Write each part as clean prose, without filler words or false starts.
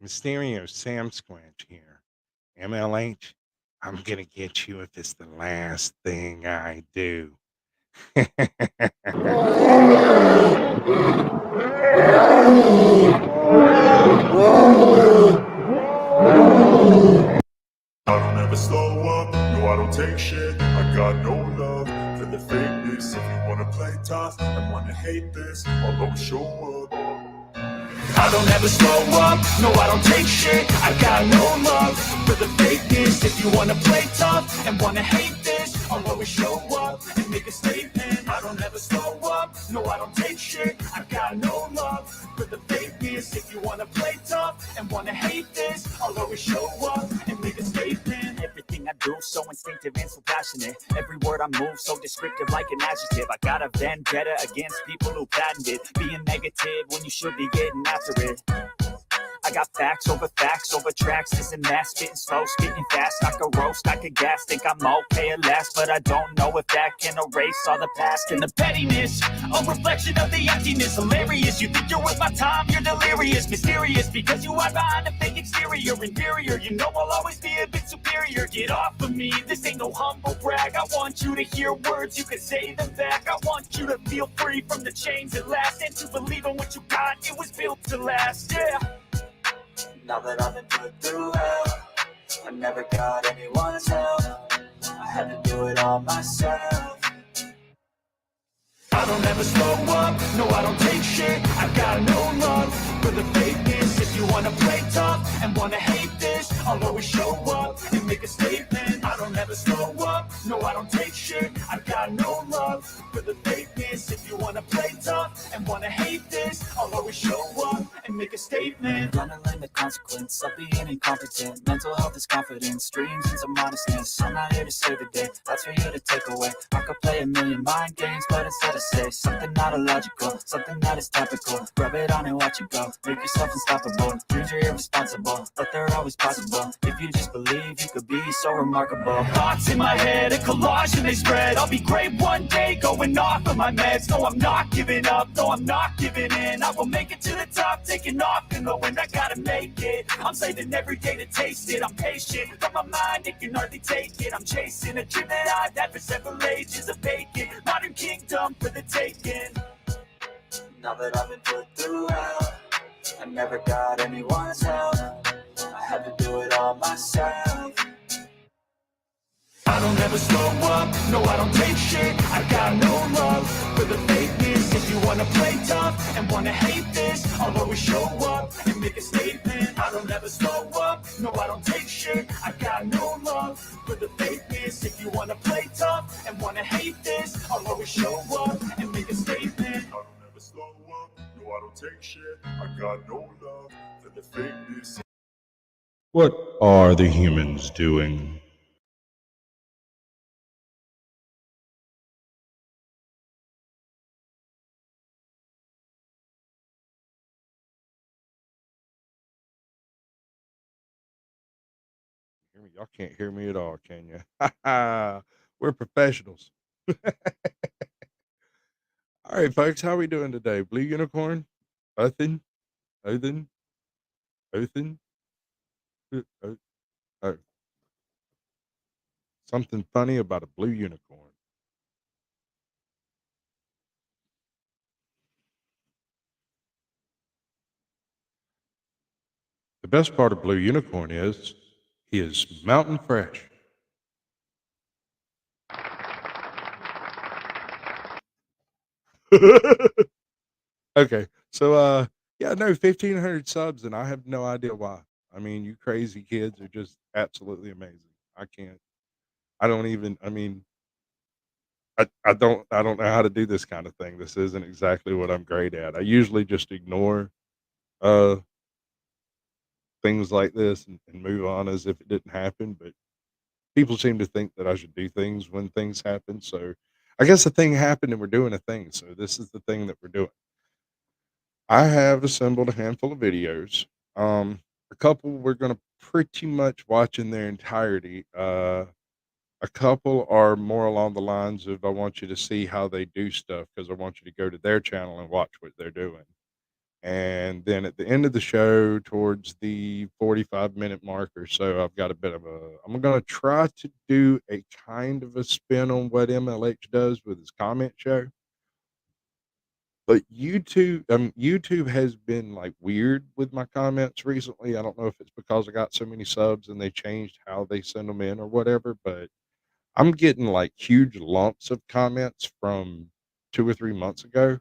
Mysterio Sam Squatch here. MLH, I'm gonna get you if it's the last thing I do. I don't ever slow up, no I don't take shit. I got no love for the fakeness. If you wanna play tough and wanna hate this, I'll always show up. I don't ever slow up, no I don't take shit. I got no love for the fakeness. If you wanna play tough and wanna hate this, I'll always show up and make a statement. I don't ever slow up, no I don't take shit. I got no love for the fakeness. If you wanna play tough and wanna hate this, I'll always show up and make a statement. Everything I do so instinctive and so passionate. Every word I move so descriptive like an adjective. I got a vendetta against people who patented being negative when you should be getting after it. I got facts over tracks, this and that, spitting slow, spitting fast. I could roast, I could gas, think I'm okay at last, but I don't know if that can erase all the past. And the pettiness, a reflection of the emptiness. Hilarious, you think you're worth my time, you're delirious. Mysterious, because you hide behind a fake exterior. Inferior, you know I'll always be a bit superior. Get off of me, this ain't no humble brag. I want you to hear words, you can say them back. I want you to feel free from the chains at last, and to believe in what you got, it was built to last, yeah. Now that I've been put through hell, I never got anyone's help. I had to do it all myself. I don't ever slow up, no I don't take shit. I got no love for the fakeness. If you wanna play tough and wanna hate this, I'll always show up and make a statement. I don't ever slow up, no I don't take shit. I got no love for the fakeness. If you wanna play tough and wanna hate this, I'll always show up and make a statement. Gonna learn the consequence of being incompetent. Mental health is confidence, dreams into modestness. I'm not here to save the day, that's for you to take away. I could play a million mind games, but instead I say something not illogical, something that is topical. Rub it on and watch it go, make yourself unstoppable. Dreams are irresponsible, but they're always possible. If you just believe, you could be so remarkable. Thoughts in my head, a collage and they spread. I'll be great one day, going off of my meds. No, I'm not giving up, no, I'm not giving in. I will make it to the top, taking off in the wind. I gotta make it, I'm saving every day to taste it. I'm patient, but my mind, it can hardly take it. I'm chasing a dream that I've had for several ages of vacant. Modern kingdom for the taking. Now that I've been put through hell, I never got anyone's help. I had to do it all myself. I don't ever slow up, no I don't take shit. I got no love for the fakeness. If you wanna play tough and wanna hate this, I'll always show up and make a statement. I don't ever slow up, no I don't take shit. I got no love for the fakeness. If you wanna play tough and wanna hate this, I'll always show up and make a statement. I don't ever slow up, no I don't take shit. I got no love for the fakeness. What are the humans doing? Hear me? Y'all can't hear me at all, can you? We're professionals. All right, folks, how are we doing today? Blue Unicorn? Othin? Othin? Othin? Uh, uh, Something funny about a blue unicorn. The best part of Blue Unicorn is he is mountain fresh. Okay. So yeah, no, 1,500 subs and I have no idea why. I mean, you crazy kids are just absolutely amazing. I can't I don't even I mean, I don't know how to do this kind of thing. This isn't exactly what I'm great at. I usually just ignore uh things like this and move on as if it didn't happen, but people seem to think that I should do things when things happen. So I guess the thing happened and we're doing a thing. So this is the thing that we're doing. I have assembled a handful of videos. A couple we're going to pretty much watch in their entirety. A couple are more along the lines of I want you to see how they do stuff because I want you to go to their channel and watch what they're doing. And then at the end of the show, towards the 45-minute mark or so, I've got a bit of a. I'm going to try to do a kind of a spin on what MLH does with his comment show. But YouTube has been like weird with my comments recently. I don't know if it's because I got so many subs and they changed how they send them in or whatever, but I'm getting like huge lumps of comments from 2 or 3 months ago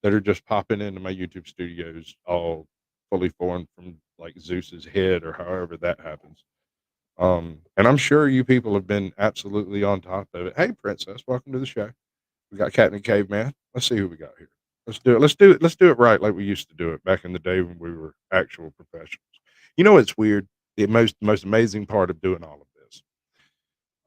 that are just popping into my YouTube studios all fully formed from like Zeus's head or however that happens. And I'm sure you people have been absolutely on top of it. Hey, Princess, welcome to the show. We got Captain Caveman. Let's see who we got here. Let's do it. Let's do it. Let's do it right, like we used to do it back in the day when we were actual professionals. You know, it's weird. The most amazing part of doing all of this.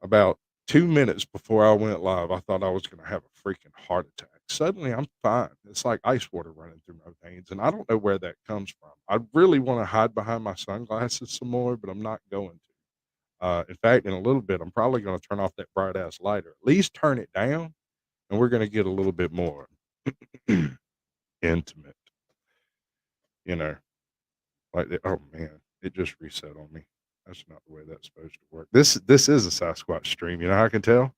About 2 minutes before I went live, I thought I was going to have a freaking heart attack. Suddenly, I'm fine. It's like ice water running through my veins, and I don't know where that comes from. I really want to hide behind my sunglasses some more, but I'm not going to. In fact, in a little bit, I'm probably going to turn off that bright ass light, or at least turn it down, and we're going to get a little bit more intimate. You know, like oh man, it just reset on me. That's not the way that's supposed to work. This is a Sasquatch stream. You know how I can tell?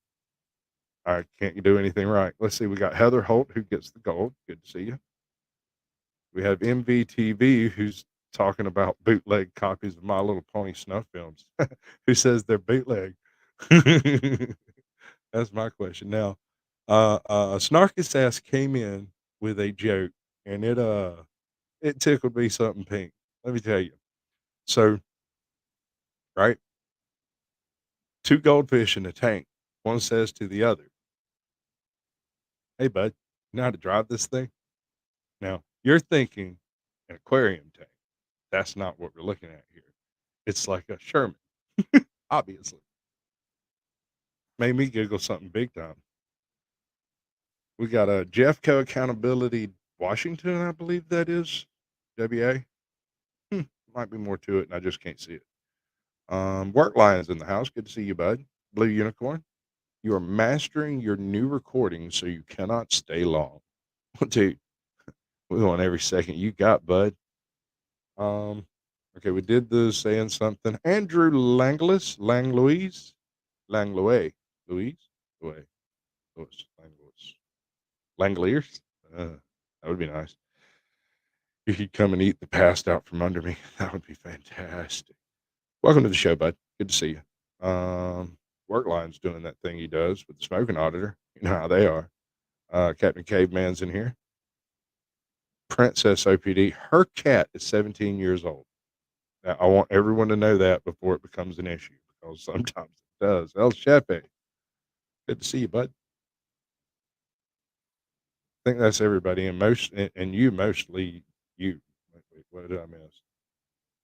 I can't do anything right. Let's see. We got Heather Holt who gets the gold. Good to see you. We have MVTV who's talking about bootleg copies of My Little Pony snuff films. Who says they're bootleg? That's my question. Now, Snarkus ass came in with a joke, and it tickled me something pink. Let me tell you. So, right, two goldfish in a tank. One says to the other, "Hey, bud, you know how to drive this thing?" Now, you're thinking an aquarium tank. That's not what we're looking at here. It's like a Sherman, obviously. Made me giggle something big time. We got a Jeffco Accountability Washington, I believe that is. WA. Might be more to it, and I just can't see it. Work Lions in the house. Good to see you, bud. Blue Unicorn. You are mastering your new recording so you cannot stay long. Dude, we want every second you got, bud. Okay, we did the saying something. Andrew Langlis, Langlois, Louise, Louis, Langlois, Langliers. That would be nice. You could come and eat the past out from under me. That would be fantastic. Welcome to the show, bud. Good to see you. Workline's doing that thing he does with the smoking auditor. You know how they are. Captain Caveman's in here. Princess OPD. Her cat is 17 years old. Now, I want everyone to know that before it becomes an issue, because sometimes it does. El Chefe. Good to see you, bud. I think that's everybody, and you mostly you. Wait, what did I miss?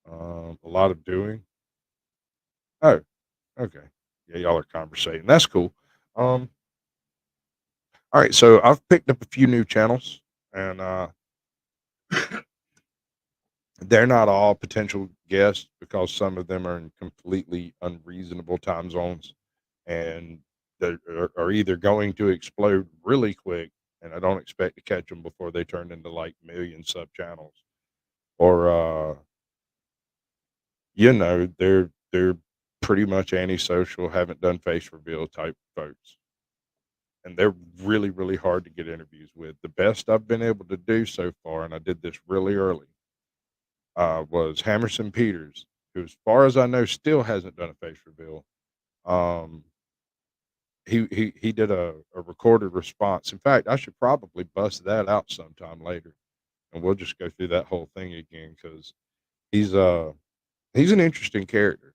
A lot of doing. Oh, okay. Yeah, y'all are conversating. That's cool. All right. So I've picked up a few new channels, and they're not all potential guests because some of them are in completely unreasonable time zones, and they are either going to explode really quick, and I don't expect to catch them before they turn into like million sub channels, or they're pretty much antisocial, haven't done face reveal type folks, and they're really really hard to get interviews with. The best I've been able to do so far, and I did this really early, was Hammerson Peters, who, as far as I know, still hasn't done a face reveal. Um, he did a recorded response. In fact, I should probably bust that out sometime later, and we'll just go through that whole thing again because he's uh he's an interesting character.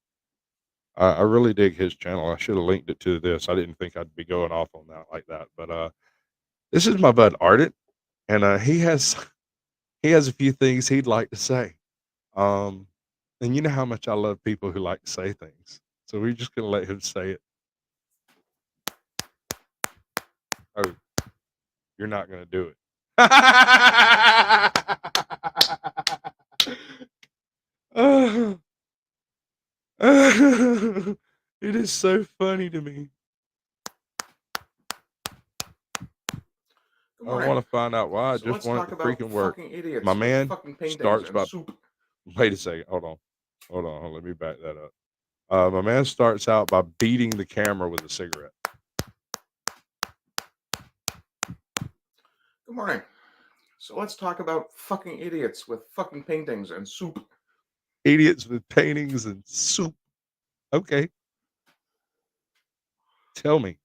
I really dig his channel. I should have linked it to this. I didn't think I'd be going off on that like that, but this is my bud Ardent, and he has a few things he'd like to say. Um, and you know how much I love people who like to say things. So we're just gonna let him say it. Oh, you're not gonna do it. It is so funny to me. I don't want to find out why. I So just let's want it talk to about freaking work. fucking My idiots with man fucking paintings starts and by. soup. Wait a second. Hold on. Let me back that up. My man starts out by beating the camera with a cigarette. Good morning. So let's talk about fucking idiots with fucking paintings and soup. Idiots with paintings and soup. Okay. Tell me,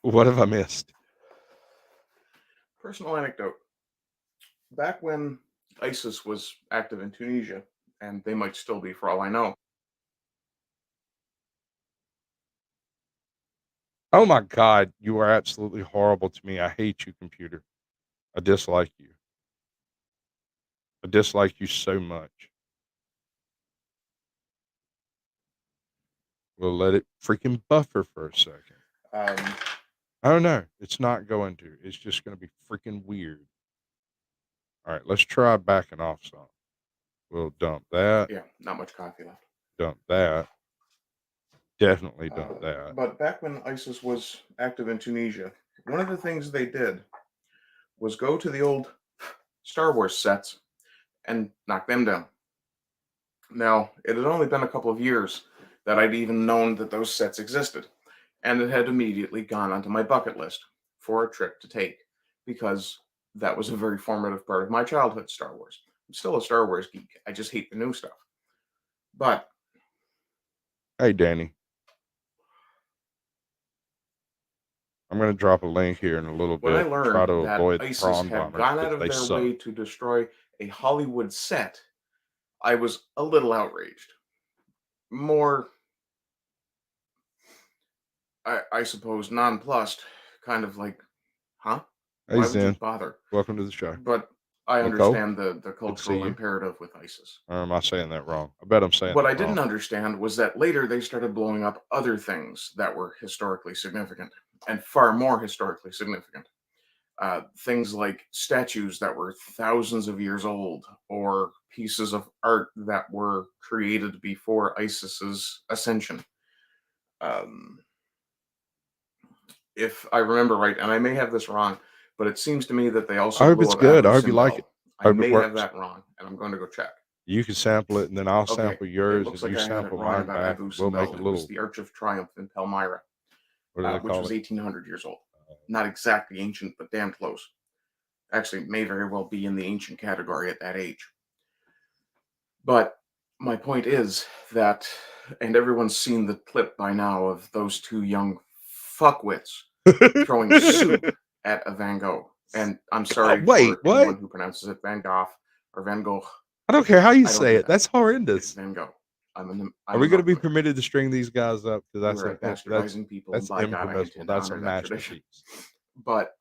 what have I missed? Personal anecdote. Back when ISIS was active in Tunisia, and they might still be for all I know, Oh my God, you are absolutely horrible to me. I hate you, computer. I dislike you. I dislike you so much. We'll let it freaking buffer for a second. um, I don't know. It's not going to. It's just going to be freaking weird. All right, let's try backing off some. We'll dump that. yeah, not much coffee left. Dump that. Definitely dump that. But back when ISIS was active in Tunisia, one of the things they did was go to the old Star Wars sets and knock them down. Now, it had only been a couple of years that I'd even known that those sets existed, and it had immediately gone onto my bucket list for a trip to take because that was a very formative part of my childhood, Star Wars. I'm still a Star Wars geek. I just hate the new stuff. But Hey, Danny. I'm going to drop a link here in a little when I bit. Try to learned that avoid the ISIS prawn had bombers gone out because of they their suck. way to destroy a Hollywood set, I was a little outraged. More, I suppose, nonplussed, kind of like, huh? Hey, Why would you Zen. bother? Welcome to the show. But I Nicole? understand the Good to see cultural you. imperative with ISIS. Or am I saying that wrong? I bet I'm saying What that I didn't wrong. understand was that later they started blowing up other things that were historically significant and far more historically significant. Things like statues that were thousands of years old or pieces of art that were created before ISIS's ascension. Um, if I remember right, and I may have this wrong, but it seems to me that they also I hope blew it's up good. Abu I hope you like it. Simbel. I Hope it may have works. that wrong, and I'm going to go check. You can sample it, and then I'll Okay, sample it yours, looks and like you I had it sample wrong mine about back, Abu and we'll make Simbel. a It was little. the Arch of Triumph in Palmyra, What do they which call was it? 1,800 years old. Not exactly ancient, but damn close. Actually, may very well be in the ancient category at that age. But my point is that, and everyone's seen the clip by now of those two young fuckwits throwing soup at a Van Gogh. And I'm sorry Wait, for what? anyone who pronounces it Van Gogh or Van Gogh. I don't care how you I don't say do it. that. That's It's horrendous. Van Gogh. I'm Are we going to be North American. permitted to string these guys up? Because We're at bastardizing people, and that's by God, I impermissible. intend to That's a honor that tradition. masterpiece. But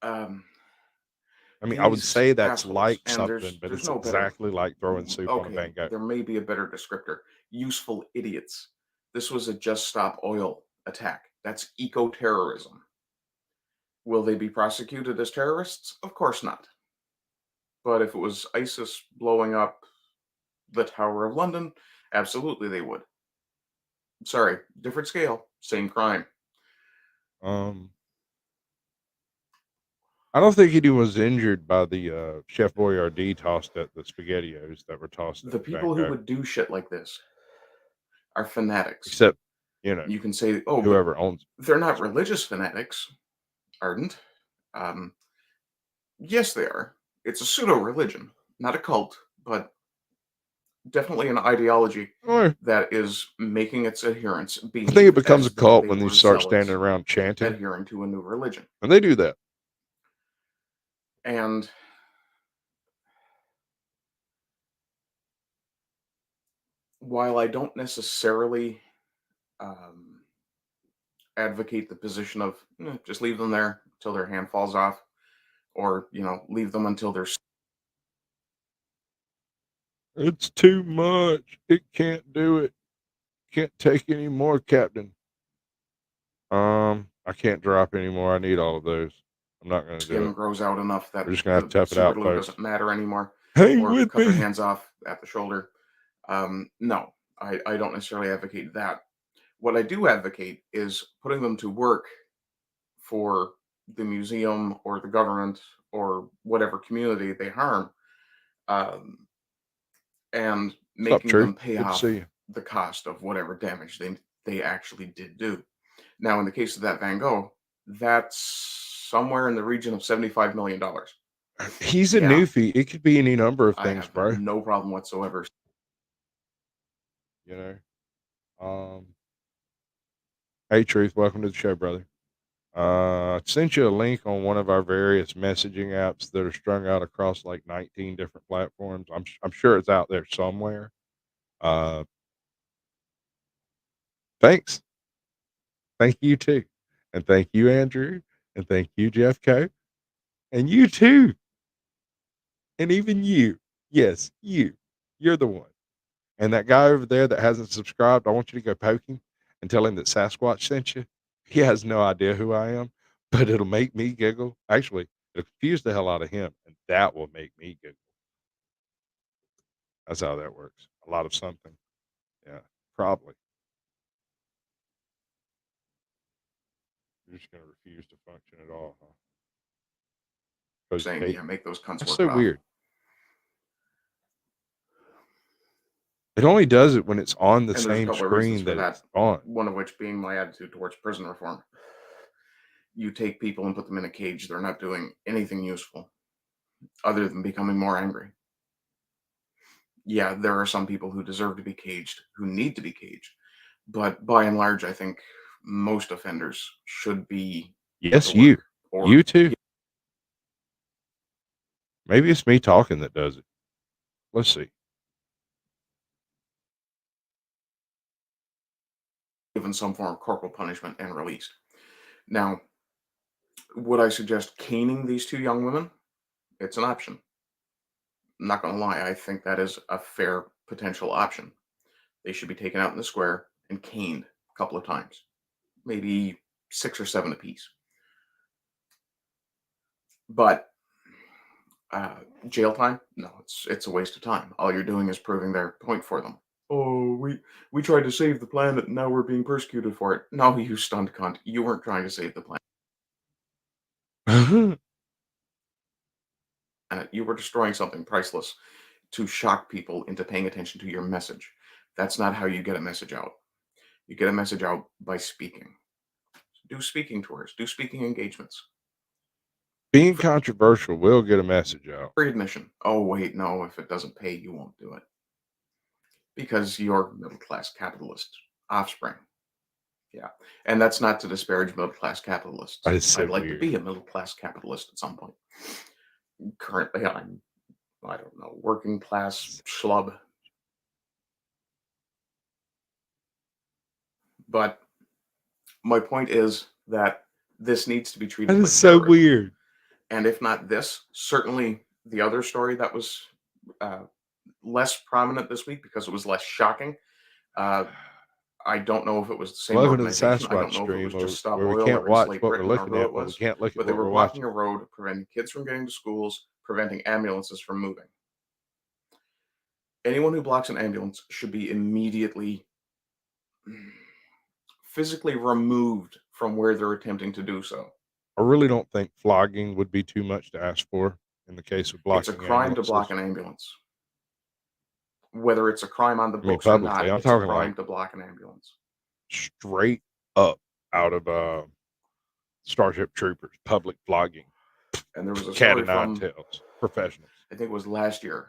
I mean, I would these say that's assholes, like and something, but there's it's no better. exactly like throwing soup on a Van Okay, Gogh. there may be a better descriptor. Useful idiots. This was a Just Stop Oil attack. That's eco-terrorism. Will they be prosecuted as terrorists? Of course not. But if it was ISIS blowing up the Tower of London, absolutely they would. Sorry, different scale, same crime. I don't think anyone was injured by the Chef Boyardee tossed at the SpaghettiOs that were tossed at The the people Van who Gogh. would do shit like this are fanatics. Except, you know, You can say, oh, whoever owns it. they're not religious fanatics, ardent. Yes, they are. It's a pseudo-religion, not a cult, but definitely an ideology Or that is making its adherents be. I think it becomes a cult when you start standing around chanting, adhering to a new religion. and they do that. And while I don't necessarily advocate the position of just leave them there until their hand falls off, or leave them until they're It's too much. It can't do it. Can't take any more, Captain. I can't drop any more. I need all of those. I'm not going to do skin it. grows out enough that We're just going to have the to tough it super out, glue folks. doesn't matter anymore, Hang or with cut their me. hands off at the shoulder. No, I don't necessarily advocate that. What I do advocate is putting them to work for the museum or the government or whatever community they harm, um, and What's up, making Truth? them pay Good to see off you. the cost of whatever damage they actually did do. Now, in the case of that Van Gogh, that's somewhere in the region of $75 million. He's a Yeah, newfie. It could be any number of I things, have bro. no problem whatsoever. You know. Hey, Truth. Welcome to the show, brother. I sent you a link on one of our various messaging apps that are strung out across like 19 different platforms. I'm sure it's out there somewhere. Uh, thanks. Thank you too, and thank you, Andrew, and thank you, Jeff Co, and you too, and even you. Yes, you. You're the one. And that guy over there that hasn't subscribed, I want you to go poke him and tell him that Sasquatch sent you. He has no idea who I am, but it'll make me giggle. Actually, it'll confuse the hell out of him, and that will make me giggle. That's how that works. A lot of something. Yeah, probably. You're just going to refuse to function at all, huh? Because you Saying, hate yeah, me. make those cunts That's work so it off. weird. It only does it when it's on the And there's a same couple of reasons screen for that that. it's on. One of which being my attitude towards prison reform. You take people and put them in a cage, they're not doing anything useful other than becoming more angry. Yeah, there are some people who deserve to be caged, who need to be caged. But by and large, I think most offenders should be put Yes, to work. you. Or You too. Maybe it's me talking that does it. Let's see. given some form of corporal punishment and released. Now, would I suggest caning these two young women? It's an option. I'm not going to lie, I think that is a fair potential option. They should be taken out in the square and caned a couple of times, maybe 6 or 7 apiece. But jail time? No, it's a waste of time. All you're doing is proving their point for them. Oh, we tried to save the planet, and now we're being persecuted for it. No, you stunned cunt. You weren't trying to save the planet. You were destroying something priceless to shock people into paying attention to your message. That's not how you get a message out. You get a message out by speaking. Do speaking tours, do speaking engagements. Being controversial will get a message out. Free admission. Oh, wait, no, if it doesn't pay, you won't do it. Because you're middle class capitalist offspring. Yeah. And that's not to disparage middle class capitalists. That is so I'd like weird. to be a middle class capitalist at some point. Currently, I don't know, working class schlub. But my point is that this needs to be treated That like is so terrorism. weird. And if not this, certainly the other story that was less prominent this week because it was less shocking. I don't know if it was the same Welcome to the organization. I don't Sasquatch know if it was stream just Stop where we Oil can't or watch Slate what we're Britain or looking who at, it but we was. can't look at But they what were we're blocking watching. a road, preventing kids from getting to schools, preventing ambulances from moving. Anyone who blocks an ambulance should be immediately physically removed from where they're attempting to do so. I really don't think flogging would be too much to ask for in the case of It's a blocking crime to block ambulances. an ambulance. Whether it's a crime on the I mean, books or publicly. not, I'm it's a talking crime like to block an ambulance. straight up out of Starship Troopers, public flogging. And there was a Cat story of nine from, tails. Professionals. I think it was last year,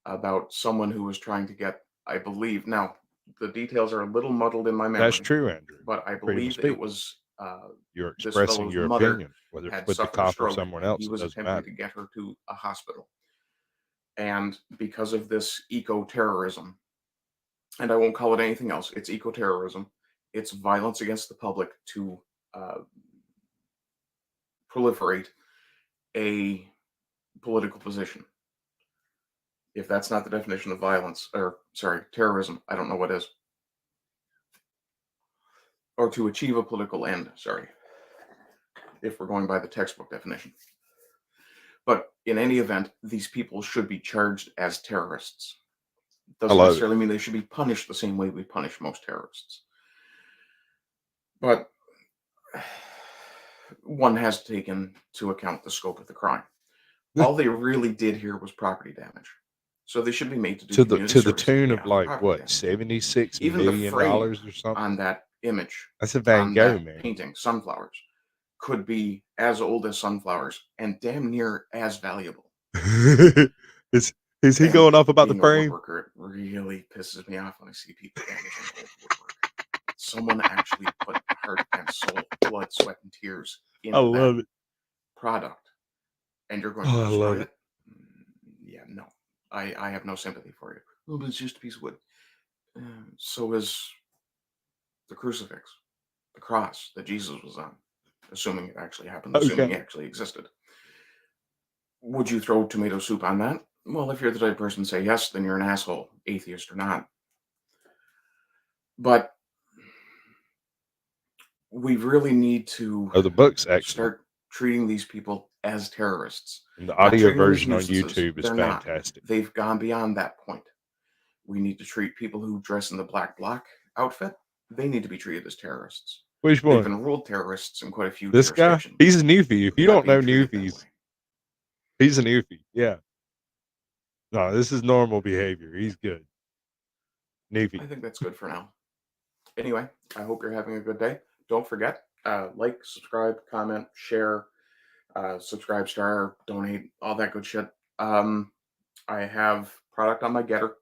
about someone who was trying to get, I believe, now the details are a little muddled in my memory. That's true, Andrew. But I Freedom of believe speech. it was You're this expressing fellow's your mother opinion, whether it's had with the suffered a cop or stroke. someone And else. he It was doesn't attempting matter. to get her to a hospital. And because of this eco-terrorism, and I won't call it anything else, it's eco-terrorism, it's violence against the public to proliferate a political position. If that's not the definition of violence, or sorry, terrorism, I don't know what is. Or to achieve a political end, sorry, if we're going by the textbook definition. But in any event, these people should be charged as terrorists. Doesn't necessarily mean they should be punished the same way we punish most terrorists. But one has to take into account the scope of the crime. All they really did here was property damage. So they should be made to do community to the service and tune pay of out the like property what, damage. $76 Even the million frame or something. on that image, That's a Van on Gogh, that man. painting, sunflowers, could be as old as sunflowers and damn near as valuable. is he And going off about the being a frame? woodworker, it really pisses me off when I see people damaging old woodwork. Someone actually put heart and soul, blood, sweat, and tears I into love that it. product, and you're going Oh, to I destroy love it? Yeah, no. I have no sympathy for you. Oh, but it's just a piece of wood. So is the crucifix, the cross that Jesus was on, assuming it actually happened, assuming Okay. it actually existed. Would you throw tomato soup on that? Well, if you're the type of person to say yes, then you're an asshole, atheist or not. But we really need to Oh, the book's excellent. start treating these people as terrorists. And the Not audio treating them as version on nuisances. YouTube is They're not. fantastic. They've gone beyond that point. We need to treat people who dress in the black bloc outfit. They need to be treated as terrorists. Which They've one? enrolled terrorists in quite a few This guy? jurisdictions. He's a newfie. If you They're don't not know being treated that newfies, way. he's a newfie. Yeah. No, this is normal behavior. He's good. I Newfie. think that's good for now. Anyway, I hope you're having a good day. Don't forget, like, subscribe, comment, share, subscribe, star, donate, all that good shit. I have product on my getter.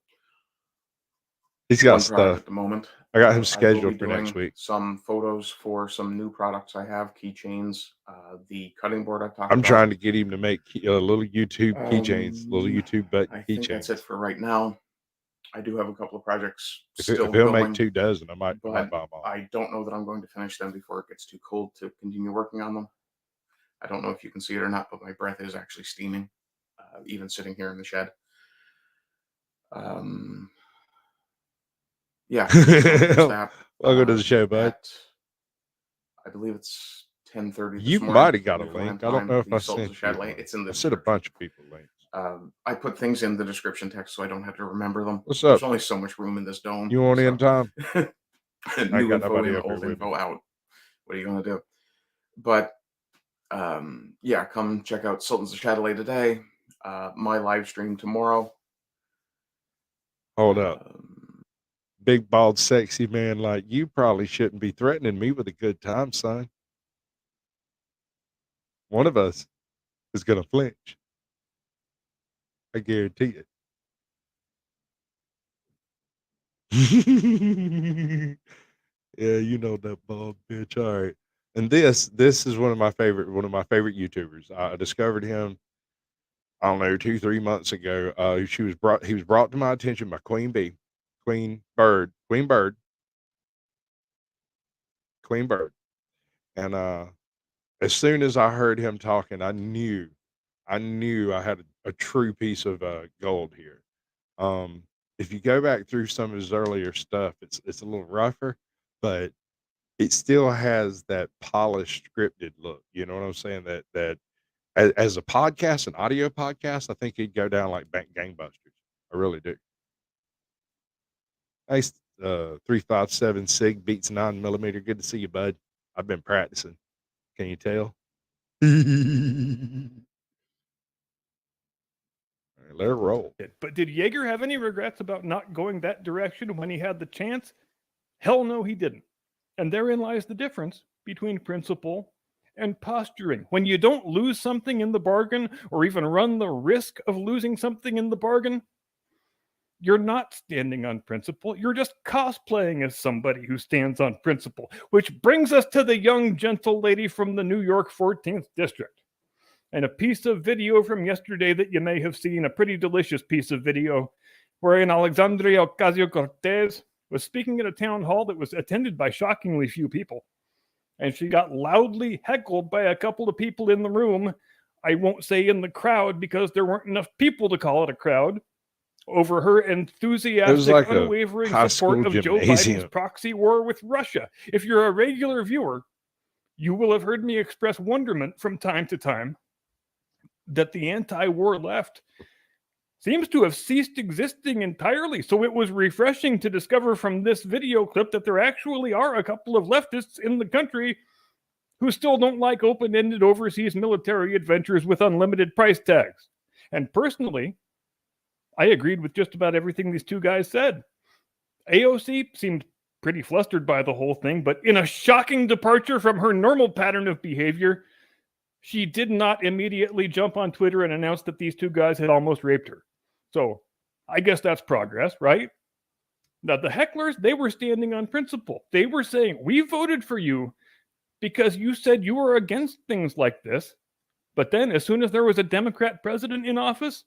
He's got One product stuff. at the moment. I got him I will be scheduled for next doing week. some photos for some new products I have, keychains, the cutting board I talked about. I'm trying to get him to make little YouTube keychains, little YouTube button I think that's it keychains. for right now. I do have a couple of projects If still he'll going, make 2 dozen, I might buy but them all. I don't know that I'm going to finish them before it gets too cold to continue working on them. I don't know if you can see it or not, but my breath is actually steaming, even sitting here in the shed. Yeah. So there's that. Welcome to the show, bud. At, I believe it's 10:30 this You morning. might have got a Newfoundland link. I don't know if the I Sultans sent of you Chatelet. one. It's in the I sent a description. bunch of people links. I put things in the description text so I don't have to remember them. What's There's up? only so much room in this dome. You want in time? New got info nobody in, up here old with info out. What are you going to do? But yeah, come check out Sultans of Chatelet today. My live stream tomorrow. Hold up. Big, bald, sexy man like you probably shouldn't be threatening me with a good time, son. One of us is going to flinch. I guarantee it. Yeah, you know that bald bitch. All right. And this is one of my favorite YouTubers. I discovered him, I don't know, 2-3 months ago. He was brought to my attention by Queen Bird. And as soon as I heard him talking, I knew I had a true piece of gold here. If you go back through some of his earlier stuff, it's a little rougher, but it still has that polished, scripted look. You know what I'm saying? That as a podcast, an audio podcast, I think he'd go down like gangbusters. I really do. Hey, 357 Sig beats 9mm. Good to see you, bud. I've been practicing. Can you tell? Let her roll. But did Yeager have any regrets about not going that direction when he had the chance? Hell no, he didn't. And therein lies the difference between principle and posturing. When you don't lose something in the bargain, or even run the risk of losing something in the bargain, you're not standing on principle. You're just cosplaying as somebody who stands on principle. Which brings us to the young, gentle lady from the New York 14th District. And a piece of video from yesterday that you may have seen, a pretty delicious piece of video, wherein Alexandria Ocasio-Cortez was speaking at a town hall that was attended by shockingly few people. And she got loudly heckled by a couple of people in the room. I won't say in the crowd because there weren't enough people to call it a crowd, over her enthusiastic, like unwavering support of Joe Biden's proxy war with Russia. If you're a regular viewer, you will have heard me express wonderment from time to time that the anti-war left seems to have ceased existing entirely. So it was refreshing to discover from this video clip that there actually are a couple of leftists in the country who still don't like open-ended overseas military adventures with unlimited price tags. And personally, I agreed with just about everything these two guys said. AOC seemed pretty flustered by the whole thing, but in a shocking departure from her normal pattern of behavior, she did not immediately jump on Twitter and announce that these two guys had almost raped her. So I guess that's progress, right? Now, the hecklers, they were standing on principle. They were saying, we voted for you because you said you were against things like this. But then as soon as there was a Democrat president in office,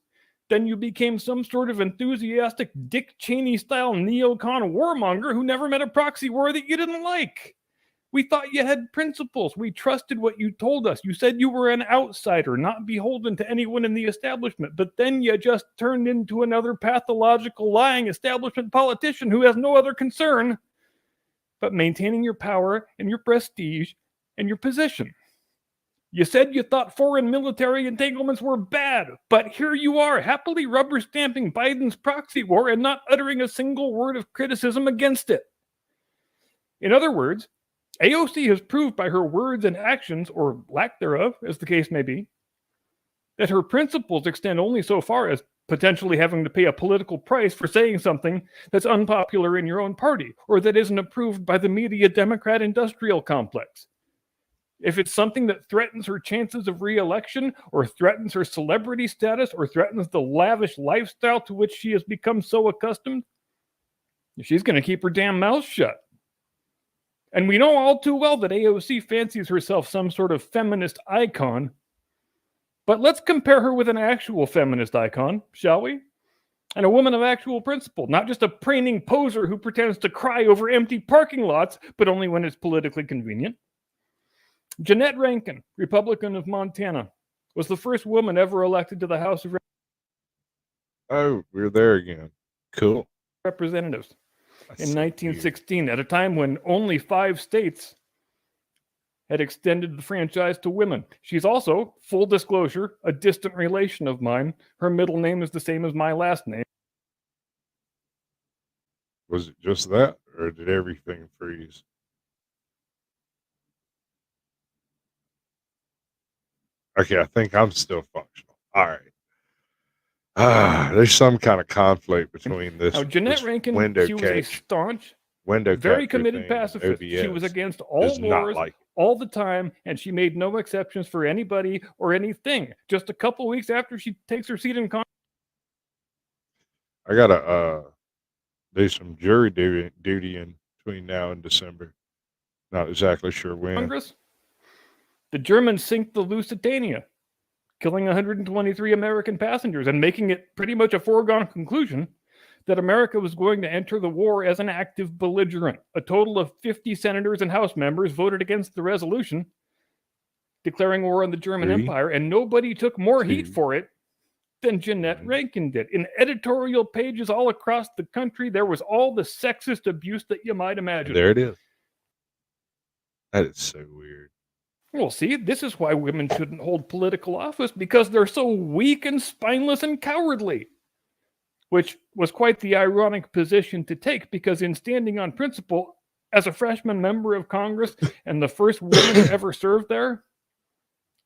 then you became some sort of enthusiastic Dick Cheney-style neocon warmonger who never met a proxy war that you didn't like. We thought you had principles. We trusted what you told us. You said you were an outsider, not beholden to anyone in the establishment. But then you just turned into another pathological, lying establishment politician who has no other concern but maintaining your power and your prestige and your position. You said you thought foreign military entanglements were bad, but here you are, happily rubber stamping Biden's proxy war and not uttering a single word of criticism against it. In other words, AOC has proved by her words and actions, or lack thereof, as the case may be, that her principles extend only so far as potentially having to pay a political price for saying something that's unpopular in your own party, or that isn't approved by the media Democrat industrial complex. If it's something that threatens her chances of re-election, or threatens her celebrity status, or threatens the lavish lifestyle to which she has become so accustomed, she's going to keep her damn mouth shut. And we know all too well that AOC fancies herself some sort of feminist icon. But let's compare her with an actual feminist icon, shall we? And a woman of actual principle, not just a preening poser who pretends to cry over empty parking lots, but only when it's politically convenient. Jeanette Rankin, Republican of Montana, was the first woman ever elected to the House of Oh, we're there again. Cool. Representatives That's in so 1916, at a time when only 5 states had extended the franchise to women. She's also, full disclosure, a distant relation of mine. Her middle name is the same as my last name. Was it just that, or did everything freeze? Okay, I think I'm still functional. All right. There's some kind of conflict between this. Now, Jeanette this Rankin, window she was a catch, staunch, window very capture committed thing and pacifist. She was OBS against all does not wars, like it. all the time, and she made no exceptions for anybody or anything. Just a couple weeks after she takes her seat in Congress, I gotta do some jury duty in between now and December. Not exactly sure when. the Germans sink the Lusitania, killing 123 American passengers and making it pretty much a foregone conclusion that America was going to enter the war as an active belligerent. A total of 50 senators and House members voted against the resolution declaring war on the German Empire, and nobody took more heat for it than Jeanette Rankin did. In editorial pages all across the country, there was all the sexist abuse that you might imagine. There it is. That is so weird. Well, see, this is why women shouldn't hold political office, because they're so weak and spineless and cowardly. Which was quite the ironic position to take, because in standing on principle, as a freshman member of Congress and the first woman to ever serve there,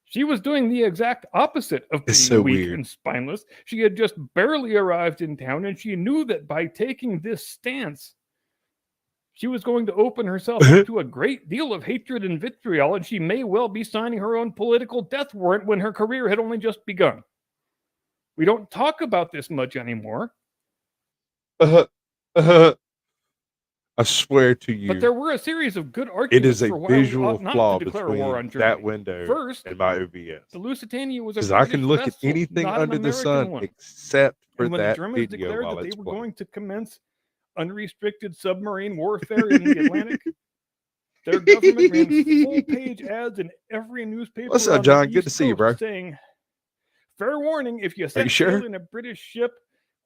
she was doing the exact opposite of being weak and spineless. She had just barely arrived in town, and she knew that by taking this stance, she was going to open herself up to a great deal of hatred and vitriol, and she may well be signing her own political death warrant when her career had only just begun. We don't talk about this much anymore. I swear to you. But there were a series of good arguments. It is a for why visual we ought flaw not to declare between war on Germany. that window First, and my OBS. The Lusitania was a because I can look vessel, at anything not under the sun one. except for and when that the Germans video declared while that they it's were playing. going to commence unrestricted submarine warfare in the Atlantic, their government ran full-page ads in every newspaper. What's up, John? Good to see you, bro. Saying, "Fair warning: if you set sail in a British ship,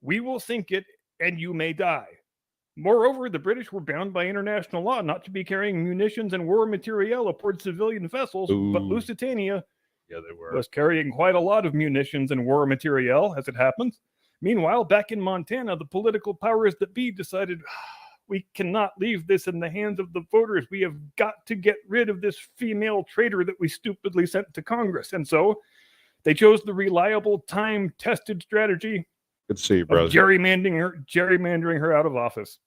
we will sink it, and you may die." Moreover, the British were bound by international law not to be carrying munitions and war materiel aboard civilian vessels, but Lusitania was carrying quite a lot of munitions and war materiel, as it happens. Meanwhile, back in Montana, the political powers that be decided, We cannot leave this in the hands of the voters. We have got to get rid of this female traitor that we stupidly sent to Congress. And so they chose the reliable, time-tested strategy Good to see you, of brother. gerrymandering her out of office.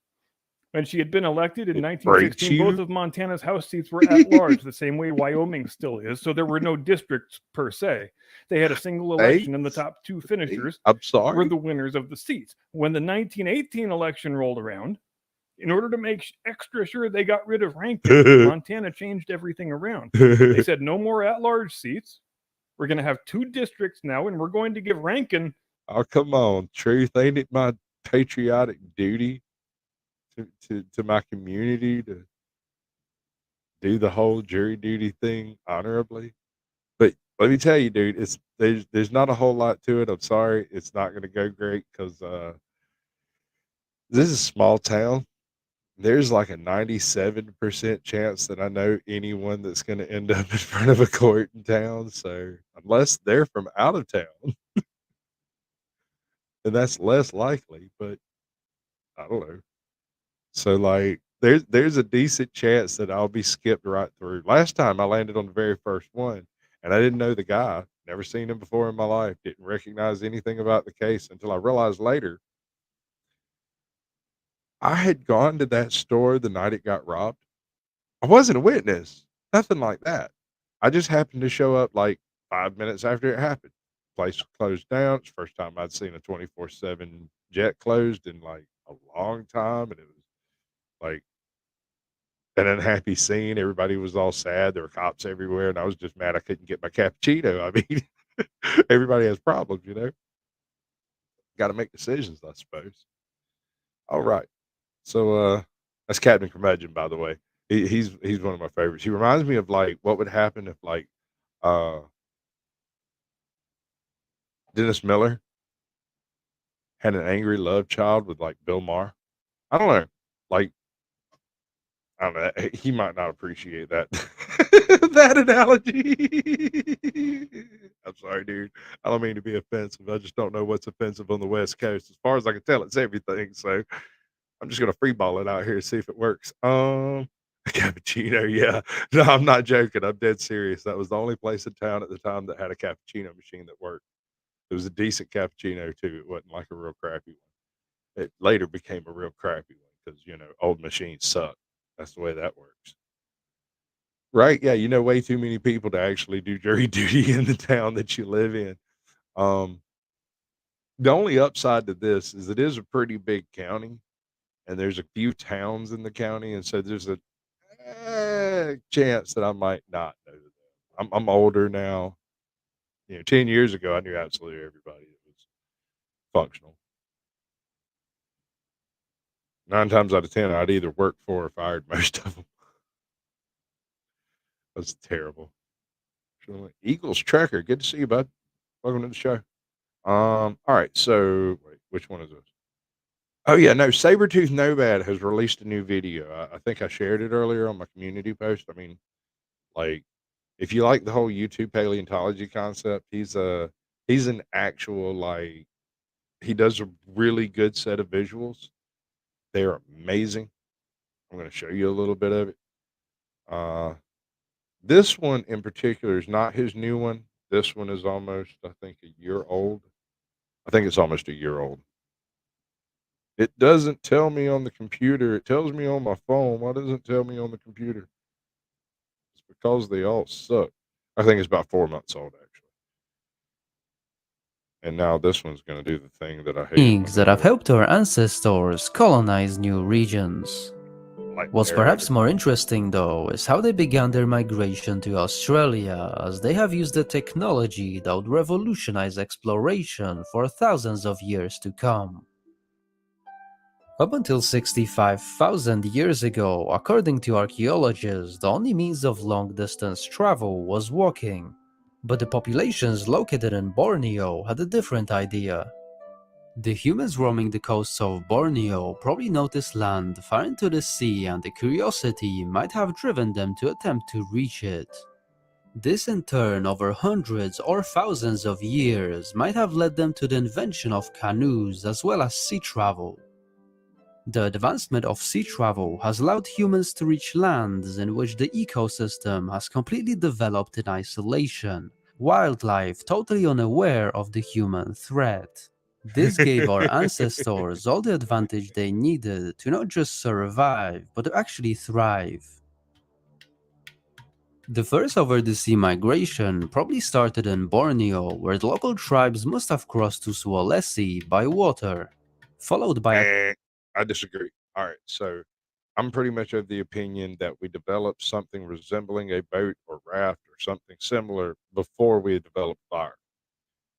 When she had been elected in 1916, both of Montana's House seats were at large, the same way Wyoming still is. So there were no districts per se. They had a single election, and the top two finishers were the winners of the seats. When the 1918 election rolled around, in order to make extra sure they got rid of Rankin, Montana changed everything around. They said no more at-large seats. We're going to have 2 districts now, and we're going to give Rankin. Oh, come on, Truth. Ain't it my patriotic duty to my community to do the whole jury duty thing honorably? But let me tell you, dude, there's not a whole lot to it. I'm sorry, it's not going to go great because this is a small town. There's like a 97% chance that I know anyone that's going to end up in front of a court in town. So unless they're from out of town, and that's less likely, but I don't know. So like there's a decent chance that I'll be skipped right through. Last time I landed on the very first one and I didn't know the guy, never seen him before in my life, didn't recognize anything about the case until I realized later I had gone to that store the night it got robbed. I wasn't a witness, nothing like that. I just happened to show up like 5 minutes after it happened. Place was closed down. It's the first time I'd seen a 24/7 jet closed in like a long time, and it was like an unhappy scene. Everybody was all sad. There were cops everywhere, and I was just mad I couldn't get my cappuccino. I mean, everybody has problems, you know. Got to make decisions, I suppose. All right. So that's Captain Curmudgeon, by the way. He's one of my favorites. He reminds me of like what would happen if like uh Dennis Miller had an angry love child with like Bill Maher. I don't know. Like I don't know. He might not appreciate that that analogy. I'm sorry, dude. I don't mean to be offensive. I just don't know what's offensive on the West Coast. As far as I can tell, it's everything. So I'm just gonna freeball it out here and see if it works. Cappuccino, yeah. No, I'm not joking. I'm dead serious. That was the only place in town at the time that had a cappuccino machine that worked. It was a decent cappuccino too. It wasn't like a real crappy one. It later became a real crappy one because old machines suck. That's the way that works. Right? Yeah, way too many people to actually do jury duty in the town that you live in. The only upside to this is it is a pretty big county, and there's a few towns in the county, and so there's a chance that I might not know them. I'm older now. 10 years ago, I knew absolutely everybody that was functional. 9 times out of 10, I'd either worked for or fired most of them. That's terrible. Eagles Trekker, good to see you, bud. Welcome to the show. All right, so wait, which one is this? Oh yeah, no, Sabretooth Nomad has released a new video. I think I shared it earlier on my community post. I mean, like, if you like the whole YouTube paleontology concept, he's an actual like he does a really good set of visuals. They're amazing. I'm going to show you a little bit of it. This one in particular is not his new one. This one is almost, I think, a year old. I think it's almost a year old. It doesn't tell me on the computer. It tells me on my phone. Why doesn't it tell me on the computer? It's because they all suck. I think it's about 4 months old, actually. And now this one's going to do the thing that I hate. Things that have helped our ancestors colonize new regions. What's perhaps more interesting, though, is how they began their migration to Australia, as they have used the technology that would revolutionize exploration for thousands of years to come. Up until 65,000 years ago, according to archaeologists, the only means of long-distance travel was walking. But the populations located in Borneo had a different idea. The humans roaming the coasts of Borneo probably noticed land far into the sea, and the curiosity might have driven them to attempt to reach it. This in turn, over hundreds or thousands of years, might have led them to the invention of canoes as well as sea travel. The advancement of sea travel has allowed humans to reach lands in which the ecosystem has completely developed in isolation, wildlife totally unaware of the human threat. This gave our ancestors all the advantage they needed to not just survive, but to actually thrive. The first over the sea migration probably started in Borneo, where the local tribes must have crossed to Sulawesi by water, followed by a I disagree. All right, so I'm pretty much of the opinion that we developed something resembling a boat or raft or something similar before we developed fire.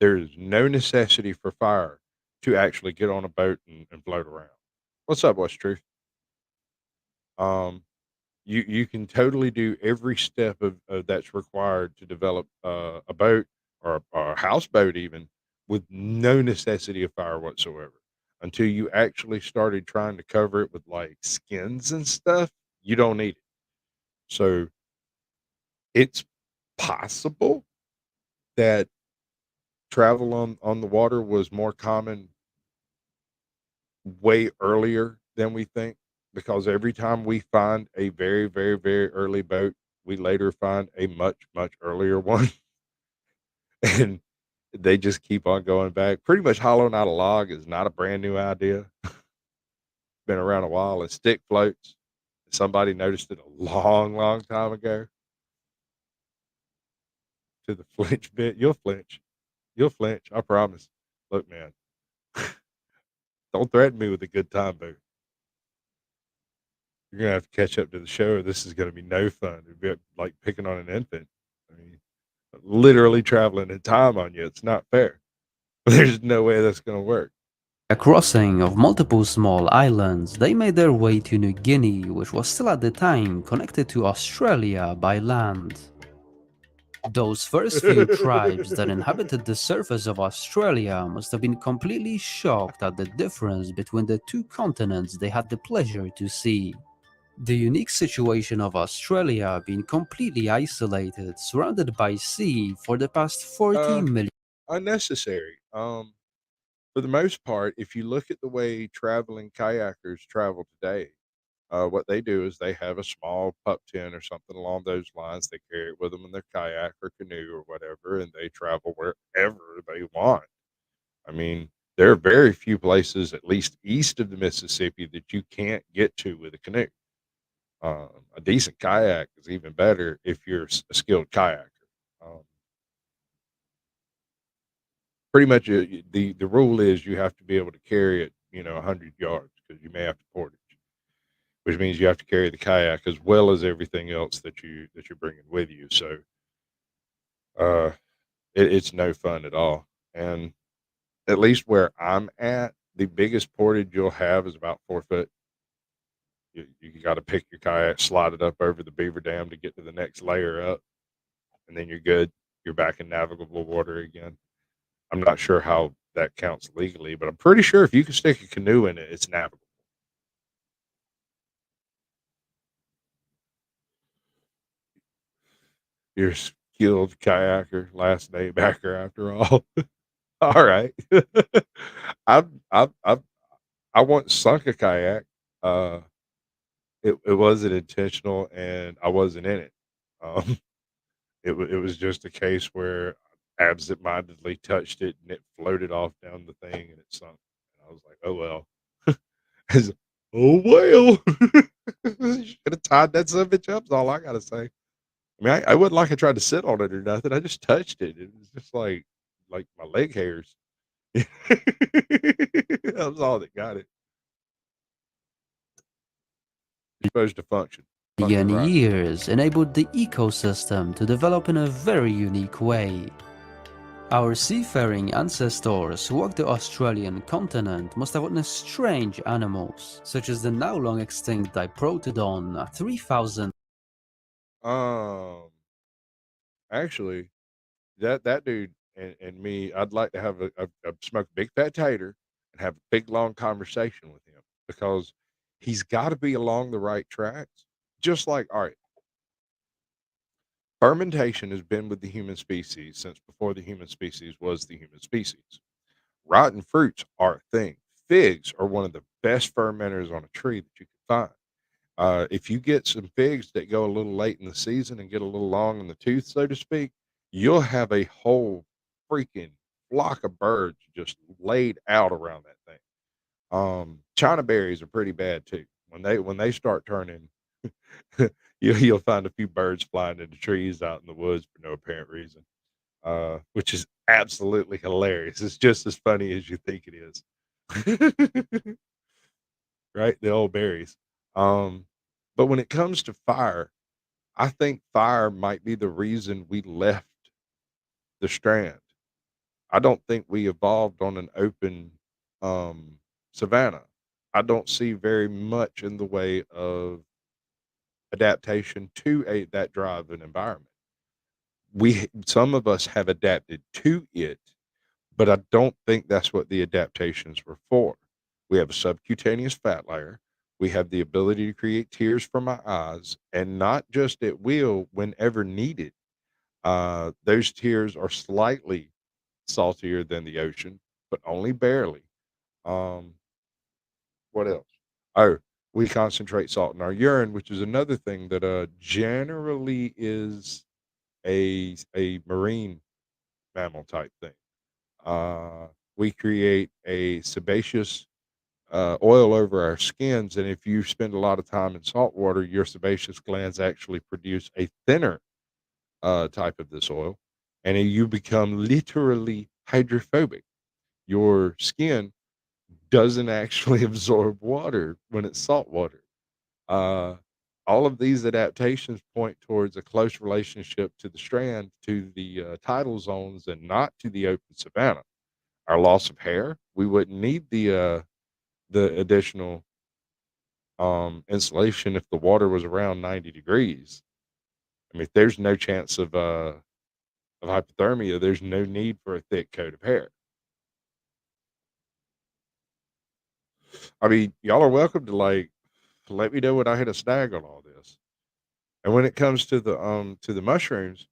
There is no necessity for fire to actually get on a boat and float around. What's up? What's truth? Um, you can totally do every step of that's required to develop a boat or a houseboat even with no necessity of fire whatsoever until you actually started trying to cover it with like skins and stuff. You don't need it. So it's possible that travel on the water was more common way earlier than we think because every time we find a very, very, very early boat, we later find a much, much earlier one. And they just keep on going back. Pretty much hollowing out a log is not a brand new idea. Been around a while. And stick floats. Somebody noticed it a long, long time ago. To the flinch bit. You'll flinch. You'll flinch. I promise. Look, man, don't threaten me with a good time, boo. You're gonna have to catch up to the show. Or this is gonna be no fun. It'd be like picking on an infant. I mean, literally traveling in time on you. It's not fair. There's no way that's gonna work. crossing of multiple small islands, they made their way to New Guinea, which was still at the time connected to Australia by land. Those first few tribes that inhabited the surface of Australia must have been completely shocked at the difference between the two continents they had the pleasure to see. The unique situation of Australia being completely isolated, surrounded by sea for the past 40 uh, million. Unnecessary. For the most part, if you look at the way traveling kayakers travel today, what they do is they have a small pup tent or something along those lines. They carry it with them in their kayak or canoe or whatever, and they travel wherever they want. I mean, there are very few places, at least east of the Mississippi, that you can't get to with a canoe. A decent kayak is even better if you're a skilled kayaker. Um, Pretty much the rule is you have to be able to carry it, 100 yards because you may have to portage, which means you have to carry the kayak as well as everything else that you're bringing with you. So uh, it's no fun at all. And at least where I'm at, the biggest portage you'll have is about 4 foot. You got to pick your kayak, slide it up over the beaver dam to get to the next layer up, and then you're good. You're back in navigable water again. I'm not sure how that counts legally, but I'm pretty sure if you can stick a canoe in it, it's navigable. You're a skilled kayaker, last name backer after all. All right. I've I once sunk a kayak. Uh, it wasn't intentional, and I wasn't in it. Um, it was just a case where I absent-mindedly touched it, and it floated off down the thing, and it sunk. And I was like, "Oh well." I said, "Oh well." Should have tied that son of a bitch up. Is all I gotta say. I mean, I wasn't like I tried to sit on it or nothing. I just touched it. It was just like my leg hairs. That was all that got it. It's supposed to function right. Years enabled the ecosystem to develop in a very unique way. Our seafaring ancestors who walked the Australian continent must have witnessed strange animals, such as the now long extinct Diprotodon at 3,000. Um, Actually, that dude and me, I'd like to have a smoke a big fat tater and have a big long conversation with him because he's got to be along the right tracks. Just like, all right, fermentation has been with the human species since before the human species was the human species. Rotten fruits are a thing. figs are one of the best fermenters on a tree that you can find. If you get some figs that go a little late in the season and get a little long in the tooth, so to speak, you'll have a whole freaking flock of birds just laid out around that thing. China berries are pretty bad too. When they start turning, you'll find a few birds flying into trees out in the woods for no apparent reason, which is absolutely hilarious. It's just as funny as you think it is. Right? The old berries. Um, but when it comes to fire, I think fire might be the reason we left the strand. I don't think we evolved on an open um, savanna. I don't see very much in the way of adaptation to a that dry of an environment. Some of us have adapted to it, but I don't think that's what the adaptations were for. We have a subcutaneous fat layer. We have the ability to create tears from our eyes, and not just at will whenever needed. Those tears are slightly saltier than the ocean, but only barely. Um, what else? Oh, we concentrate salt in our urine, which is another thing that generally is a marine mammal type thing. We create a sebaceous oil over our skins, and if you spend a lot of time in salt water, your sebaceous glands actually produce a thinner type of this oil, and you become literally hydrophobic. Your skin doesn't actually absorb water when it's salt water. Uh, all of these adaptations point towards a close relationship to the strand, to the tidal zones, and not to the open savanna. Our loss of hair, we wouldn't need the additional insulation if the water was around 90 degrees. I mean, if there's no chance of hypothermia, there's no need for a thick coat of hair. I mean, y'all are welcome to let me know when I hit a snag on all this. And when it comes to the mushrooms,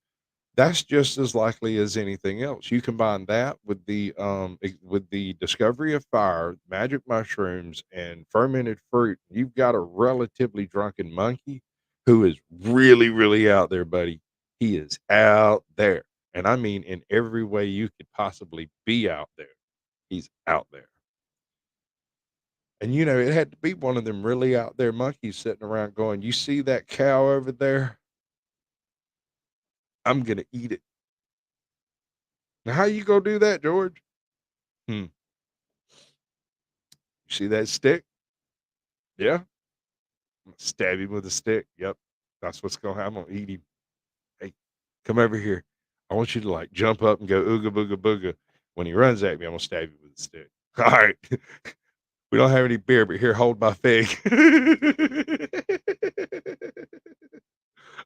that's just as likely as anything else. You combine that with the discovery of fire, magic mushrooms, and fermented fruit. You've got a relatively drunken monkey who is really, really out there, buddy. He is out there, and I mean in every way you could possibly be out there. He's out there. And it had to be one of them really out there monkeys sitting around going, "You see that cow over there? I'm gonna eat it." Now, how you gonna do that, George? Hmm. You see that stick? Yeah. I'm gonna stab him with a stick. Yep. That's what's gonna happen. I'm gonna eat him. Hey, come over here. I want you to jump up and go ooga booga booga. When he runs at me, I'm gonna stab you with a stick. All right. We don't have any beer, but here, hold my fig.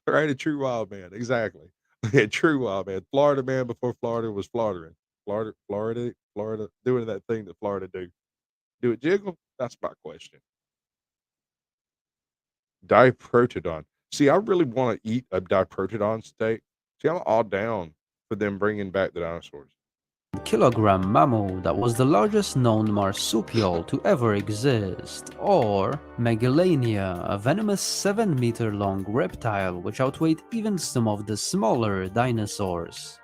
All right, a true wild man. Exactly. A true wild man. Florida man before Florida was Floridering. Florida, doing that thing that Florida do. Do it jiggle? That's my question. Diprotodon. See, I really want to eat a diprotodon steak. See, I'm all down for them bringing back the dinosaurs. Kilogram mammal that was the largest known marsupial to ever exist, or Megalania, a venomous 7-meter long reptile which outweighed even some of the smaller dinosaurs.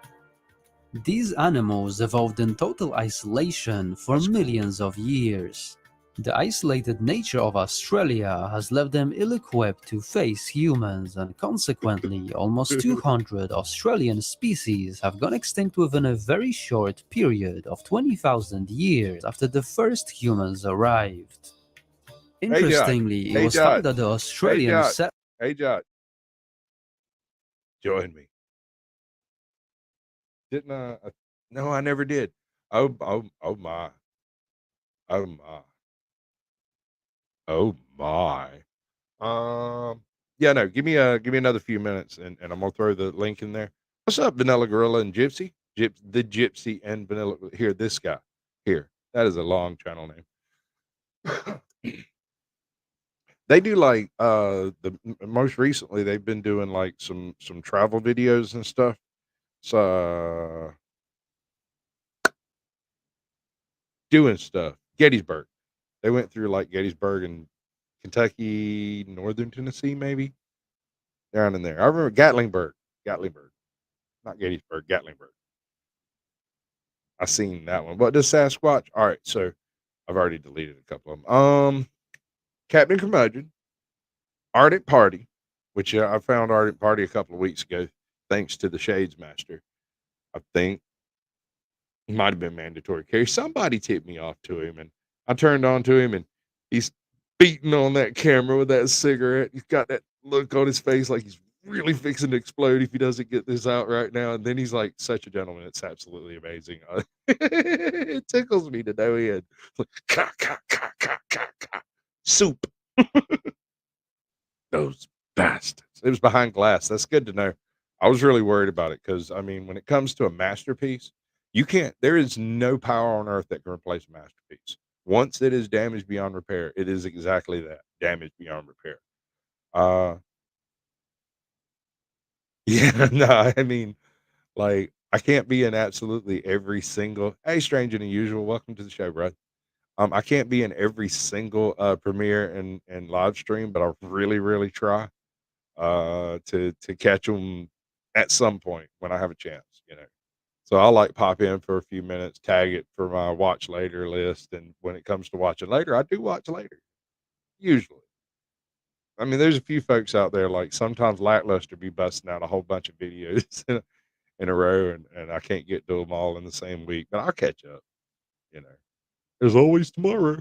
These animals evolved in total isolation for millions of years. The isolated nature of Australia has left them ill-equipped to face humans, and consequently, almost 200 Australian species have gone extinct within a very short period of 20,000 years after the first humans arrived. Interestingly, it Hey, was found Jot. that the Hey, Australian Jot. Hey, Jot. Join me. Didn't I? No, I never did. Oh my. Oh my. Oh my. Yeah, no, give me another few minutes and I'm gonna throw the link in there. What's up, Vanilla Gorilla and Gypsy? The Gypsy and Vanilla here, this guy. Here. That is a long channel name. They do most recently they've been doing some travel videos and stuff. So doing stuff. Gettysburg. They went through like Gettysburg and Kentucky, northern Tennessee, maybe down in there. I remember Gatlinburg, not Gettysburg, Gatlinburg. I seen that one. What does Sasquatch? All right, so I've already deleted a couple of them. Captain Curmudgeon, Arctic Party, which I found Arctic Party a couple of weeks ago, thanks to the Shades Master. I think it might have been mandatory carry. Somebody tipped me off to him, and I turned on to him, and he's beating on that camera with that cigarette. He's got that look on his face like he's really fixing to explode if he doesn't get this out right now. And then he's like such a gentleman. It's absolutely amazing. It tickles me to no end. It's like, ka, ka, ka, ka, ka, ka. Soup. Those bastards. It was behind glass. That's good to know. I was really worried about it because, I mean, when it comes to a masterpiece, there is no power on earth that can replace a masterpiece. Once it is damaged beyond repair, it is exactly that, damaged beyond repair. Yeah, no, I mean, like, I can't be in absolutely every single, hey, strange and unusual, welcome to the show, bro. I can't be in every single premiere and live stream, but I really, really try to catch them at some point when I have a chance, you know. So I'll like pop in for a few minutes, tag it for my watch later list, and when it comes to watching later, I do watch later. Usually. I mean, there's a few folks out there like sometimes Lackluster be busting out a whole bunch of videos in a row, and I can't get to them all in the same week, but I'll catch up, you know. There's always tomorrow.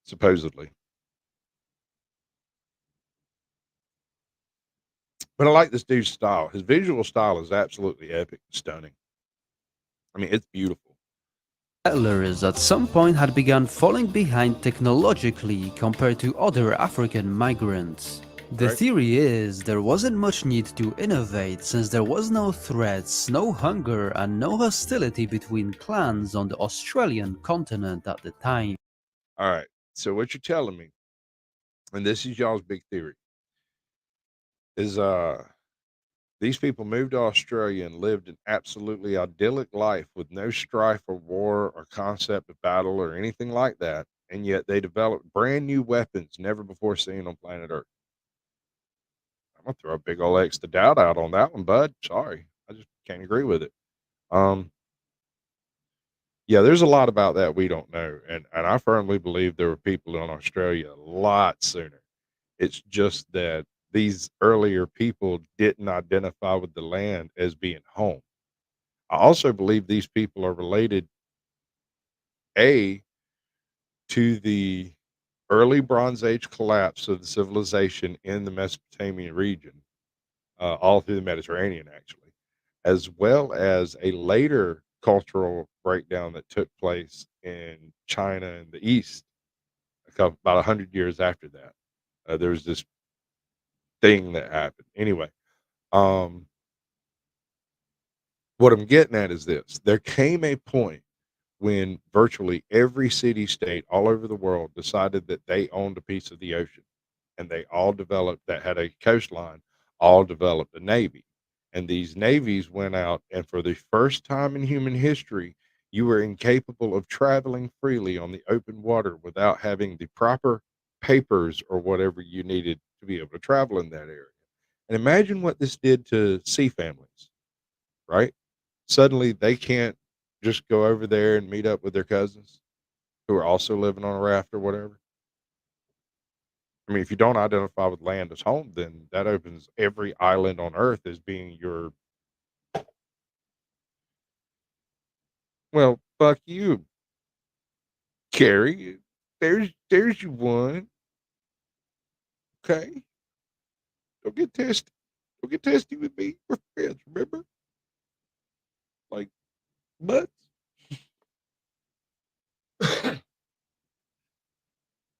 Supposedly. But I like this dude's style. His visual style is absolutely epic and stunning. I mean, it's beautiful. Settlers at some point had begun falling behind technologically compared to other African migrants. The Right? theory is there wasn't much need to innovate since there was no threats, no hunger, and no hostility between clans on the Australian continent at the time. All right. So what you're telling me, and this is y'all's big theory, is these people moved to Australia and lived an absolutely idyllic life with no strife or war or concept of battle or anything like that, and yet they developed brand new weapons never before seen on planet Earth. I'm gonna throw a big old X to doubt out on that one, bud. Sorry, I just can't agree with it. Um, yeah, there's a lot about that we don't know, and I firmly believe there were people in Australia a lot sooner. It's just that these earlier people didn't identify with the land as being home. I also believe these people are related, A, to the early Bronze Age collapse of the civilization in the Mesopotamian region, all through the Mediterranean, actually, as well as a later cultural breakdown that took place in China and the East about 100 years after that. There was this thing that happened. Anyway, um, what I'm getting at is this: there came a point when virtually every city state all over the world decided that they owned a piece of the ocean, and they all developed that had a coastline, all developed a navy. And these navies went out, and for the first time in human history, you were incapable of traveling freely on the open water without having the proper papers or whatever you needed to be able to travel in that area. And imagine what this did to sea families, right? Suddenly they can't just go over there and meet up with their cousins who are also living on a raft or whatever. I mean, if you don't identify with land as home, then that opens every island on earth as being your, well, fuck you, Carrie. There's you one. Okay. Don't get testy. Don't get testy with me. We're friends, remember? Like butts.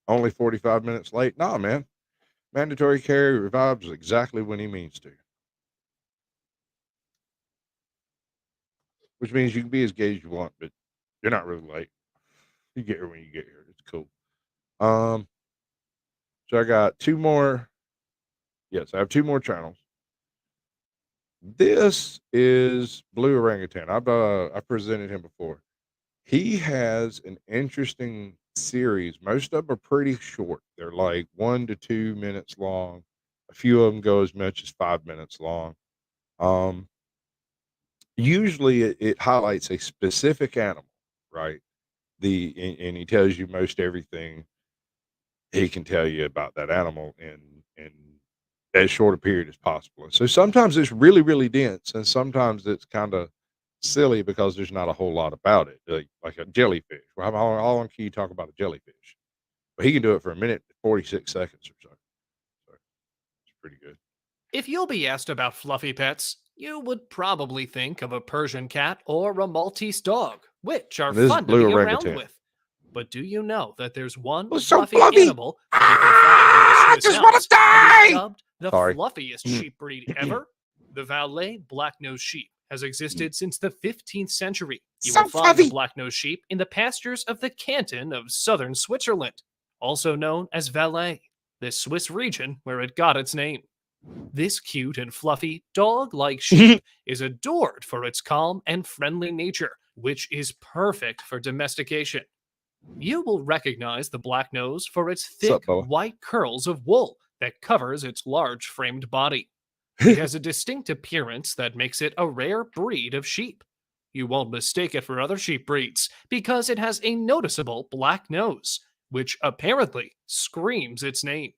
Only 45 minutes late. Nah, man. Mandatory carry revives exactly when he means to. Which means you can be as gay as you want, but you're not really late. You get here when you get here. It's cool. Um, so I got two more. Yes, I have two more channels. This is Blue Orangutan. I presented him before. He has an interesting series. Most of them are pretty short. They're like 1 to 2 minutes long. A few of them go as much as 5 minutes long. Um, Usually it highlights a specific animal, right? And he tells you most everything he can tell you about that animal in as short a period as possible. And so sometimes it's really, really dense, and sometimes it's kind of silly because there's not a whole lot about it, like a jellyfish. Well, how long can you talk about a jellyfish? But he can do it for a minute, 46 seconds or so. So it's pretty good. If you'll be asked about fluffy pets, you would probably think of a Persian cat or a Maltese dog, which are And this is fun to blue be around orangutan. with. But do you know that there's one Oh, so fluffy fluffy. animal that you can find in I the Swiss just want to Alps that is die. dubbed the Sorry. fluffiest sheep breed ever? The Valais black-nosed sheep has existed since the 15th century. You So will find the fluffy. black-nosed sheep in the pastures of the canton of southern Switzerland, also known as Valais, the Swiss region where it got its name. This cute and fluffy dog-like sheep is adored for its calm and friendly nature, which is perfect for domestication. You will recognize the black nose for its What's up, thick, Boa? white curls of wool that covers its large framed body. It has a distinct appearance that makes it a rare breed of sheep. You won't mistake it for other sheep breeds because it has a noticeable black nose, which apparently screams its name.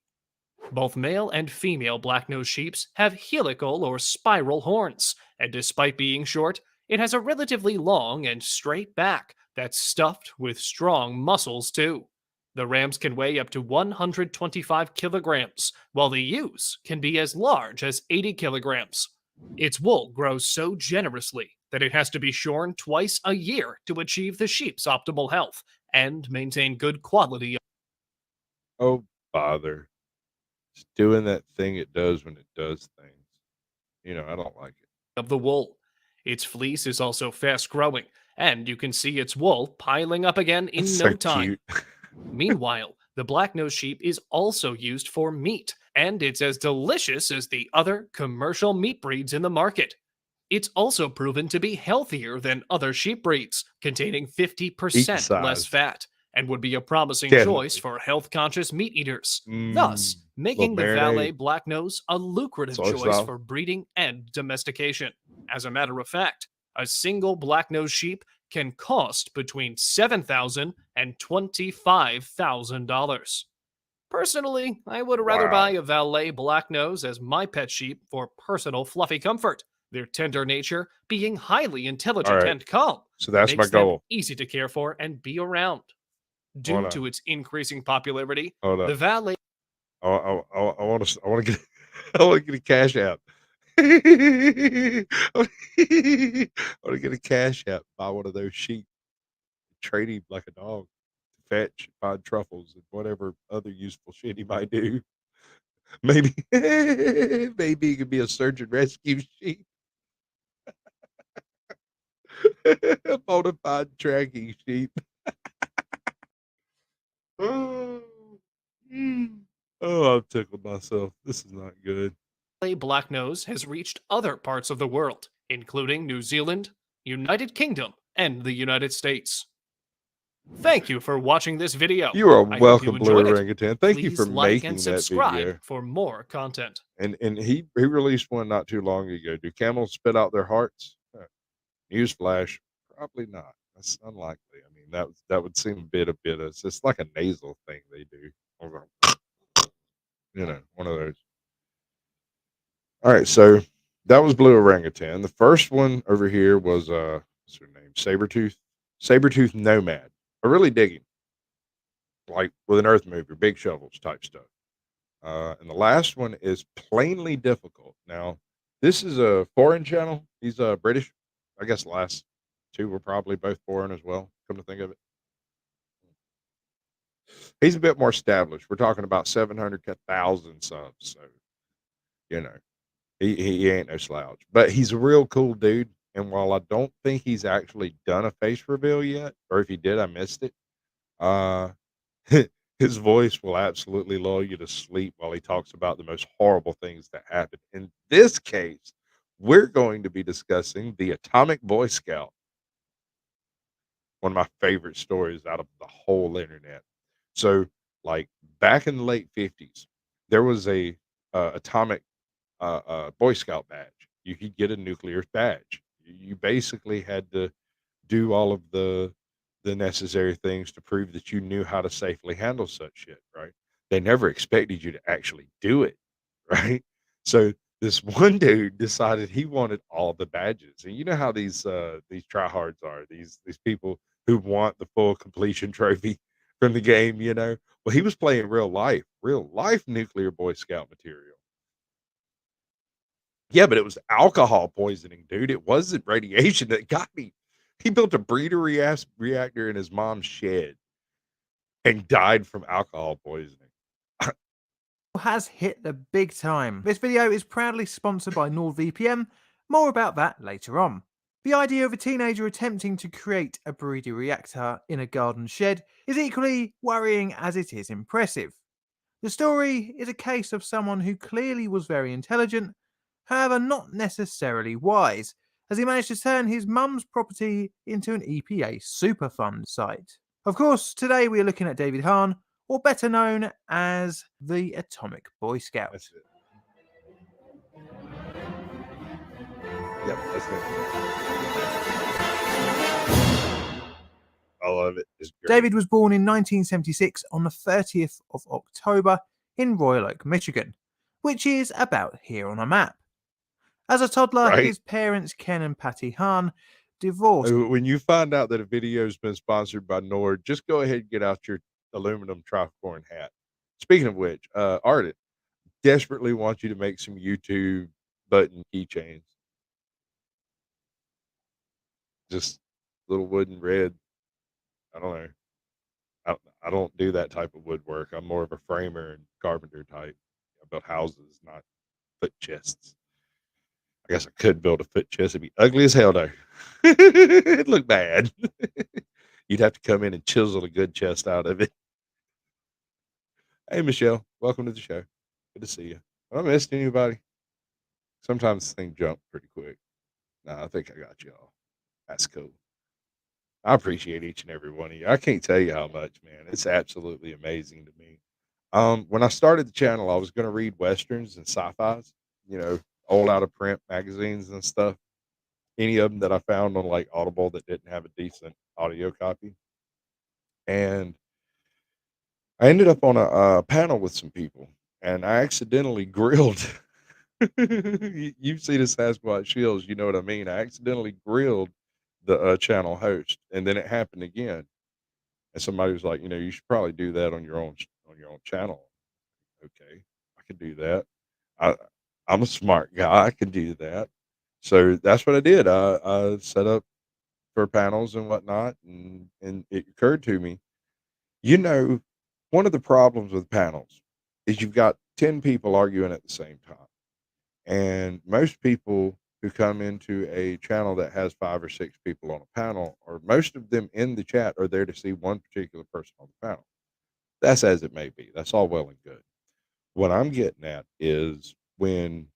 Both male and female black-nosed sheeps have helical or spiral horns, and despite being short, it has a relatively long and straight back that's stuffed with strong muscles too. The rams can weigh up to 125 kilograms, while the ewes can be as large as 80 kilograms. Its wool grows so generously that it has to be shorn twice a year to achieve the sheep's optimal health and maintain good quality. Oh, bother. It's doing that thing it does when it does things. I don't like it. Of the wool. Its fleece is also fast growing, and you can see its wool piling up again in It's no so time. cute. Meanwhile, the black-nosed sheep is also used for meat, and it's as delicious as the other commercial meat breeds in the market. It's also proven to be healthier than other sheep breeds, containing 50% less size. fat, and would be a promising choice Definitely. for health-conscious meat eaters, thus making the Little Valais marinade. black-nose a lucrative Soy choice sauce. for breeding and domestication. As a matter of fact, a single black-nosed sheep can cost between $7,000 and $25,000. Personally, I would rather Wow. buy a Valais black-nose as my pet sheep for personal fluffy comfort, their tender nature being highly intelligent Alright. and calm. So that's my Makes them goal. easy to care for and be around. Due Hold to on. its increasing popularity, Hold the up. Valais I want to get I want to get a cash app. I want to get a cash app. Buy one of those sheep. Train him like a dog. Fetch, find truffles, and whatever other useful shit he might do. Maybe maybe he could be a search and rescue sheep. A bona fide tracking sheep. Oh, oh, I've tickled myself. This is not good. blacknose has reached other parts of the world, including New Zealand, United Kingdom, and the United States. Thank you for watching this video. You are I hope welcome, you Blue enjoyed it. Orangutan. Thank you Please for like and making that subscribe video. for more content. And he released one not too long ago. Do camels spit out their hearts? Newsflash, probably not. That's unlikely. I mean, that would seem a bit. It's like a nasal thing they do. One of those. All right, so that was Blue Orangutan. The first one over here was what's her name? Sabretooth Nomad. I really dig him. Like with an earth mover, big shovels type stuff. And the last one is Plainly Difficult. Now, this is a foreign channel. He's British. I guess the last two were probably both foreign as well, come to think of it. He's a bit more established. We're talking about 700 to 1,000 subs. So, you know, he ain't no slouch. But he's a real cool dude. And while I don't think he's actually done a face reveal yet, or if he did, I missed it. His voice will absolutely lull you to sleep while he talks about the most horrible things that happen. In this case, we're going to be discussing the Atomic Boy Scout. one of my favorite stories out of the whole internet. So, like back in the late 50s, there was a atomic Boy Scout badge. You could get a nuclear badge. You basically had to do all of the necessary things to prove that you knew how to safely handle such shit, right? They never expected you to actually do it, right? So this one dude decided he wanted all the badges. And you know how these tryhards are, these people who want the full completion trophy from the game, you know? Well, he was playing real life nuclear Boy Scout material. Yeah, but it was alcohol poisoning, dude. It wasn't radiation that got me. He built a breeder reactor in his mom's shed and died from alcohol poisoning. Has hit the big time. This video is proudly sponsored by NordVPN. More about that later on. The idea of a teenager attempting to create a breeder reactor in a garden shed is equally worrying as it is impressive. The story is a case of someone who clearly was very intelligent, however not necessarily wise, as he managed to turn his mum's property into an EPA Superfund site. Of course, today we are looking at David Hahn, or better known as the Atomic Boy Scout. That's it. Yep, that's it. I love it. It's great. David was born in 1976 on the 30th of October in Royal Oak, Michigan, which is about here on a map. As a toddler, Right? his parents, Ken and Patty Hahn, divorced. When you find out that a video's been sponsored by Nord, just go ahead and get out your aluminum tricorn hat. Speaking of which, Ardent desperately wants you to make some YouTube button keychains. Just little wooden red. I don't know. I don't do that type of woodwork. I'm more of a framer and carpenter type. I build houses, not foot chests. I guess I could build a foot chest. It'd be ugly as hell though. It'd look bad. You'd have to come in and chisel a good chest out of it. Hey Michelle, welcome to the show. Good to see you. Have I missed anybody? Sometimes things jump pretty quick. No, I think I got y'all. That's cool. I appreciate each and every one of you. I can't tell you how much, man. It's absolutely amazing to me. When I started the channel, I was going to read westerns and sci-fis, you know, old out of print magazines and stuff. Any of them that I found on like Audible that didn't have a decent audio copy. And I ended up on a panel with some people, and I accidentally grilled. You've seen the Sasquatch Shields, you know what I mean. I accidentally grilled the channel host, and then it happened again. And somebody was like, you know, you should probably do that on your own channel. Okay, I could do that. I I'm a smart guy. I can do that. So that's what I did. I set up for panels and whatnot, and it occurred to me, you know, one of the problems with panels is you've got 10 people arguing at the same time. And most people who come into a channel that has 5 or 6 people on a panel, or most of them in the chat, are there to see one particular person on the panel. That's as it may be. That's all well and good. What I'm getting at is when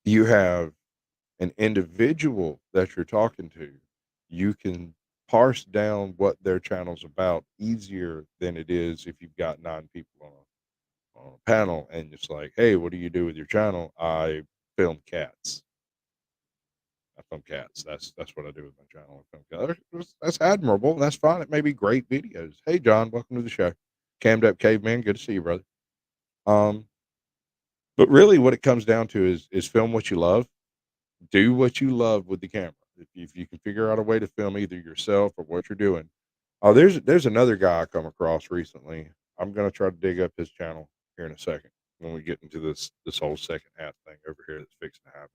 you have an individual that you're talking to, you can parse down what their channel's about easier than it is if you've got 9 people on a panel and it's like, hey, what do you do with your channel? I film cats. I film cats. That's what I do with my channel. I film cats. That's admirable. That's fine. It may be great videos. Hey John, welcome to the show. Cammed up caveman, good to see you, brother. But really what it comes down to is film what you love. Do what you love with the camera. If you can figure out a way to film either yourself or what you're doing. Oh, there's another guy I come across recently. I'm gonna try to dig up his channel here in a second when we get into this whole second half thing over here that's fixing to happen.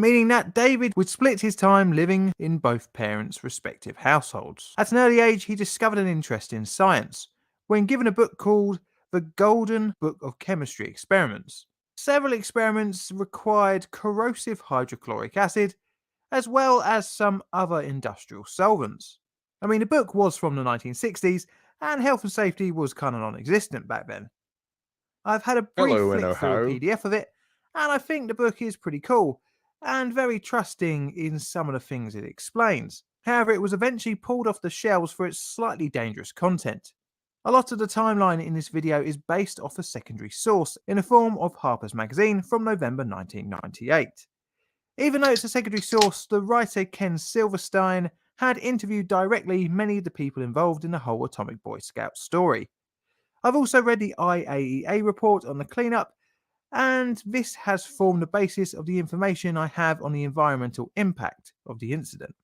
Meaning that David would split his time living in both parents' respective households. At an early age, he discovered an interest in science when given a book called The Golden Book of Chemistry Experiments. Several experiments required corrosive hydrochloric acid, as well as some other industrial solvents. I mean, the book was from the 1960s, and health and safety was kind of non-existent back then. I've had a brief Hello in flick through a Ohio. PDF of it, and I think the book is pretty cool. and very trusting in some of the things it explains. However, it was eventually pulled off the shelves for its slightly dangerous content. A lot of the timeline in this video is based off a secondary source in the form of Harper's Magazine from November 1998. Even though it's a secondary source, the writer Ken Silverstein had interviewed directly many of the people involved in the whole Atomic Boy Scout story. I've also read the IAEA report on the cleanup, and this has formed the basis of the information I have on the environmental impact of the incident.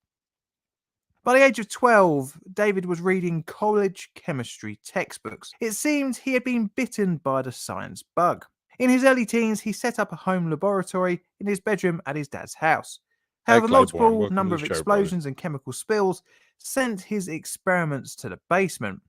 By the age of 12, David was reading college chemistry textbooks. It seemed he had been bitten by the science bug. In his early teens, he set up a home laboratory in his bedroom at his dad's house. Hey, However, Claiborne, multiple welcome to number the of show, brother. explosions and chemical spills sent his experiments to the basement.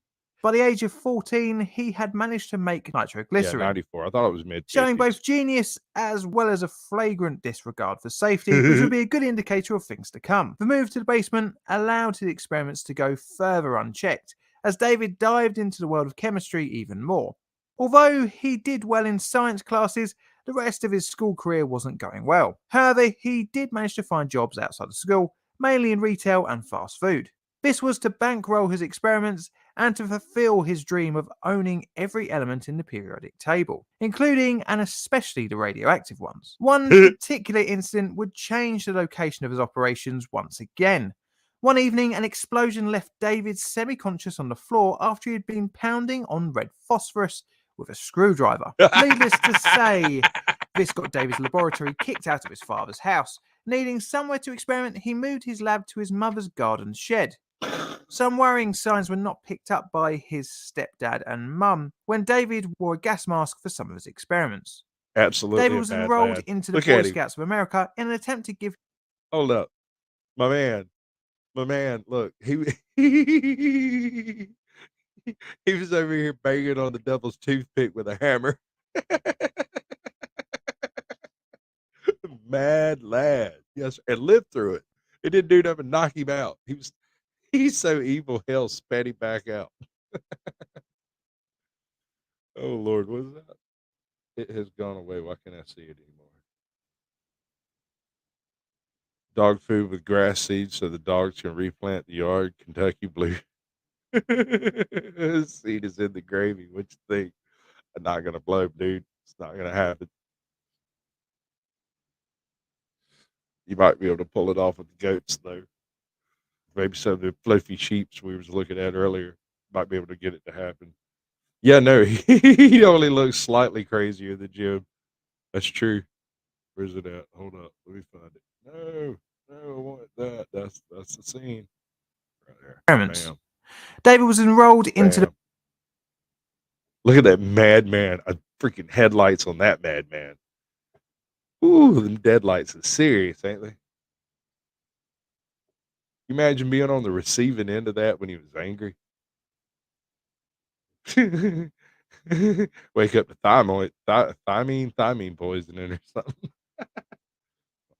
By the age of 14, he had managed to make Yeah, nitroglycerin, 94. I thought it was mid. showing both genius as well as a flagrant disregard for safety, which would be a good indicator of things to come. The move to the basement allowed his experiments to go further unchecked, as David dived into the world of chemistry even more. Although he did well in science classes, the rest of his school career wasn't going well. However, he did manage to find jobs outside of school, mainly in retail and fast food. This was to bankroll his experiments and to fulfill his dream of owning every element in the periodic table, including and especially the radioactive ones. One particular incident would change the location of his operations once again. One evening, an explosion left David semi-conscious on the floor after he had been pounding on red phosphorus with a screwdriver. Needless to say, this got David's laboratory kicked out of his father's house. Needing somewhere to experiment, he moved his lab to his mother's garden shed. Some worrying signs were not picked up by his stepdad and mum when David wore a gas mask for some of his experiments. Absolutely, David a was bad enrolled lad. into the Look Boy at him. Scouts of America in an attempt to give Hold up, my man. Look, he was over here banging on the devil's toothpick with a hammer. Mad lad, yes, and lived through it. It didn't do nothing but knock him out. He's so evil. Hell spat him back out. Oh Lord, what is that? It has gone away. Why can't I see it anymore? Dog food with grass seeds so the dogs can replant the yard. Kentucky Blue. Seed is in the gravy. What you think? I'm not gonna blow, dude. It's not gonna happen. You might be able to pull it off with the goats though. Maybe some of the fluffy sheeps we was looking at earlier might be able to get it to happen. Yeah, no, he only looks slightly crazier than Jim. That's true. Where's it at? Hold up, let me find it. No, I want that. That's the scene right there. experiments. Bam, David was enrolled into the bam. Look at that madman! Freaking headlights on that madman. Ooh, them deadlights are serious, ain't they? You imagine being on the receiving end of that when he was angry. Wake up to thymine poisoning or something.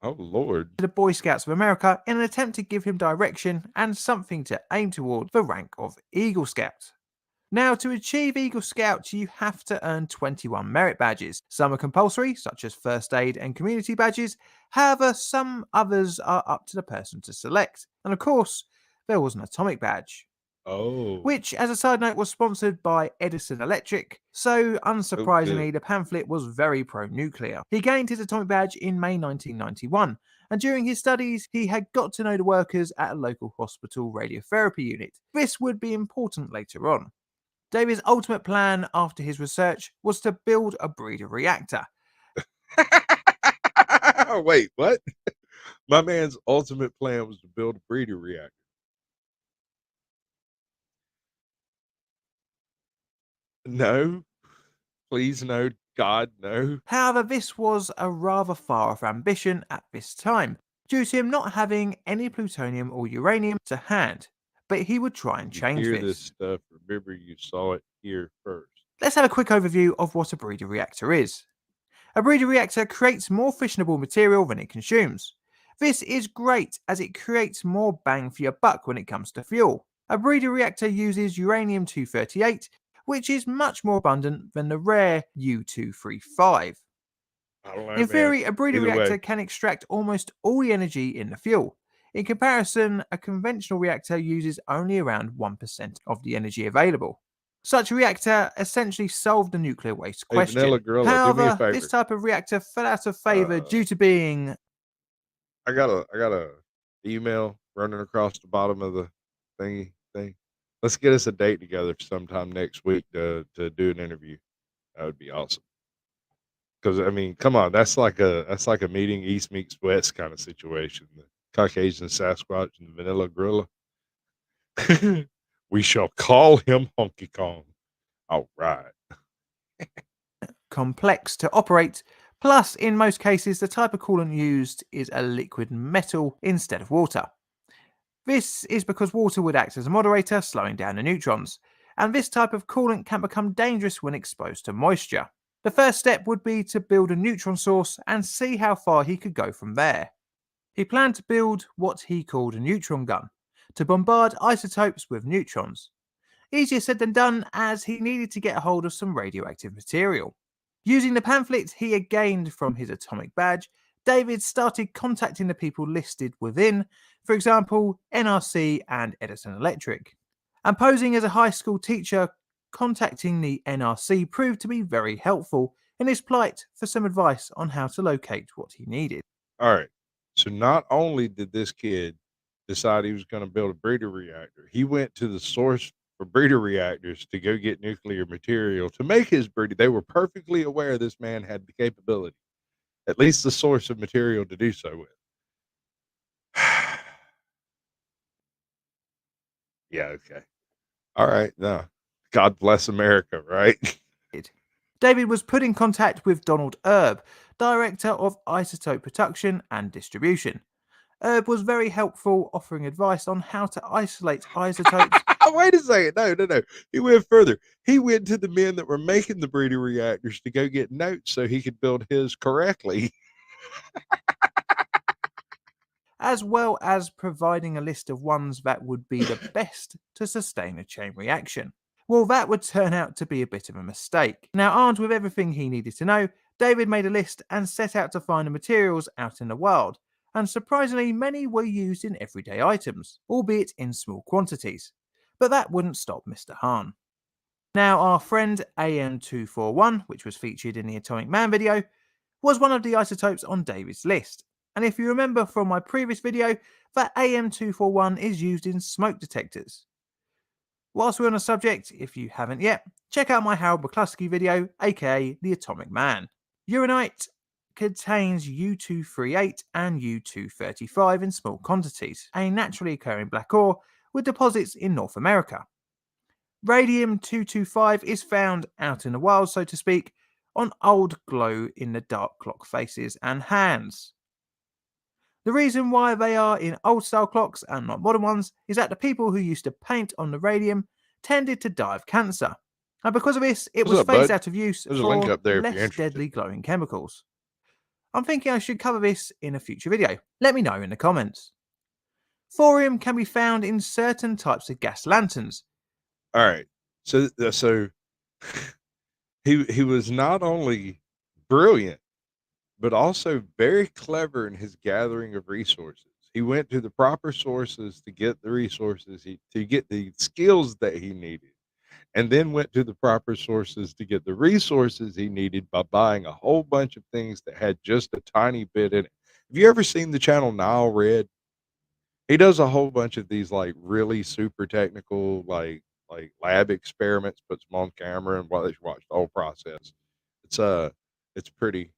Oh Lord. the Boy Scouts of America in an attempt to give him direction and something to aim toward the rank of Eagle Scout. Now, to achieve Eagle Scout, you have to earn 21 merit badges. Some are compulsory, such as first aid and community badges. However, some others are up to the person to select. And of course, there was an atomic badge, Oh. which, as a side note, was sponsored by Edison Electric, so unsurprisingly, the pamphlet was very pro-nuclear. He gained his atomic badge in May 1991, and during his studies, he had got to know the workers at a local hospital radiotherapy unit. This would be important later on. David's ultimate plan after his research was to build a breeder reactor. Wait, what? My man's ultimate plan was to build a breeder reactor. No, please, no, God, no. However, this was a rather far off ambition at this time, due to him not having any plutonium or uranium to hand. But he would try and change Hear this. this stuff. Remember, you saw it here first. Let's have a quick overview of what a breeder reactor is. A breeder reactor creates more fissionable material than it consumes. This is great as it creates more bang for your buck when it comes to fuel. A breeder reactor uses uranium-238, which is much more abundant than the rare U-235. I don't know, In man. theory, a breeder Either way. reactor can extract almost all the energy in the fuel. In comparison, a conventional reactor uses only around 1% of the energy available. Such a reactor essentially solved the nuclear waste Hey, Vanilla question. Gorilla, do me a However, this favor. type of reactor fell out of favor due to being I got a email running across the bottom of the thing. Let's get us a date together sometime next week to do an interview. That would be awesome. Because I mean, come on, that's like a meeting East meets West kind of situation. The Caucasian Sasquatch and the Vanilla Gorilla. We shall call him Honky Kong. All right. complex to operate. Plus, in most cases, the type of coolant used is a liquid metal instead of water. This is because water would act as a moderator, slowing down the neutrons, and this type of coolant can become dangerous when exposed to moisture. The first step would be to build a neutron source and see how far he could go from there. He planned to build what he called a neutron gun, to bombard isotopes with neutrons. Easier said than done, as he needed to get a hold of some radioactive material. Using the pamphlet he had gained from his atomic badge, David started contacting the people listed within, for example, NRC and Edison Electric. And posing as a high school teacher, contacting the NRC proved to be very helpful in his plight for some advice on how to locate what he needed. All right. So not only did this kid decide he was going to build a breeder reactor, he went to the source for breeder reactors to go get nuclear material to make his breeder. They were perfectly aware this man had the capability, at least the source of material to do so with. Yeah, okay. All right. No. God bless America, right? David was put in contact with Donald Erb, Director of Isotope Production and Distribution. Erb was very helpful, offering advice on how to isolate isotopes. Wait a second. No. He went further. He went to the men that were making the breeder reactors to go get notes so he could build his correctly. As well as providing a list of ones that would be the best to sustain a chain reaction. Well, that would turn out to be a bit of a mistake. Now, armed with everything he needed to know, David made a list and set out to find the materials out in the wild, and surprisingly, many were used in everyday items, albeit in small quantities. But that wouldn't stop Mr. Hahn. Now, our friend AM241, which was featured in the Atomic Man video, was one of the isotopes on David's list. And if you remember from my previous video, that AM241 is used in smoke detectors. Whilst we're on the subject, if you haven't yet, check out my Harold McCluskey video, aka The Atomic Man. Uranite contains U-238 and U-235 in small quantities, a naturally occurring black ore with deposits in North America. Radium-225 is found out in the wild, so to speak, on old glow-in-the-dark clock faces and hands. The reason why they are in old style clocks and not modern ones is that the people who used to paint on the radium tended to die of cancer. And because of this, it was phased out of use There's a link for up there if you're less interested. deadly glowing chemicals. I'm thinking I should cover this in a future video. Let me know in the comments. Thorium can be found in certain types of gas lanterns. All right. So he was not only brilliant, but also very clever in his gathering of resources. He went to the proper sources to get the resources, to get the skills that he needed, and then went to the proper sources to get the resources he needed by buying a whole bunch of things that had just a tiny bit in it. Have you ever seen the channel Nile Red? He does a whole bunch of these like really super technical, like lab experiments, puts them on camera and watch the whole process. It's pretty.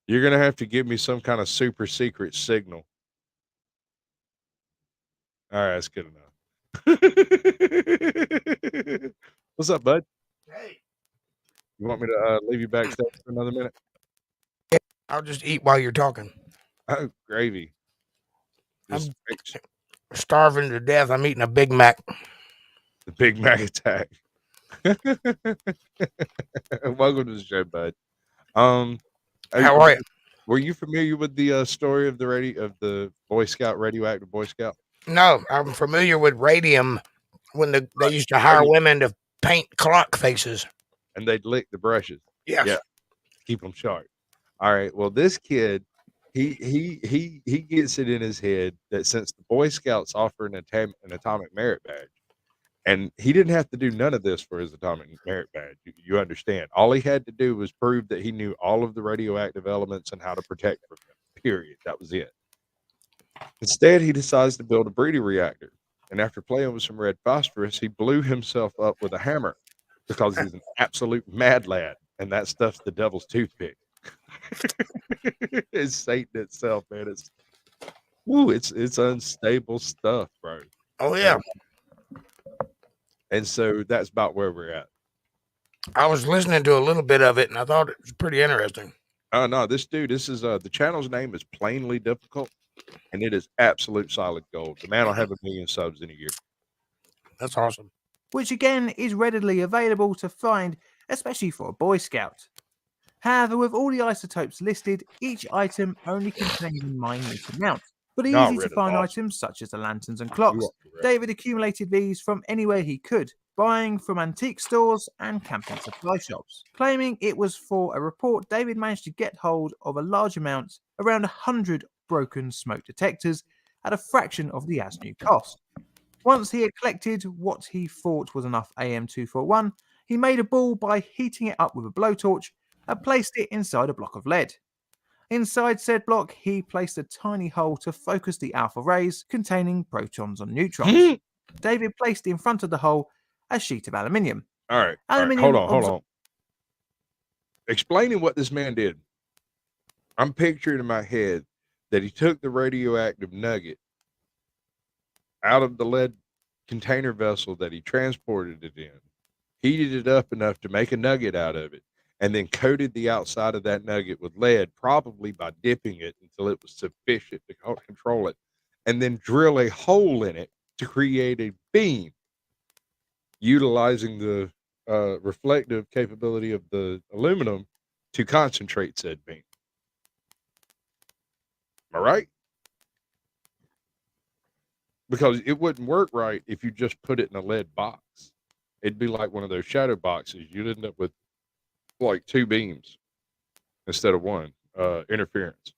You're gonna have to give me some kind of super secret signal. All right, that's good enough. What's up, bud? Hey, You want me to leave you backstage for another minute? I'll just eat while you're talking. Oh, gravy. Just I'm fix starving to death. I'm eating a Big Mac. the Big Mac attack. Welcome to the show, bud. How are you? Were you familiar with the story of the Boy Scout radioactive Boy Scout? No, I'm familiar with radium when they used to hire women to paint clock faces. and they'd lick the brushes. Yes. Yeah, keep them sharp. All right. Well, this kid, he gets it in his head that since the Boy Scouts offer an atomic merit badge, and he didn't have to do none of this for his atomic merit badge. You understand? All he had to do was prove that he knew all of the radioactive elements and how to protect from them. Period. That was it. Instead, he decides to build a breeder reactor. And after playing with some red phosphorus, he blew himself up with a hammer because he's an absolute mad lad. And that stuff's the devil's toothpick. It's Satan itself, man. It's unstable stuff, bro. Oh yeah. And so that's about where we're at. I was listening to a little bit of it, and I thought it was pretty interesting. Oh no, this is the channel's name is Plainly Difficult, and it is absolute solid gold. The man will have 1 million subs in a year. That's awesome. Which again is readily available to find, especially for a Boy Scout. However, with all the isotopes listed, each item only contains a minute amount. But Not easy to really find awesome. items such as the lanterns and clocks. You are correct. David accumulated these from anywhere he could, buying from antique stores and camping supply shops. Claiming it was for a report, David managed to get hold of a large amount, around 100 broken smoke detectors, at a fraction of the as new cost. Once he had collected what he thought was enough AM-241, he made a ball by heating it up with a blowtorch and placed it inside a block of lead. Inside said block, he placed a tiny hole to focus the alpha rays containing protons and neutrons. David placed in front of the hole a sheet of aluminium. All right. Aluminium Hold on. Explaining what this man did. I'm picturing in my head that he took the radioactive nugget out of the lead container vessel that he transported it in, heated it up enough to make a nugget out of it, and then coated the outside of that nugget with lead, probably by dipping it until it was sufficient to control it, and then drill a hole in it to create a beam, utilizing the reflective capability of the aluminum to concentrate said beam. Am I right? Because it wouldn't work right if you just put it in a lead box. It'd be like one of those shadow boxes. You'd end up with like 2 beams instead of 1. Interference.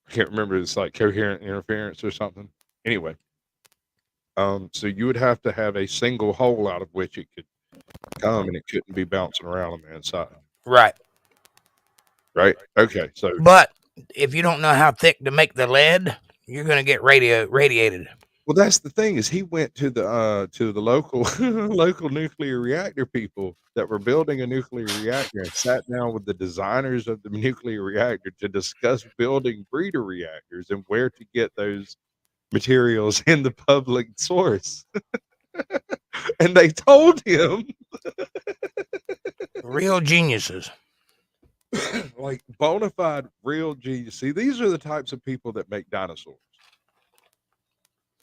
I can't remember. It's like coherent interference or something. Anyway, so you would have to have a single hole out of which it could come, and it couldn't be bouncing around on the inside. Right. Right. Okay. So, But if you don't know how thick to make the lead, you're going to get radiated. well, that's the thing is he went to the local local nuclear reactor people that were building a nuclear reactor and sat down with the designers of the nuclear reactor to discuss building breeder reactors and where to get those materials in the public source. And they told him, Real geniuses. like bona fide real genius. See, these are the types of people that make dinosaurs.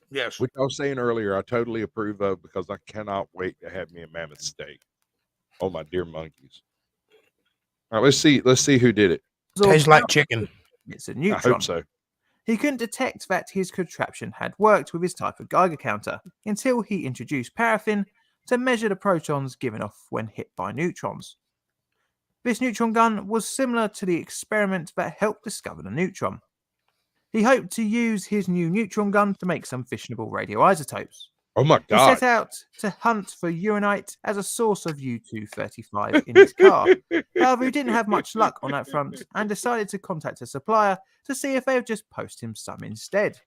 Yes. Which I was saying earlier, I totally approve of because I cannot wait to have me a mammoth steak. Oh my dear monkeys! All right, let's see who did it. Tastes like chicken. It's a I neutron. hope so. He couldn't detect that his contraption had worked with his type of Geiger counter until he introduced paraffin to measure the protons given off when hit by neutrons. This neutron gun was similar to the experiment that helped discover the neutron. He hoped to use his new neutron gun to make some fissionable radioisotopes. Oh my He god! set out to hunt for uranite as a source of U-235 in his car. However, he didn't have much luck on that front and decided to contact a supplier to see if they would just post him some instead.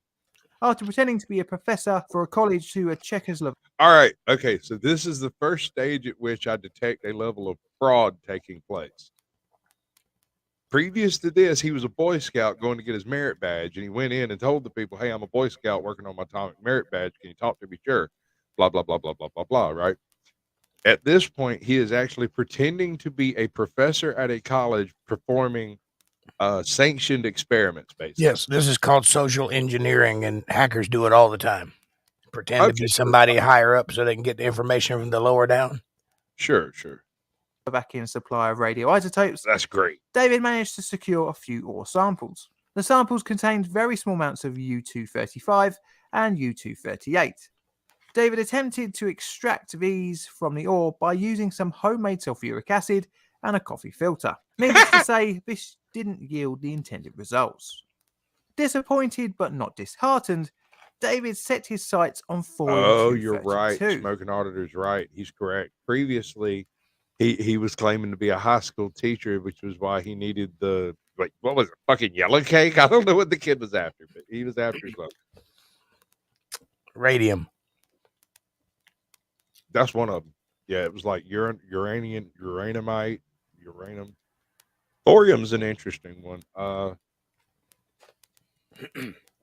After pretending to be a professor for a college to a Czechoslovak. All right, okay. So this is the first stage at which I detect a level of fraud taking place. Previous to this, he was a Boy Scout going to get his merit badge, and he went in and told the people, "Hey, I'm a Boy Scout working on my atomic merit badge. Can you talk to me?" Sure. Blah blah blah blah blah blah blah. Right. At this point, he is actually pretending to be a professor at a college performing sanctioned experiments, basically. Yes, this is called social engineering, and hackers do it all the time. Pretend to be somebody higher up so they can get the information from the lower down. Sure. Slovakian supply of radioisotopes. That's great. David managed to secure a few ore samples. The samples contained very small amounts of U-235 and U-238. David attempted to extract these from the ore by using some homemade sulfuric acid and a coffee filter. Needless to say, this didn't yield the intended results. Disappointed but not disheartened, David set his sights on thorium Oh, you're right. 232. Smoking Auditor's right. He's correct. Previously, he was claiming to be a high school teacher, which was why he needed the, like, what was it, fucking yellow cake? I don't know what the kid was after, but he was after something. Radium. That's one of them. Yeah, it was like uraniumite, uranium. Thorium's an interesting one.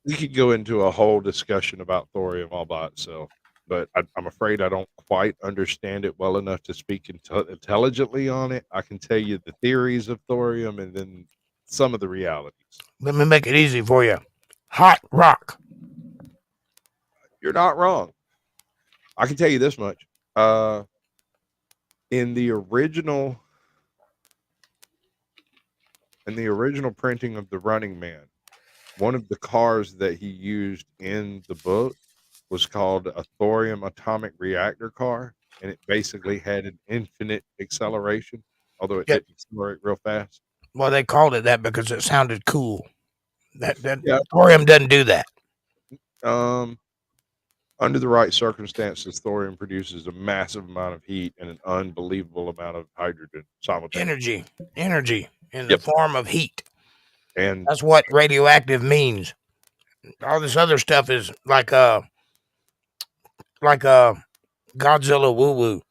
We could go into a whole discussion about thorium all by itself, but I'm afraid I don't quite understand it well enough to speak intelligently on it. I can tell you the theories of thorium and then some of the realities. Let me make it easy for you. Hot rock. You're not wrong. I can tell you this much. In the original printing of the Running Man, one of the cars that he used in the book was called a thorium atomic reactor car, and it basically had an infinite acceleration, although it didn't accelerate real fast. Well, they called it that because it sounded cool. That thorium doesn't do that. Under the right circumstances, thorium produces a massive amount of heat and an unbelievable amount of hydrogen simultaneously. Energy in the form of heat. And that's what radioactive means. All this other stuff is like Godzilla woo woo.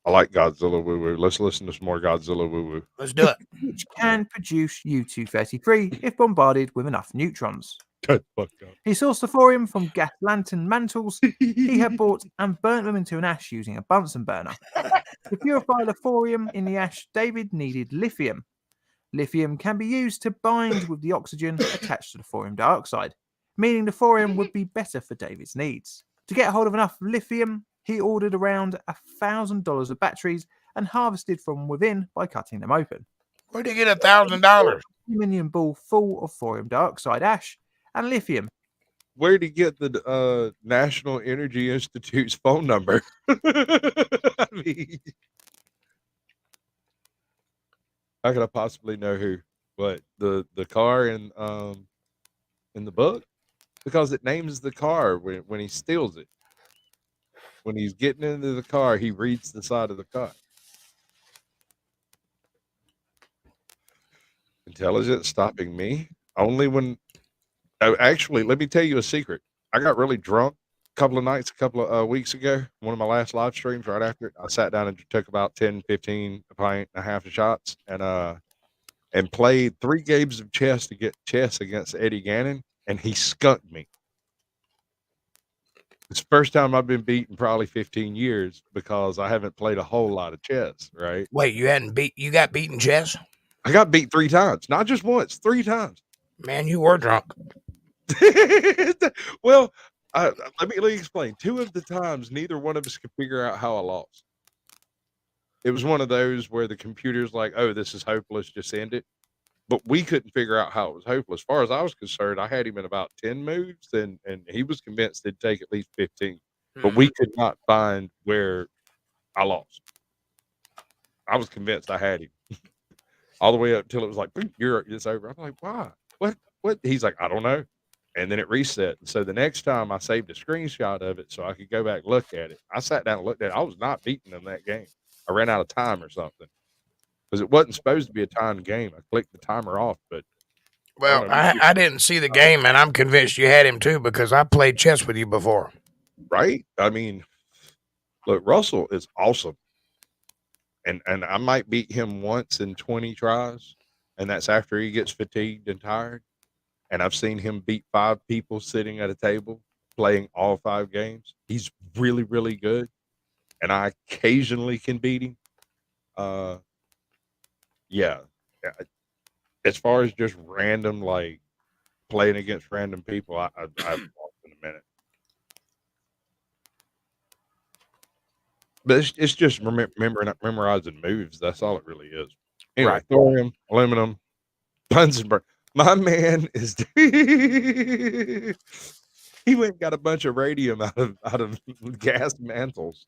I like Godzilla woo woo. Let's listen to some more Godzilla woo woo. Let's do it. Which can produce U-233 if bombarded with enough neutrons. He sourced the thorium from gas lantern mantles he had bought and burnt them into an ash using a Bunsen burner. To purify the thorium in the ash, David needed lithium. Lithium can be used to bind with the oxygen attached to the thorium dioxide, meaning the thorium would be better for David's needs. To get hold of enough lithium, he ordered around $1,000 of batteries and harvested from within by cutting them open. Where'd he get $1,000? Aluminium ball full of thorium dioxide ash and lithium. Where'd he get the National Energy Institute's phone number? I mean, how could I possibly know who? But the car in the book? Because it names the car when he steals it. When he's getting into the car, he reads the side of the car. Intelligence stopping me? Only when... Oh, actually, let me tell you a secret. I got really drunk a couple of weeks ago. One of my last live streams right after it. I sat down and took about 10, 15, a pint and a half of shots and played 3 games of chess against Eddie Gannon, and he skunked me. It's the first time I've been beaten probably 15 years because I haven't played a whole lot of chess, right? Wait, you got beaten chess? I got beat 3 times, not just once, 3 times. Man, you were drunk. Well, let me explain. 2 of the times, neither one of us could figure out how I lost. It was one of those where the computer's like, oh, this is hopeless, just end it. But we couldn't figure out how it was hopeless. As far as I was concerned, I had him in about 10 moves, and he was convinced it'd take at least 15. But we could not find where I lost. I was convinced I had him. All the way up till it was like, it's over. I'm like, why? What? He's like, I don't know. And then it reset. And so the next time I saved a screenshot of it so I could go back and look at it. I sat down and looked at it. I was not beating him that game. I ran out of time or something. Because it wasn't supposed to be a timed game. I clicked the timer off, but... Well, I didn't see the game, and I'm convinced you had him too because I played chess with you before. Right? I mean, look, Russell is awesome. And I might beat him once in 20 tries, and that's after he gets fatigued and tired. And I've seen him beat 5 people sitting at a table playing all 5 games. He's really, really good. And I occasionally can beat him. Yeah. As far as just random, like playing against random people, I've lost in a minute. But it's just memorizing moves. That's all it really is. Anyway, right. Thorium, aluminum, Bunsen burner. My man is He went and got a bunch of radium out of gas mantles.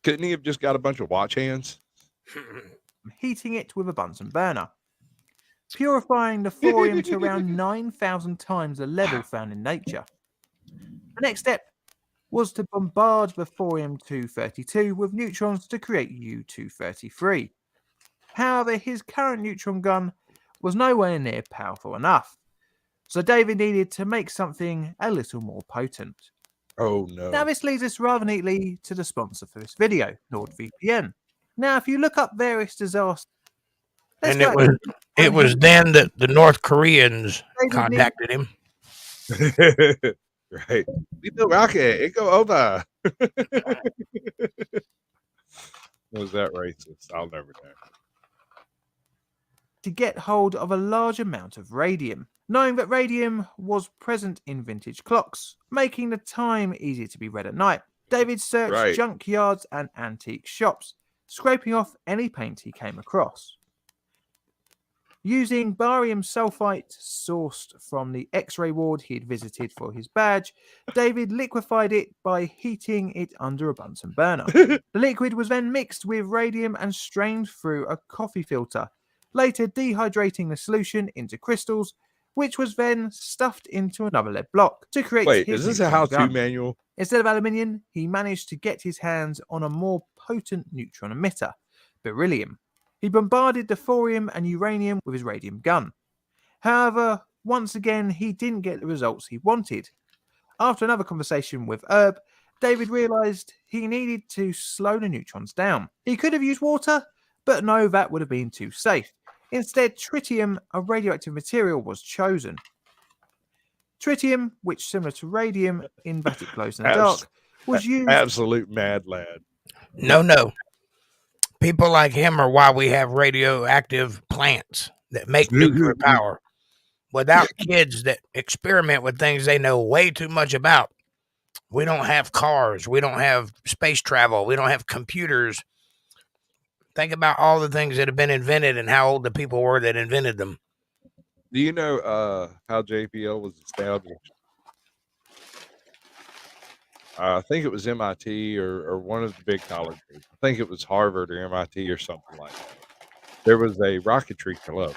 Couldn't he have just got a bunch of watch hands? Heating it with a Bunsen burner, purifying the thorium to around 9,000 times the level found in nature. The next step was to bombard the thorium-232 with neutrons to create U-233. However, his current neutron gun was nowhere near powerful enough, so David needed to make something a little more potent. Oh no. Now this leads us rather neatly to the sponsor for this video, NordVPN. Now if you look up various disasters, And it was then that the North Koreans contacted him. Right. We do rocket. It go over. Was that racist? I'll never know. To get hold of a large amount of radium, knowing that radium was present in vintage clocks, making the time easier to be read at night. David searched junkyards and antique shops, scraping off any paint he came across. Using barium sulfite sourced from the X-ray ward he had visited for his badge, David liquefied it by heating it under a Bunsen burner. The liquid was then mixed with radium and strained through a coffee filter, later dehydrating the solution into crystals, which was then stuffed into another lead block to create his is this a how-to manual? Instead of aluminium, he managed to get his hands on a more potent neutron emitter, beryllium. He bombarded the thorium and uranium with his radium gun. However, once again, he didn't get the results he wanted. After another conversation with Herb, David realized he needed to slow the neutrons down. He could have used water, but no, that would have been too safe. Instead, tritium, a radioactive material, was chosen. Tritium, which similar to radium in that it glows in the dark, was used. Absolute mad lad. No. People like him are why we have radioactive plants that make nuclear power. Without kids that experiment with things they know way too much about, we don't have cars, we don't have space travel, we don't have computers. Think about all the things that have been invented and how old the people were that invented them. Do you know how JPL was established? I think it was MIT or one of the big colleges. I think it was Harvard or MIT or something like that. There was a rocketry club,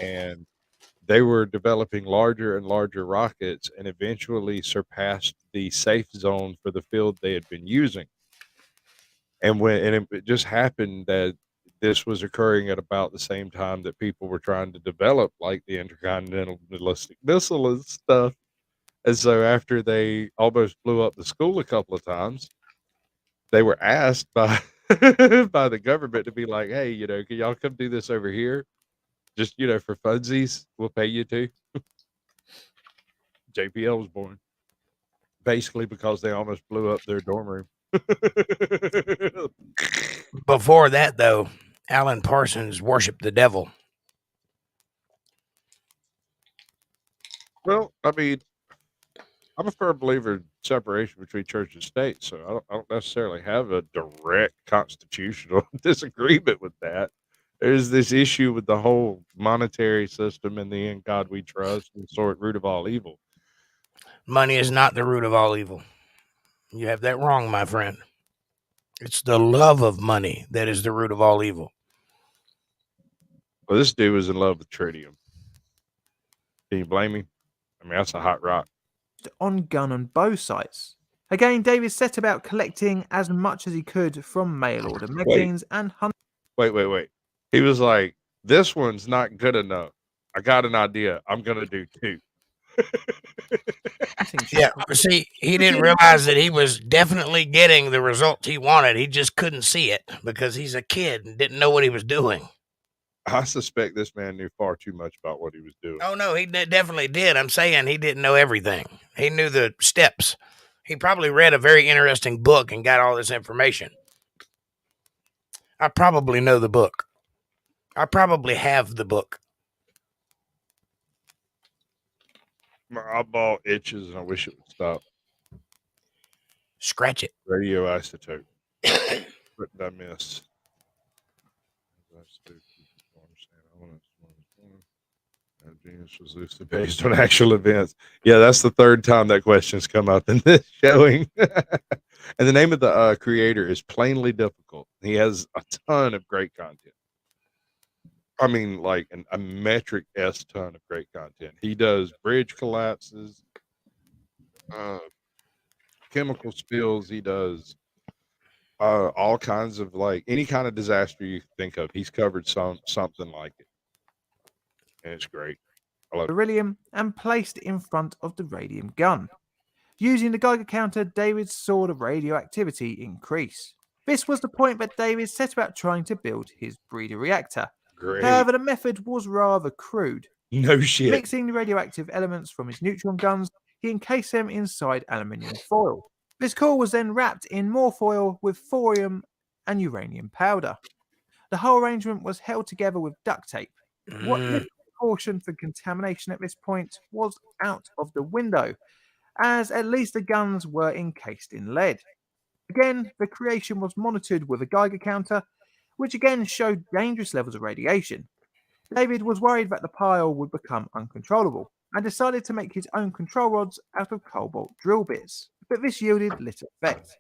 and they were developing larger and larger rockets and eventually surpassed the safe zone for the field they had been using. And it just happened that this was occurring at about the same time that people were trying to develop like the intercontinental ballistic missile and stuff. And so after they almost blew up the school a couple of times, they were asked by by the government to be like, hey, can y'all come do this over here? Just, for funsies, we'll pay you to. JPL was born. Basically because they almost blew up their dorm room. Before that, though, Alan Parsons worshipped the devil. Well, I mean, I'm a firm believer in separation between church and state, so I don't necessarily have a direct constitutional disagreement with that. There's this issue with the whole monetary system and the in God we trust and sort root of all evil. Money is not the root of all evil. You have that wrong, my friend. It's the love of money that is the root of all evil. Well, this dude was in love with tritium. Can you blame me? I mean, that's a hot rock. On gun and bow sights. Again, David set about collecting as much as he could from mail order magazines and hunt. Wait. He was like, this one's not good enough. I got an idea. I'm going to do two. Yeah, see, he didn't realize that he was definitely getting the results he wanted. He just couldn't see it because he's a kid and didn't know what he was doing. I suspect this man knew far too much about what he was doing. Oh, no, he definitely did. I'm saying he didn't know everything. He knew the steps. He probably read a very interesting book and got all this information. I probably know the book. I probably have the book. My eyeball itches and I wish it would stop. Scratch it. Radioisotope. What did I miss? Genius was loosely based on actual events. Yeah, that's the third time that question's come up in this showing. And the name of the creator is Plainly Difficult. He has a ton of great content. I mean, like a metric S ton of great content. He does bridge collapses, uh, chemical spills. He does all kinds of like any kind of disaster you can think of. He's covered something like it, and it's great. I love it. beryllium and placed in front of the radium gun. Using the Geiger counter, David saw the radioactivity increase. This was the point that David set about trying to build his breeder reactor. Great. However, the method was rather crude. No shit. Mixing the radioactive elements from his neutron guns, he encased them inside aluminium foil. This core was then wrapped in more foil with thorium and uranium powder. The whole arrangement was held together with duct tape. What little caution for contamination at this point was out of the window, as at least the guns were encased in lead. Again, the creation was monitored with a Geiger counter, which again showed dangerous levels of radiation. David was worried that the pile would become uncontrollable and decided to make his own control rods out of cobalt drill bits, but this yielded little effect.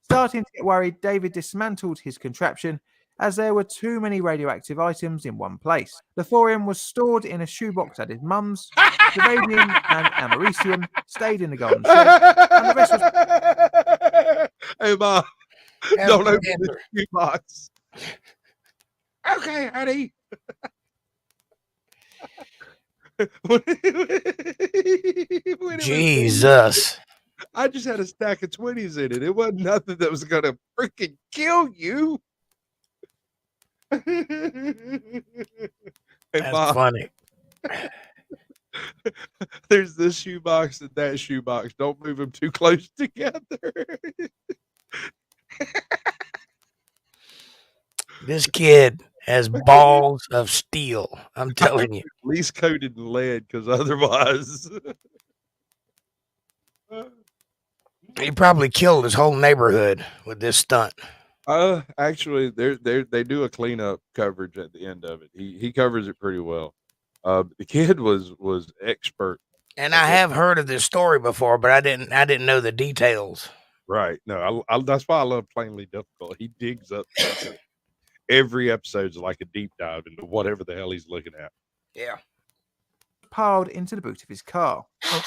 Starting to get worried, David dismantled his contraption as there were too many radioactive items in one place. The thorium was stored in a shoebox at his mum's, the radium and americium stayed in the garden shed, and the rest was... Hey, Mom, don't open the shoebox. Okay, honey. Jesus. I just had a stack of 20s in it. It wasn't nothing that was going to freaking kill you. Hey, That's Mom, funny. there's this shoebox and that shoebox. Don't move them too close together. This kid has balls of steel. I'm telling you. At least coated in lead, because otherwise. He probably killed his whole neighborhood with this stunt. Actually, they do a cleanup coverage at the end of it. He covers it pretty well. The kid was expert. And I have heard of this story before, but I didn't know the details. Right. No, I that's why I love Plainly Difficult. He digs up stuff. Every episode's like a deep dive into whatever the hell he's looking at. Yeah. piled into the boot of his car. At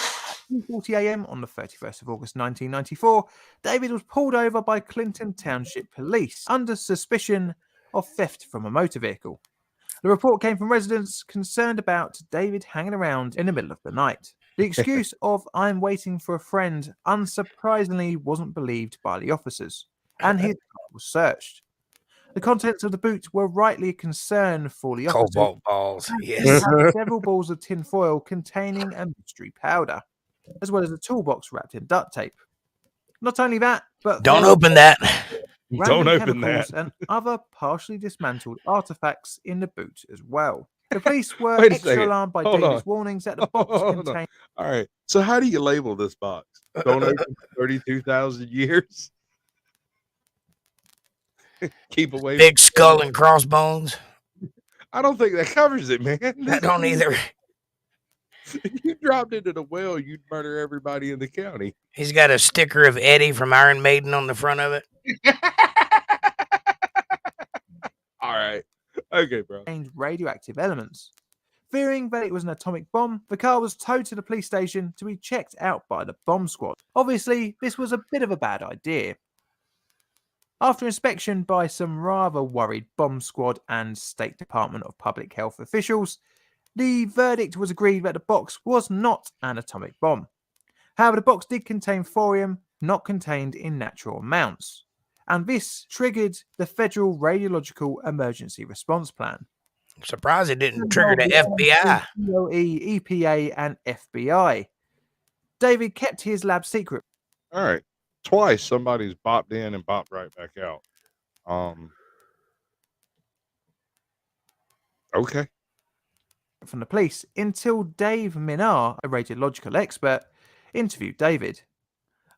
2:40 a.m. on the 31st of August 1994, David was pulled over by Clinton Township Police under suspicion of theft from a motor vehicle. The report came from residents concerned about David hanging around in the middle of the night. The excuse of "I'm waiting for a friend" unsurprisingly wasn't believed by the officers, and his car was searched. The contents of the boot were rightly a concern for the officers. Cobalt balls, yes. It had several balls of tin foil containing a mystery powder, as well as a toolbox wrapped in duct tape. Not only that, but Don't open that. Don't open chemicals that. and other partially dismantled artifacts in the boot as well. The police were Wait a extra second. alarmed by Hold David's on. warnings that the box Hold on. contained All right. So how do you label this box? Don't open for 32,000 years. Keep away. Big skull and crossbones. I don't think that covers it, man. I don't either. If you dropped into the well, you'd murder everybody in the county. He's got a sticker of Eddie from Iron Maiden on the front of it. All right. Okay, bro. radioactive elements. Fearing that it was an atomic bomb, the car was towed to the police station to be checked out by the bomb squad. Obviously, this was a bit of a bad idea. After inspection by some rather worried bomb squad and State Department of Public Health officials, the verdict was agreed that the box was not an atomic bomb. However, the box did contain thorium, not contained in natural amounts, and this triggered the Federal Radiological Emergency Response Plan. I'm surprised it didn't trigger the FBI. DOE, EPA, and FBI. David kept his lab secret. All right. Twice somebody's bopped in and bopped right back out. Okay. From the police until Dave Minar, a radiological expert, interviewed David.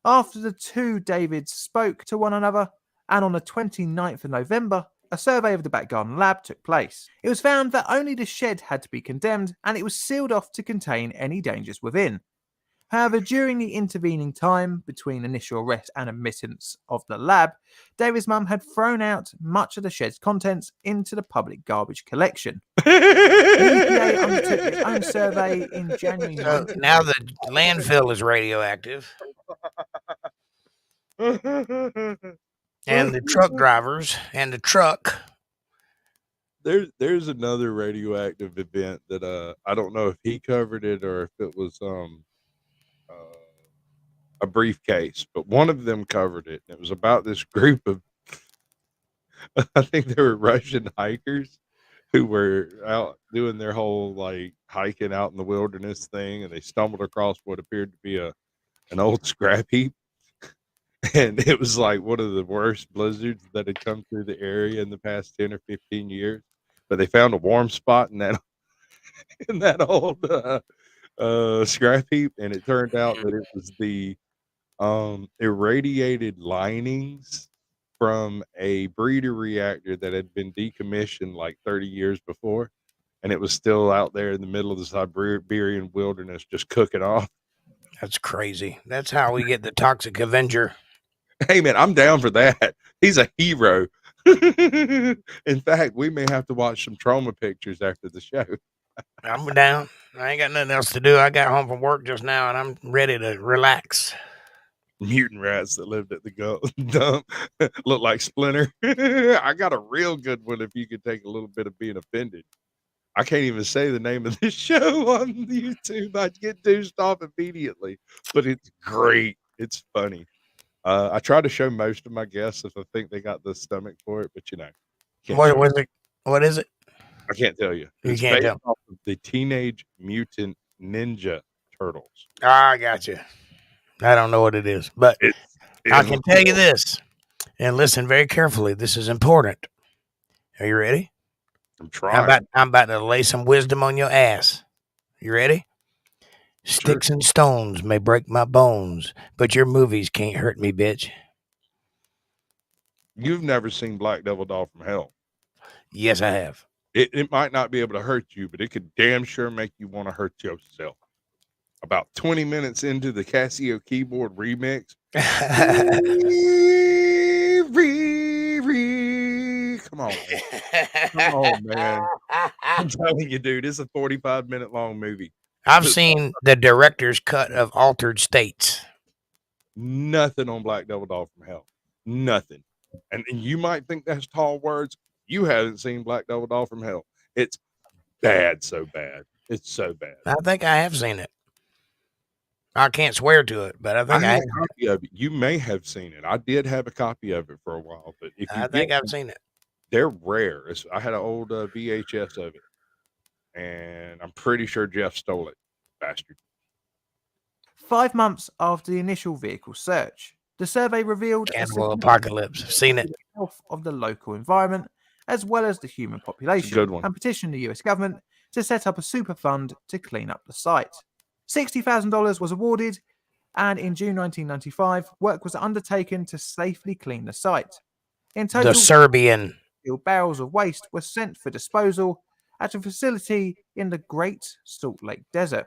After the two Davids spoke to one another, and on the 29th of November, a survey of the back garden lab took place. It was found that only the shed had to be condemned, and it was sealed off to contain any dangers within. However, during the intervening time between initial arrest and admittance of the lab, David's mum had thrown out much of the shed's contents into the public garbage collection. The EPA undertook its own survey in January. So now the landfill is radioactive, and the truck drivers and the truck. There's another radioactive event that I don't know if he covered it or if it was a briefcase, but one of them covered it. And it was about this group of I think they were Russian hikers who were out doing their whole like hiking out in the wilderness thing, and they stumbled across what appeared to be an old scrap heap. And it was like one of the worst blizzards that had come through the area in the past 10 or 15 years. But they found a warm spot in that in that old scrap heap, and it turned out that it was the irradiated linings from a breeder reactor that had been decommissioned like 30 years before, and it was still out there in the middle of the Siberian wilderness just cooking off. That's crazy. That's how we get the Toxic Avenger. Hey man, I'm down for that. He's a hero. In fact, we may have to watch some trauma pictures after the show. I'm down. I ain't got nothing else to do. I got home from work just now, and I'm ready to relax. Mutant rats that lived at the dump look like Splinter. I got a real good one if you could take a little bit of being offended. I can't even say the name of this show on YouTube. I get dozed off immediately, but it's great. It's funny. I try to show most of my guests if I think they got the stomach for it, but What was it? What is it? I can't tell you. You It's can't based tell. off of the Teenage Mutant Ninja Turtles. I got you. I don't know what it is, but I can tell you this, and listen very carefully. This is important. Are you ready? I'm trying. I'm about to lay some wisdom on your ass. You ready? Sticks and stones may break my bones, but your movies can't hurt me, bitch. You've never seen Black Devil Doll from Hell. Yes, I have. It might not be able to hurt you, but it could damn sure make you want to hurt yourself. About 20 minutes into the Casio keyboard remix. Come on, man. Come on, man. I'm telling you, dude, it's a 45-minute long movie. I've seen the director's cut of Altered States. Nothing on Black Devil Doll from Hell. Nothing. And you might think that's tall words. You haven't seen Black Devil Doll from Hell. It's bad, so bad. It's so bad. I think I have seen it. I can't swear to it, but I think I have. A copy of it. You may have seen it. I did have a copy of it for a while, but if you I think I've seen it. They're rare. I had an old VHS of it, and I'm pretty sure Jeff stole it, bastard. 5 months after the initial vehicle search, the survey revealed Cannibal Apocalypse. I've seen it. Health of the local environment, as well as the human population, good one. and petitioned the US government to set up a super fund to clean up the site. $60,000 was awarded, and in June 1995, work was undertaken to safely clean the site. In total, The Serbian. barrels of waste were sent for disposal at a facility in the Great Salt Lake Desert,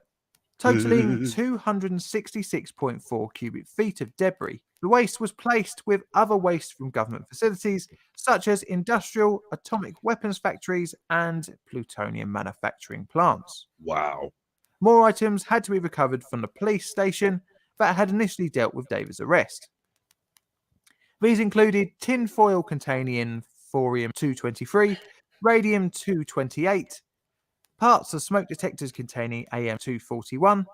totaling 266.4 cubic feet of debris. The waste was placed with other waste from government facilities, such as industrial, atomic weapons factories, and plutonium manufacturing plants. Wow. More items had to be recovered from the police station that had initially dealt with David's arrest. These included tinfoil containing thorium-223, radium-228, parts of smoke detectors containing AM-241,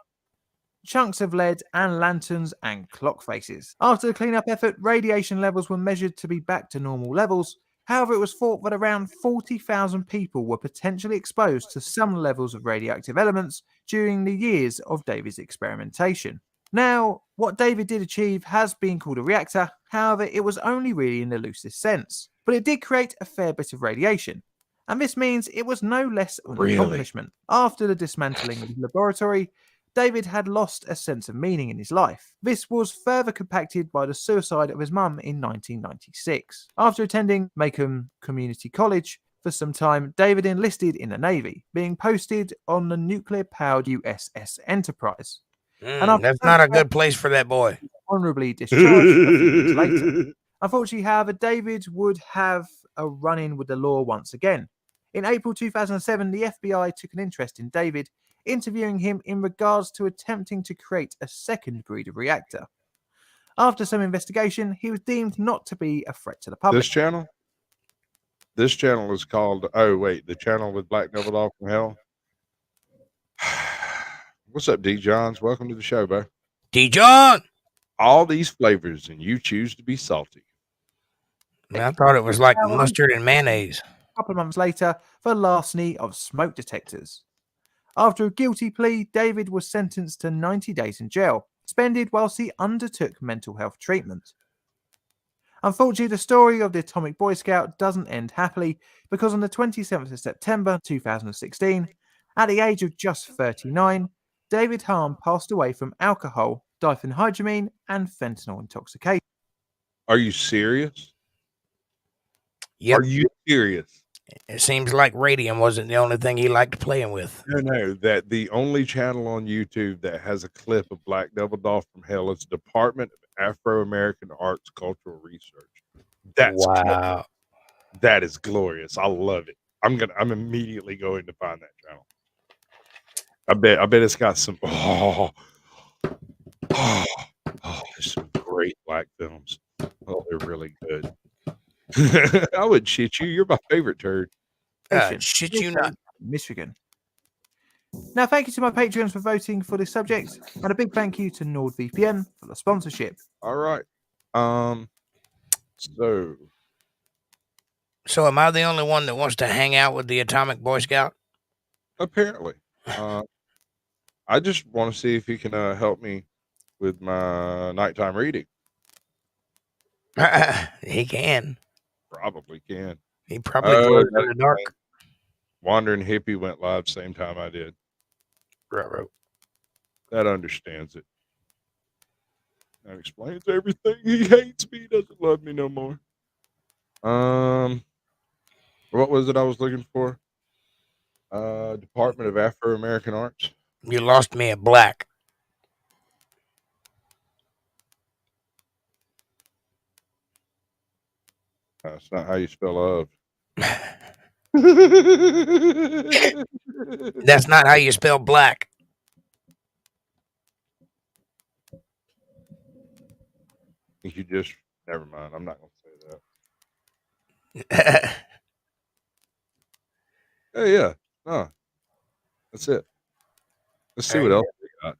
chunks of lead, and lanterns and clock faces. After the cleanup effort, radiation levels were measured to be back to normal levels. However, it was thought that around 40,000 people were potentially exposed to some levels of radioactive elements during the years of David's experimentation. Now, what David did achieve has been called a reactor. However, it was only really in the loosest sense. But it did create a fair bit of radiation. And this means it was no less of an accomplishment. After the dismantling of the laboratory, David had lost a sense of meaning in his life. This was further compacted by the suicide of his mum in 1996. After attending Macomb Community College for some time, David enlisted in the Navy, being posted on the nuclear-powered USS Enterprise. That's not a good place for that boy. Honorably discharged a few years later. Unfortunately, however, David would have a run-in with the law once again. In April 2007, the FBI took an interest in David, interviewing him in regards to attempting to create a second breeder reactor. After some investigation, he was deemed not to be a threat to the public. This channel? This channel is called, oh, wait, the channel with Black Devil Dog from Hell? What's up, D. Johns? Welcome to the show, bro. D. John! All these flavors, and you choose to be salty. I thought it was like mustard and mayonnaise. A couple of months later, for larceny of smoke detectors. After a guilty plea, David was sentenced to 90 days in jail, suspended whilst he undertook mental health treatment. Unfortunately, the story of the Atomic Boy Scout doesn't end happily, because on the 27th of September 2016, at the age of just 39, David Harm passed away from alcohol, diphenhydramine, and fentanyl intoxication. Are you serious? Yep. Are you serious? It seems like radium wasn't the only thing he liked playing with. No, that the only channel on YouTube that has a clip of Black Devil Dog from Hell is Department of Afro-American Arts Cultural Research. That's wow. That is glorious. I love it. I'm immediately going to find that channel. I bet it's got some there's some great black films. Oh, they're really good. I would shit you. You're my favorite turd. Shit you not. Michigan. Now, thank you to my Patreons for voting for this subject, and a big thank you to NordVPN for the sponsorship. All right. So am I the only one that wants to hang out with the Atomic Boy Scout? Apparently. I just want to see if he can help me with my nighttime reading. He can. Probably can. He probably glows in the dark. Wandering Hippie went live same time I did. Right. That understands it. That explains everything. He hates me. He doesn't love me no more. What was it I was looking for? Department of Afro-American Arts. You lost me at black. That's not how you spell love. That's not how you spell black. You just never mind. I'm not gonna say that. Hey, yeah. No. That's it. Let's see what else we got.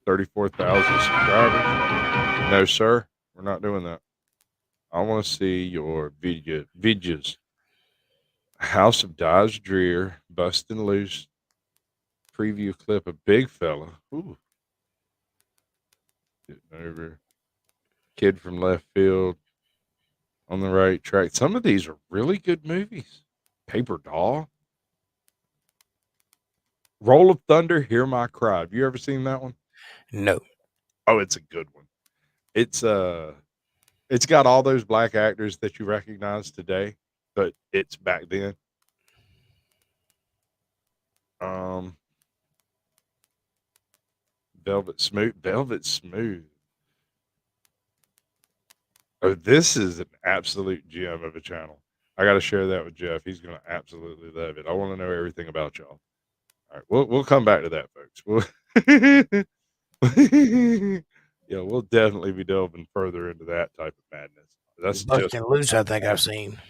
34,000 subscribers. No, sir. We're not doing that. I want to see your videos. House of Dodge Dreer, Bustin' Loose. Preview clip of Big Fella. Ooh. Getting over. Kid from Left Field. On the Right Track. Some of these are really good movies. Paper Doll. Roll of Thunder, Hear My Cry. Have you ever seen that one? No. Oh, it's a good one. It's got all those black actors that you recognize today, but it's back then. Velvet Smooth. Oh, this is an absolute gem of a channel. I got to share that with Jeff. He's going to absolutely love it. I want to know everything about y'all. All right, we'll come back to that, folks. Yeah, we'll definitely be delving further into that type of madness. That's Bustin' Loose, I think I've seen.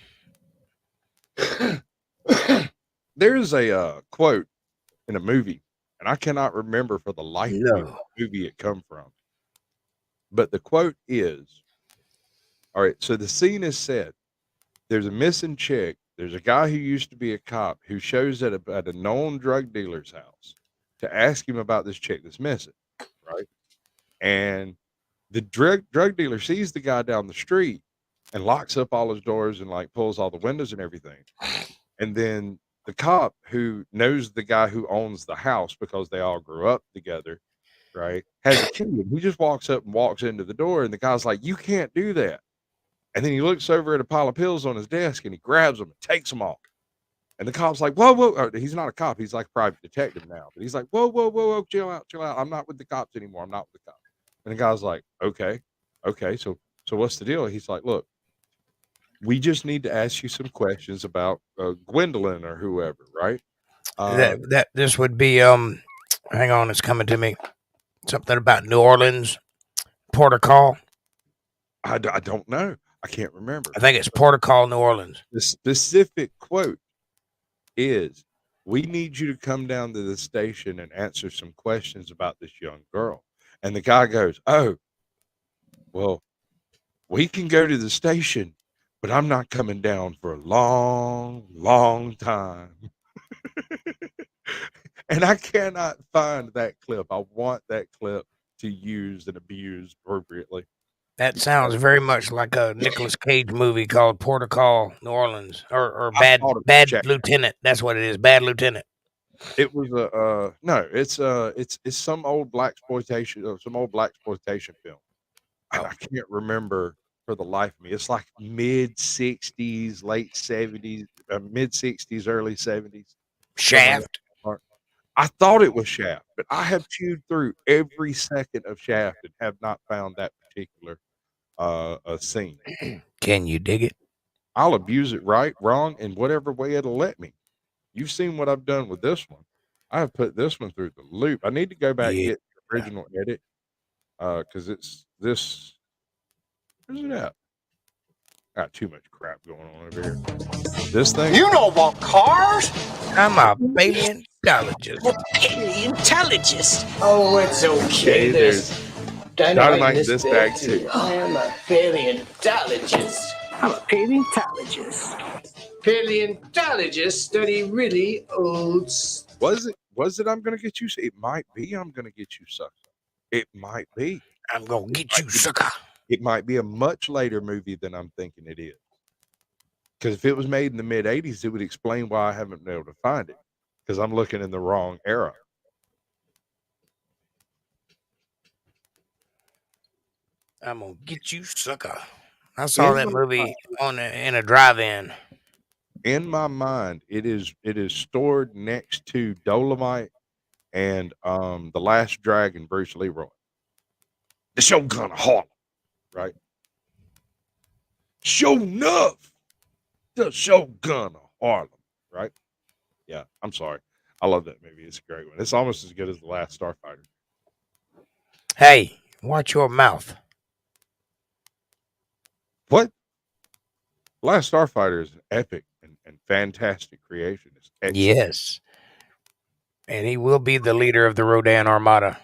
There's a quote in a movie, and I cannot remember for the life of me what movie it come from. But the quote is, all right, so the scene is set. There's a missing chick. There's a guy who used to be a cop who shows at a known drug dealer's house to ask him about this chick that's missing, right? And the drug dealer sees the guy down the street and locks up all his doors and like pulls all the windows and everything. And then the cop who knows the guy who owns the house because they all grew up together, right, has a key, and he just walks up and walks into the door, and the guy's like, "You can't do that." And then he looks over at a pile of pills on his desk, and he grabs them and takes them all. And the cop's like, "Whoa, whoa!" He's not a cop; he's like a private detective now. But he's like, "Whoa, whoa, whoa, whoa! Chill out, chill out. I'm not with the cops anymore. I'm not with the cops." And the guy's like, "Okay, okay. So what's the deal?" He's like, "Look, we just need to ask you some questions about Gwendolyn or whoever, right?" That this would be hang on, it's coming to me. Something about New Orleans, Port of Call. I don't know. I can't remember. I think it's Port of Call, New Orleans. The specific quote is, "We need you to come down to the station and answer some questions about this young girl." And the guy goes, "Oh, well, we can go to the station, but I'm not coming down for a long, long time." And I cannot find that clip. I want that clip to use and abuse appropriately. That sounds very much like a Nicolas Cage movie called Port of Call, New Orleans, or I thought it was Jack. Lieutenant. That's what it is, Bad Lieutenant. It was a no. It's some old blaxploitation or some old blaxploitation film, and I can't remember for the life of me. It's like mid '60s, late '70s, mid '60s, early '70s. Shaft. I thought it was Shaft, but I have chewed through every second of Shaft and have not found that particular scene. Can you dig it? I'll abuse it right, wrong, in whatever way it'll let me. You've seen what I've done with this one. I have put this one through the loop. I need to go back and get the original edit because it's this. Where's it at? Got too much crap going on over here. This thing. You know about cars? I'm a paleontologist. Paleontologist. Oh, it's okay. There's dynamite in this bag too. I am a paleontologist. I'm a paleontologist. Paleontologists study really old. Was it I'm gonna get you? It might be I'm gonna get you, sucker. It might be. I'm gonna get you, sucker. It might be a much later movie than I'm thinking it is. Because if it was made in the mid '80s, it would explain why I haven't been able to find it. Because I'm looking in the wrong era. I'm gonna get you, sucker. I saw that movie in a drive-in. In my mind, it is stored next to Dolomite and The Last Dragon, Bruce Leroy. The Shogun of Harlem, right? Sure enough, the Shogun of Harlem, right? Yeah, I'm sorry. I love that movie. It's a great one. It's almost as good as The Last Starfighter. Hey, watch your mouth. What? Last Starfighter is an epic and fantastic creation. It's excellent. Yes. And he will be the leader of the Rodan Armada.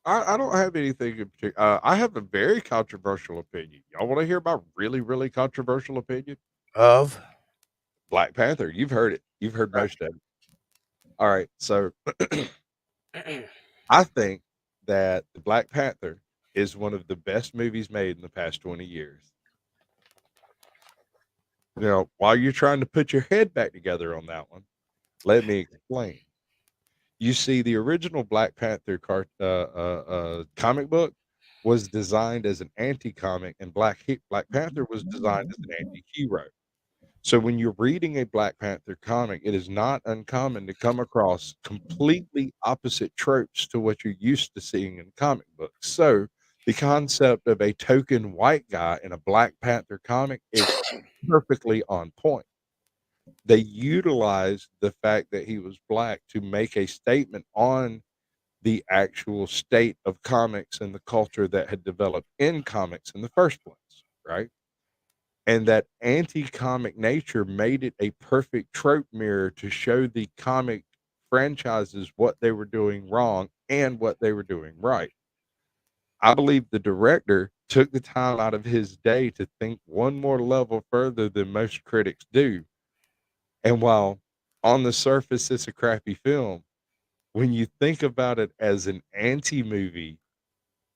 I don't have anything in particular. I have a very controversial opinion. Y'all want to hear my really, really controversial opinion? Of? Black Panther. You've heard it. You've heard most of it. All right. So I think that the Black Panther is one of the best movies made in the past 20 years. Now, while you're trying to put your head back together on that one, let me explain. You see, the original Black Panther comic book was designed as an anti-comic, and Black Panther was designed as an anti-hero. So when you're reading a Black Panther comic, it is not uncommon to come across completely opposite tropes to what you're used to seeing in comic books. So the concept of a token white guy in a Black Panther comic is perfectly on point. They utilized the fact that he was black to make a statement on the actual state of comics and the culture that had developed in comics in the first place, right? And that anti-comic nature made it a perfect trope mirror to show the comic franchises what they were doing wrong and what they were doing right. I believe the director took the time out of his day to think one more level further than most critics do. And while on the surface it's a crappy film, when you think about it as an anti-movie,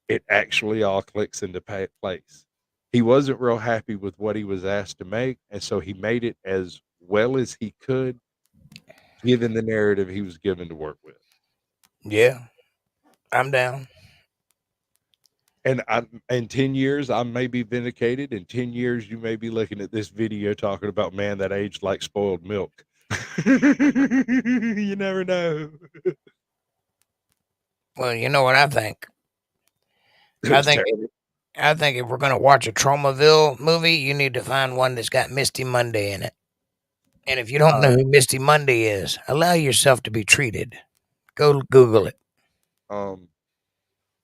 it actually all clicks into place. he wasn't real happy with what he was asked to make, and so he made it as well as he could, given the narrative he was given to work with. Yeah, I'm down. And in 10 years, I may be vindicated. In 10 years, you may be looking at this video talking about, man, that aged like spoiled milk. You never know. Well, you know what I think. It I was think terrible. I think if we're gonna watch a Tromaville movie, you need to find one that's got Misty Monday in it. And if you don't know who Misty Monday is, allow yourself to be treated. Go Google it. Um,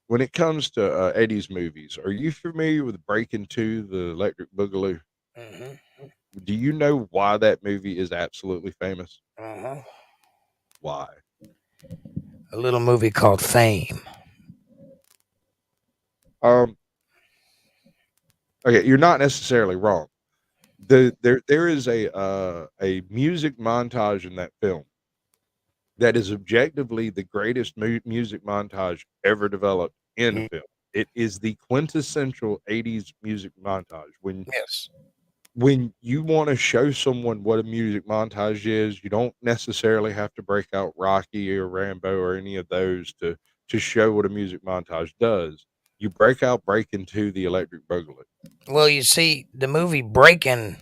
when it comes to 80s movies, are you familiar with Breaking 2, the Electric Boogaloo? Mm-hmm. Do you know why that movie is absolutely famous? Uh-huh. Why? A little movie called Fame. Okay, you're not necessarily wrong. There is a music montage in that film that is objectively the greatest music montage ever developed in a film. It is the quintessential 80s music montage. Yes. When you want to show someone what a music montage is, you don't necessarily have to break out Rocky or Rambo or any of those to show what a music montage does. You break out Breaking 2, the Electric Boogaloo. Well, you see, the movie Breaking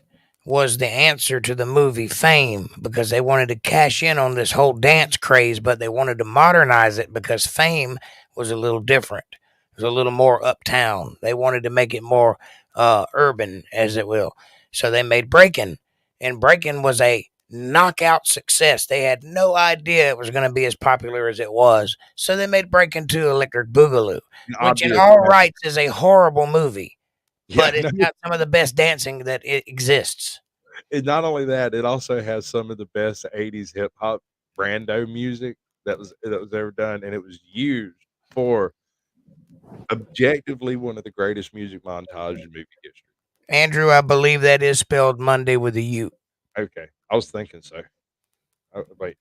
was the answer to the movie Fame because they wanted to cash in on this whole dance craze, but they wanted to modernize it because Fame was a little different. It was a little more uptown. They wanted to make it more urban, as it will. So they made Breaking, and Breaking was a knockout success. They had no idea it was going to be as popular as it was. So they made Breaking 2 Electric Boogaloo, which in Obvious. all rights is a horrible movie. Yeah, But it's got some of the best dancing that it exists. and not only that, it also has some of the best 80s hip hop brando music that was ever done, and it was used for objectively one of the greatest music montages in movie history. Andrew, I believe that is spelled Monday with a U. Okay, I was thinking so. Wait,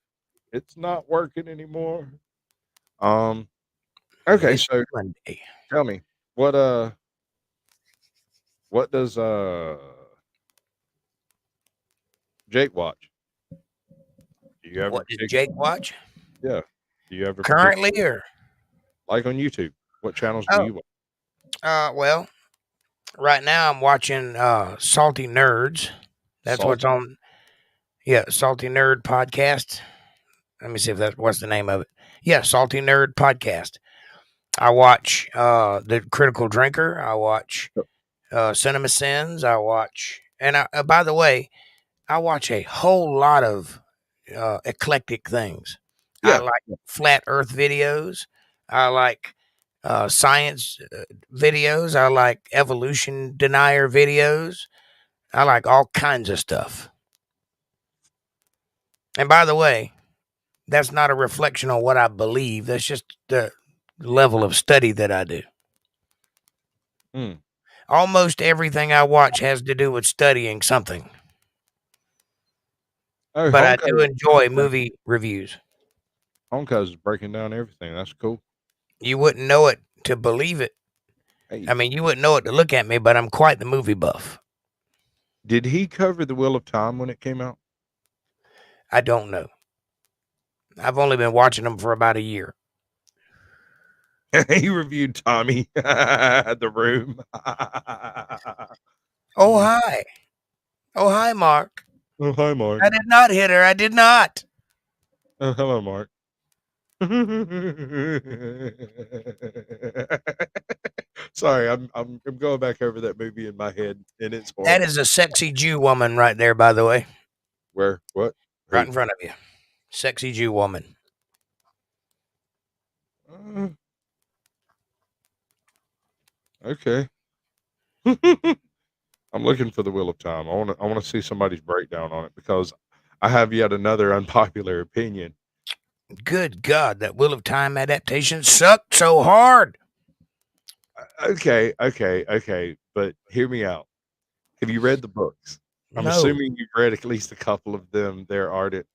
it's not working anymore. Okay, Miss so Monday. tell me what does Jake watch? Do you ever What does pick? Jake watch? Yeah, do you ever Currently particularly or like on YouTube? What channels do you watch? well, right now I'm watching Salty Nerds. That's what's Salty. on Salty Nerd Podcast. Let me see if that's what's the name of it. Yeah, Salty Nerd Podcast. I watch The Critical Drinker. I watch Cinema Sins. I watch and by the way, I watch a whole lot of eclectic things. I Yeah, like flat Earth videos. I like science videos. I like evolution denier videos. I like all kinds of stuff. And by the way, that's not a reflection on what I believe. That's just the level of study that I do. Hmm. Almost everything I watch has to do with studying something. Oh, But I do enjoy movie reviews. Honka's is breaking down everything. That's cool. You wouldn't know it to believe it. Hey, I mean, you wouldn't know it to look at me, but I'm quite the movie buff. did he cover The Wheel of Time when it came out? I don't know. I've only been watching them for about a year. He reviewed Tommy, The Room. Oh, hi. Oh, hi, Mark. Oh, hi, Mark. I did not hit her. I did not. Oh, hello, Mark. Sorry, I'm going back over that movie in my head, and it's That horrible. is a sexy Jew woman right there, by the way. Where? What? Right Who? in front of you. Sexy Jew woman. Okay. I'm looking for The Wheel of Time. I want to see somebody's breakdown on it because I have yet another unpopular opinion. Good God, that Wheel of Time adaptation sucked so hard. Okay. But hear me out. Have you read the books? I'm No. assuming you've read at least a couple of them. There, Ardent.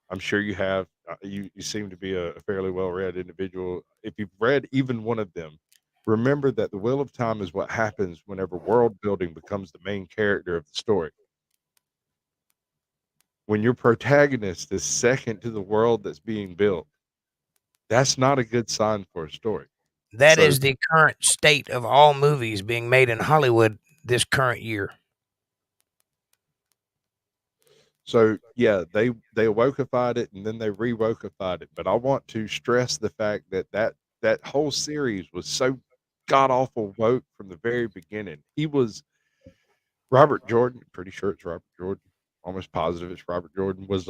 I'm sure you have. You seem to be a fairly well-read individual. If you've read even one of them, remember that the wheel of time is what happens whenever world building becomes the main character of the story. When your protagonist is second to the world that's being built, that's not a good sign for a story. That So is the current state of all movies being made in Hollywood this current year. So yeah, they wokeified it and then they re-wokeified it. But I want to stress the fact that whole series was so god awful woke from the very beginning. He was Robert Jordan, pretty sure it's Robert Jordan, almost positive it's Robert Jordan, was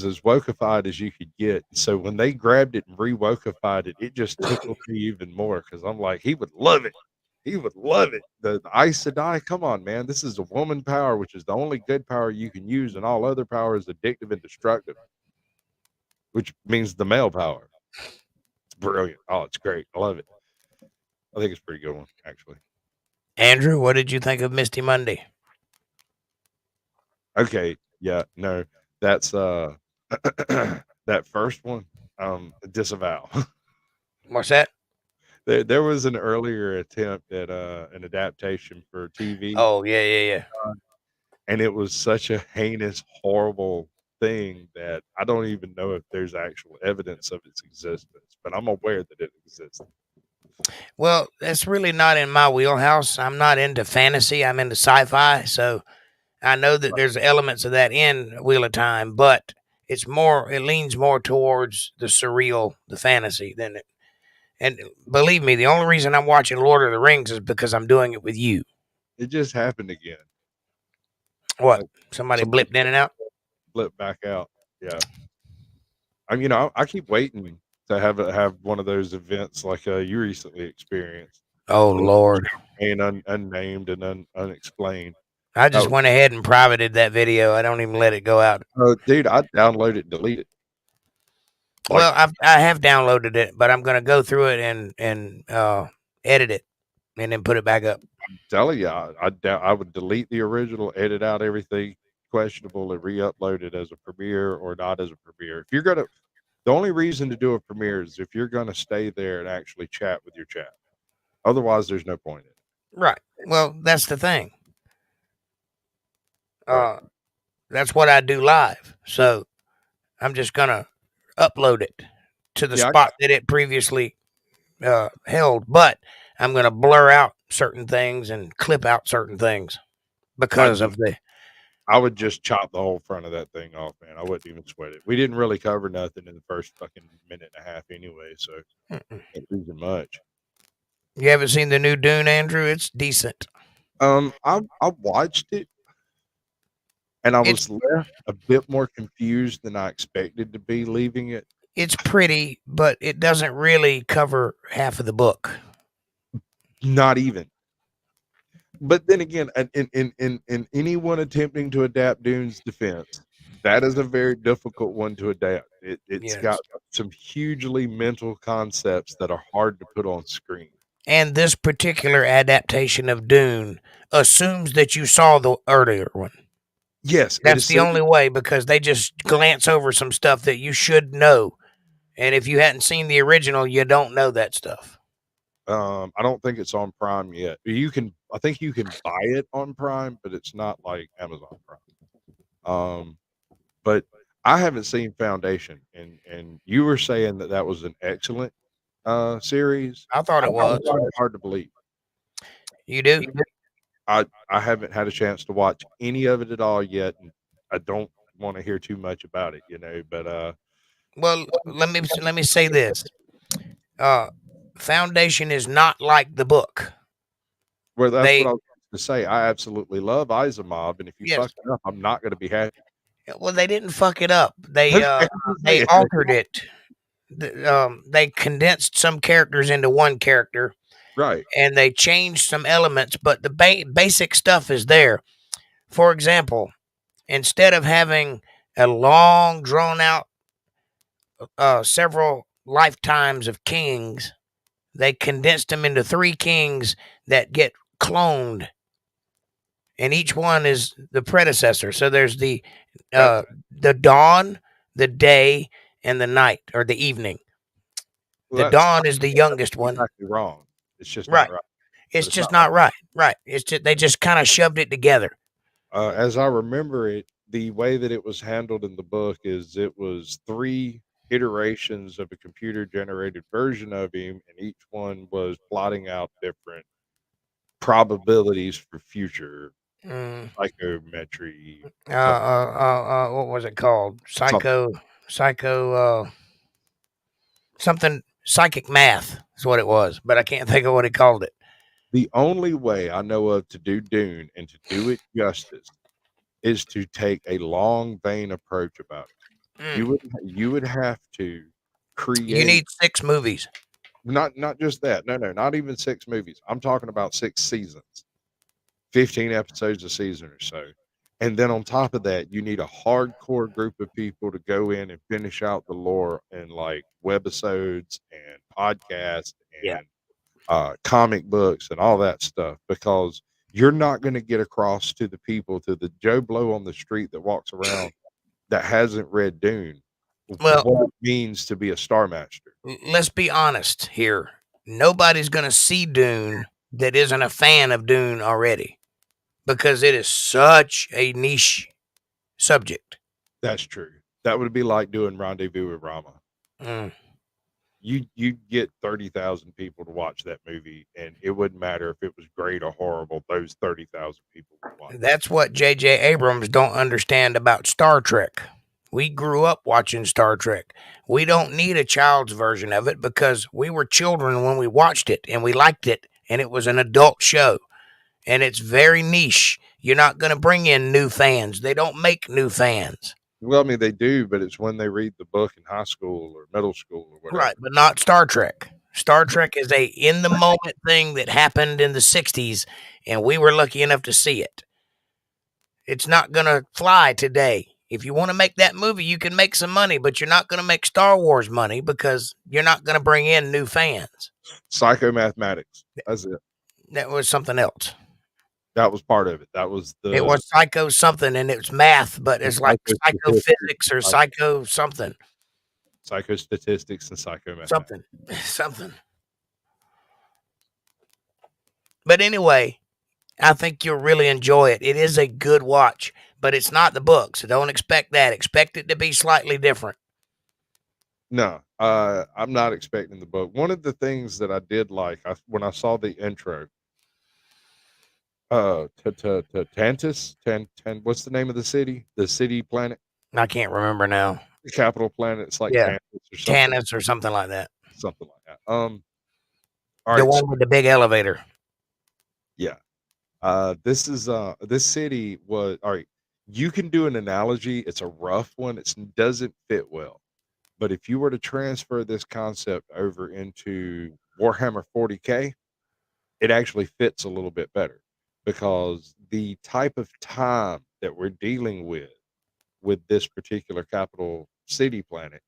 as wokeified as you could get. So when they grabbed it and re-wokeified it, it just tickled me even more because I'm like, he would love it. He would love it. The Aes Sedai, come on, man. This is a woman power, which is the only good power you can use, and all other power is addictive and destructive, which means the male power. It's brilliant. Oh, it's great. I love it. I think it's a pretty good one, actually. Andrew, what did you think of Misty Monday? Okay, yeah, no, that's that first one, disavow. What's that? There was an earlier attempt at an adaptation for TV. Oh, yeah. And it was such a heinous, horrible thing that I don't even know if there's actual evidence of its existence, but I'm aware that it exists. Well, that's really not in my wheelhouse. I'm not into fantasy. I'm into sci-fi, so I know that there's elements of that in Wheel of Time, but it leans more towards the surreal, the fantasy than it. And believe me, the only reason I'm watching Lord of the Rings is because I'm doing it with you. It just happened again. What? Like, Somebody blipped in and out? Blipped back out. Yeah. I keep waiting to have one of those events like you recently experienced. Oh, Lord. And unnamed and unexplained. I just went ahead and privated that video. I don't even let it go out. Oh, dude, I download it and delete it. Well, I have downloaded it, but I'm going to go through it and edit it and then put it back up. I'm telling you, I would delete the original, edit out everything questionable, and re-upload it as a premiere or not as a premiere. If you're gonna, the only reason to do a premiere is if you're gonna stay there and actually chat with your chat. Otherwise, there's no point in it. Right. Well, that's the thing. That's what I do live. So I'm just gonna upload it to the spot that it previously held, but I'm gonna blur out certain things and clip out certain things because of the. I would just chop the whole front of that thing off, man. I wouldn't even sweat it. We didn't really cover nothing in the first fucking minute and a half anyway, so ain't losing much. You haven't seen the new Dune, Andrew? It's decent. I watched it, and I was left a bit more confused than I expected to be leaving it. It's pretty, but it doesn't really cover half of the book. Not even. But then again, in anyone attempting to adapt Dune's defense, that is a very difficult one to adapt. It's got some hugely mental concepts that are hard to put on screen. And this particular adaptation of Dune assumes that you saw the earlier one. Yes. That's the only way, because they just glance over some stuff that you should know. And if you hadn't seen the original, you don't know that stuff. I don't think it's on Prime yet. I think you can buy it on Prime, but it's not like Amazon Prime. But I haven't seen Foundation, and you were saying that was an excellent series. I thought it was hard to believe. You do? I haven't had a chance to watch any of it at all yet, and I don't want to hear too much about it, but well, let me say this. Foundation is not like the book. Well, that's what I was going to say. I absolutely love Asimov, and if you fuck it up, I'm not going to be happy. Well, they didn't fuck it up. They altered it. They condensed some characters into one character, right? And they changed some elements, but the basic stuff is there. For example, instead of having a long, drawn out, several lifetimes of kings, they condensed them into 3 kings that get cloned, and each one is the predecessor. So there's the dawn, the day, and the night, or the evening. The dawn is the youngest one. Exactly wrong. It's just Right. not right. It's But it's just not not right. Right. It's just they just kind of shoved it together. as I remember it, the way that it was handled in the book is it was 3 iterations of a computer generated version of him, and each one was plotting out different probabilities for future Mm. psychometry, stuff, What was it called? something. Psycho, something psychic math is what it was, but I can't think of what he called it. The only way I know of to do Dune and to do it justice is to take a long vein approach about it. Mm. You would have to You create need 6 movies. not just that. No, not even 6 movies. I'm talking about 6 seasons. 15 episodes a season or so. And then on top of that, you need a hardcore group of people to go in and finish out the lore and like webisodes and podcasts Yeah. and comic books and all that stuff, because you're not going to get across to the people, to the Joe Blow on the street that walks around that hasn't read Dune, Well, what it means to be a Star Master. let's be honest here. Nobody's going to see Dune that isn't a fan of Dune already because it is such a niche subject. That's true. That would be like doing Rendezvous with Rama. Mm. You'd get 30,000 people to watch that movie, and it wouldn't matter if it was great or horrible. Those 30,000 people would watch. That's what J.J. Abrams don't understand about Star Trek. We grew up watching Star Trek. We don't need a child's version of it because we were children when we watched it and we liked it, and it was an adult show. And it's very niche. You're not going to bring in new fans. They don't make new fans. Well, I mean, they do, but it's when they read the book in high school or middle school or whatever. Right, but not Star Trek. Star Trek is a in the moment thing that happened in the 60s, and we were lucky enough to see it. It's not going to fly today. If you want to make that movie, you can make some money, but you're not going to make Star Wars money because you're not going to bring in new fans. Psychomathematics. That's it. That was something else. That was part of it. That was It was psycho something, and it's math, but it's like psychophysics or psycho something. Psychostatistics and psychomathematics. Something. But anyway, I think you'll really enjoy it. It is a good watch, but it's not the book, so don't expect that. Expect it to be slightly different. No, I'm not expecting the book. One of the things that I did like, when I saw the intro, Tantus, what's the name of the city? The city planet? I can't remember now. The capital planet. It's like Yeah, Tantus or something like that. Something like that. All right, the one with the big elevator. Yeah. This city was all right. You can do an analogy. It's a rough one. It doesn't fit well. But if you were to transfer this concept over into Warhammer 40K, it actually fits a little bit better, because the type of time that we're dealing with this particular capital city planet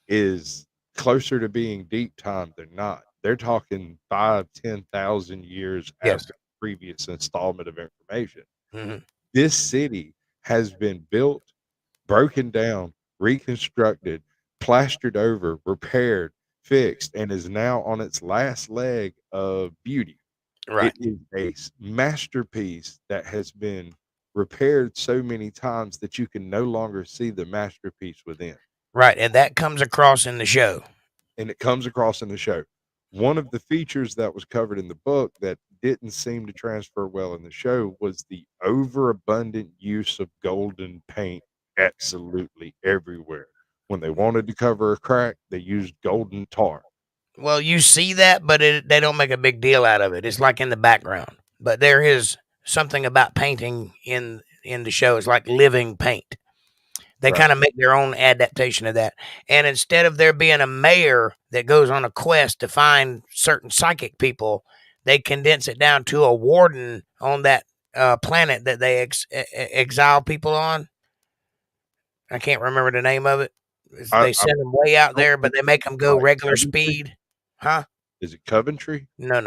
is closer to being deep time than not. They're talking 5,000-10,000 years after the previous installment of information. Mm-hmm. This city has been built, broken down, reconstructed, plastered over, repaired, fixed, and is now on its last leg of beauty. Right. It is a masterpiece that has been repaired so many times that you can no longer see the masterpiece within. Right, and that comes across in the show. And it comes across in the show. One of the features that was covered in the book that didn't seem to transfer well in the show was the overabundant use of golden paint absolutely everywhere. When they wanted to cover a crack, they used golden tar. Well, you see that, but they don't make a big deal out of it. It's like in the background. But there is something about painting in the show. It's like living paint. They kind of make their own adaptation of that. And instead of there being a mayor that goes on a quest to find certain psychic people, they condense it down to a warden on that planet that they exile people on. I can't remember the name of it. They send them way out there, but they make them go regular speed. Huh? Is it Coventry? No.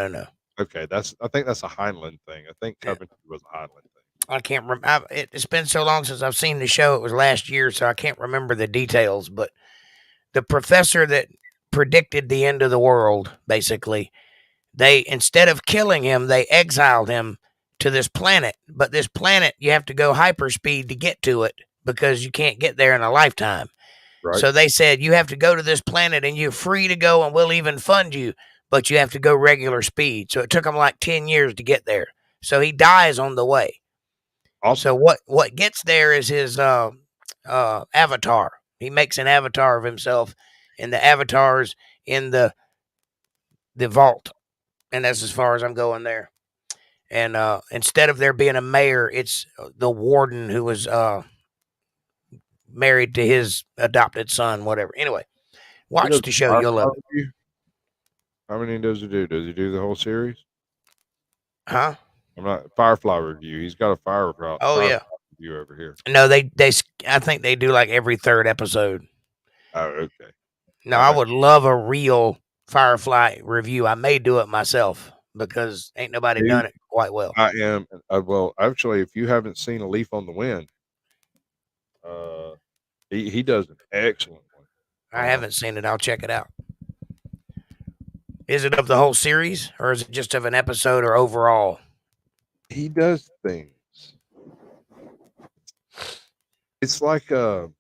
Okay, I think that's a Heinlein thing. I think Coventry was a Heinlein thing. I can't remember. It's been so long since I've seen the show. It was last year, so I can't remember the details. But the professor that predicted the end of the world, basically, They, instead of killing him, they exiled him to this planet. But this planet, you have to go hyperspeed to get to it because you can't get there in a lifetime. Right. So they said, you have to go to this planet and you're free to go and we'll even fund you, but you have to go regular speed. So it took him like 10 years to get there. So he dies on the way. Awesome. So what gets there is his avatar. He makes an avatar of himself, and the avatar's in the vault. And that's as far as I'm going there. And instead of there being a mayor, it's the warden who was married to his adopted son, whatever. Anyway, watch the show. You'll love it. How many does he do? Does he do the whole series? Huh? I'm not Firefly review. He's got a Firefly. Oh, yeah. Review over here. No, they I think they do like every third episode. Oh, okay. No, I would love a real Firefly review. I may do it myself because ain't nobody done it quite well. I am. Well, actually, if you haven't seen A Leaf on the Wind, he does an excellent one. I haven't seen it. I'll check it out. Is it of the whole series, or is it just of an episode, or overall? He does things. It's like let's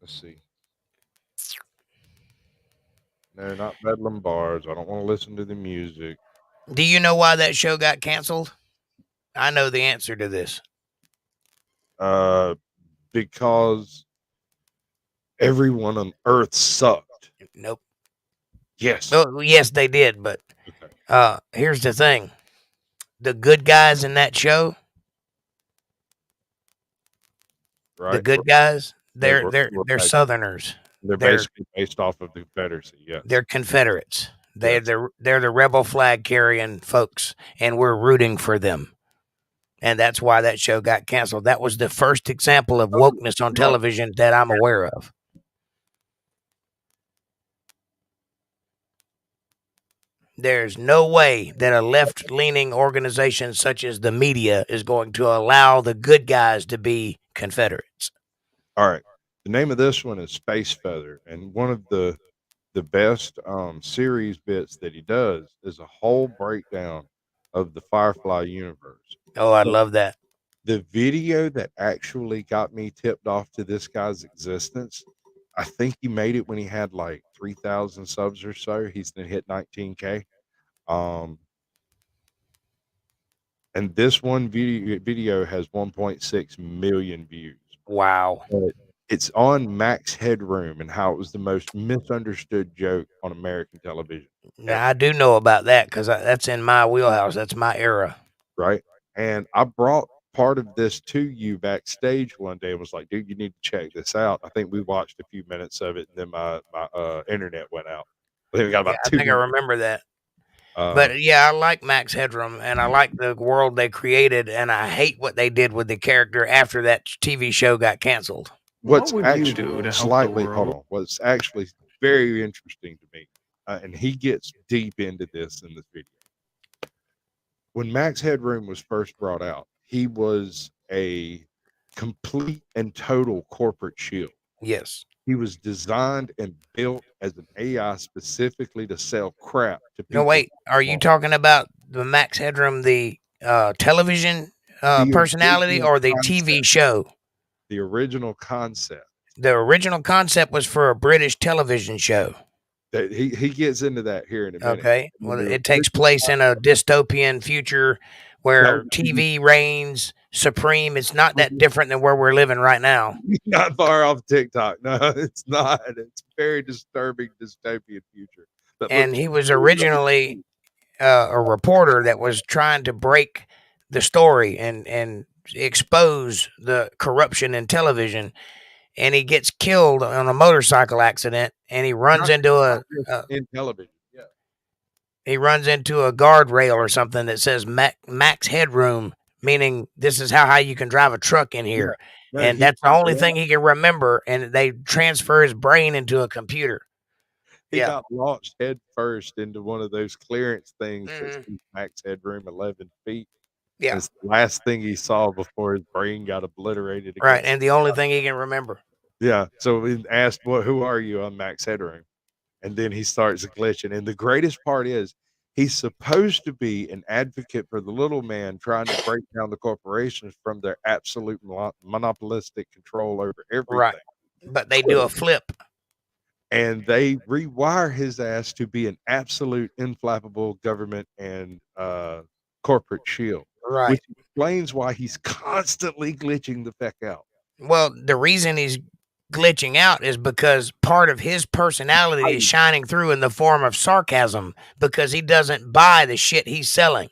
see. No, not Bedlam Bars. I don't want to listen to the music. Do you know why that show got canceled? I know the answer to this. Because everyone on Earth sucked. Nope. Yes. Oh, yes, they did. But here's the thing: the good guys in that show, right? The good guys, they're Southerners. They're basically based off of the Confederacy. Yeah, they're Confederates. They're the rebel flag carrying folks, and we're rooting for them. And that's why that show got canceled. That was the first example of wokeness on television that I'm aware of. There's no way that a left-leaning organization such as the media is going to allow the good guys to be Confederates. All right. The name of this one is Space Feather, and one of the best series bits that he does is a whole breakdown of the Firefly universe. Oh, I love that. The video that actually got me tipped off to this guy's existence, I think he made it when he had like 3,000 subs or so. He's then hit 19K. And this one video has 1.6 million views. Wow. But it's on Max Headroom and how it was the most misunderstood joke on American television. Now, I do know about that because that's in my wheelhouse. That's my era. Right. And I brought part of this to you backstage one day and was like, dude, you need to check this out. I think we watched a few minutes of it, and then my internet went out. I think we got about I think I remember that. But yeah, I like Max Headroom, and I like the world they created, and I hate what they did with the character after that TV show got canceled. What's actually what's actually very interesting to me, and he gets deep into this in this video. When Max Headroom was first brought out, he was a complete and total corporate shield. Yes. He was designed and built as an AI specifically to sell crap to people. No, wait. Are you talking about the Max Headroom, the television personality, or the TV show? The original concept. The original concept was for a British television show. He gets into that here in a minute. Okay. Well, it takes place in a dystopian future where TV reigns supreme. It's not that different than where we're living right now. Not far off TikTok. No, it's not. It's a very disturbing dystopian future. And he was originally a reporter that was trying to break the story and expose the corruption in television. And he gets killed on a motorcycle accident, and he runs into in television. Yeah, he runs into a guardrail or something that says Max Headroom, meaning this is how high you can drive a truck in here. Yeah. And that's the only thing he can remember. And they transfer his brain into a computer. He got launched head first into one of those clearance things that's Max Headroom 11 feet. Yeah, it's the last thing he saw before his brain got obliterated. Right, and the only thing he can remember. Yeah, so we asked, who are you on Max Headroom? And then he starts glitching. And the greatest part is He's supposed to be an advocate for the little man trying to break down the corporations from their absolute monopolistic control over everything. Right. But they do a flip. And they rewire his ass to be an absolute inflappable government and corporate shield. Right. Which explains why he's constantly glitching the feck out. Well, the reason he's glitching out is because part of his personality is shining through in the form of sarcasm, because he doesn't buy the shit he's selling.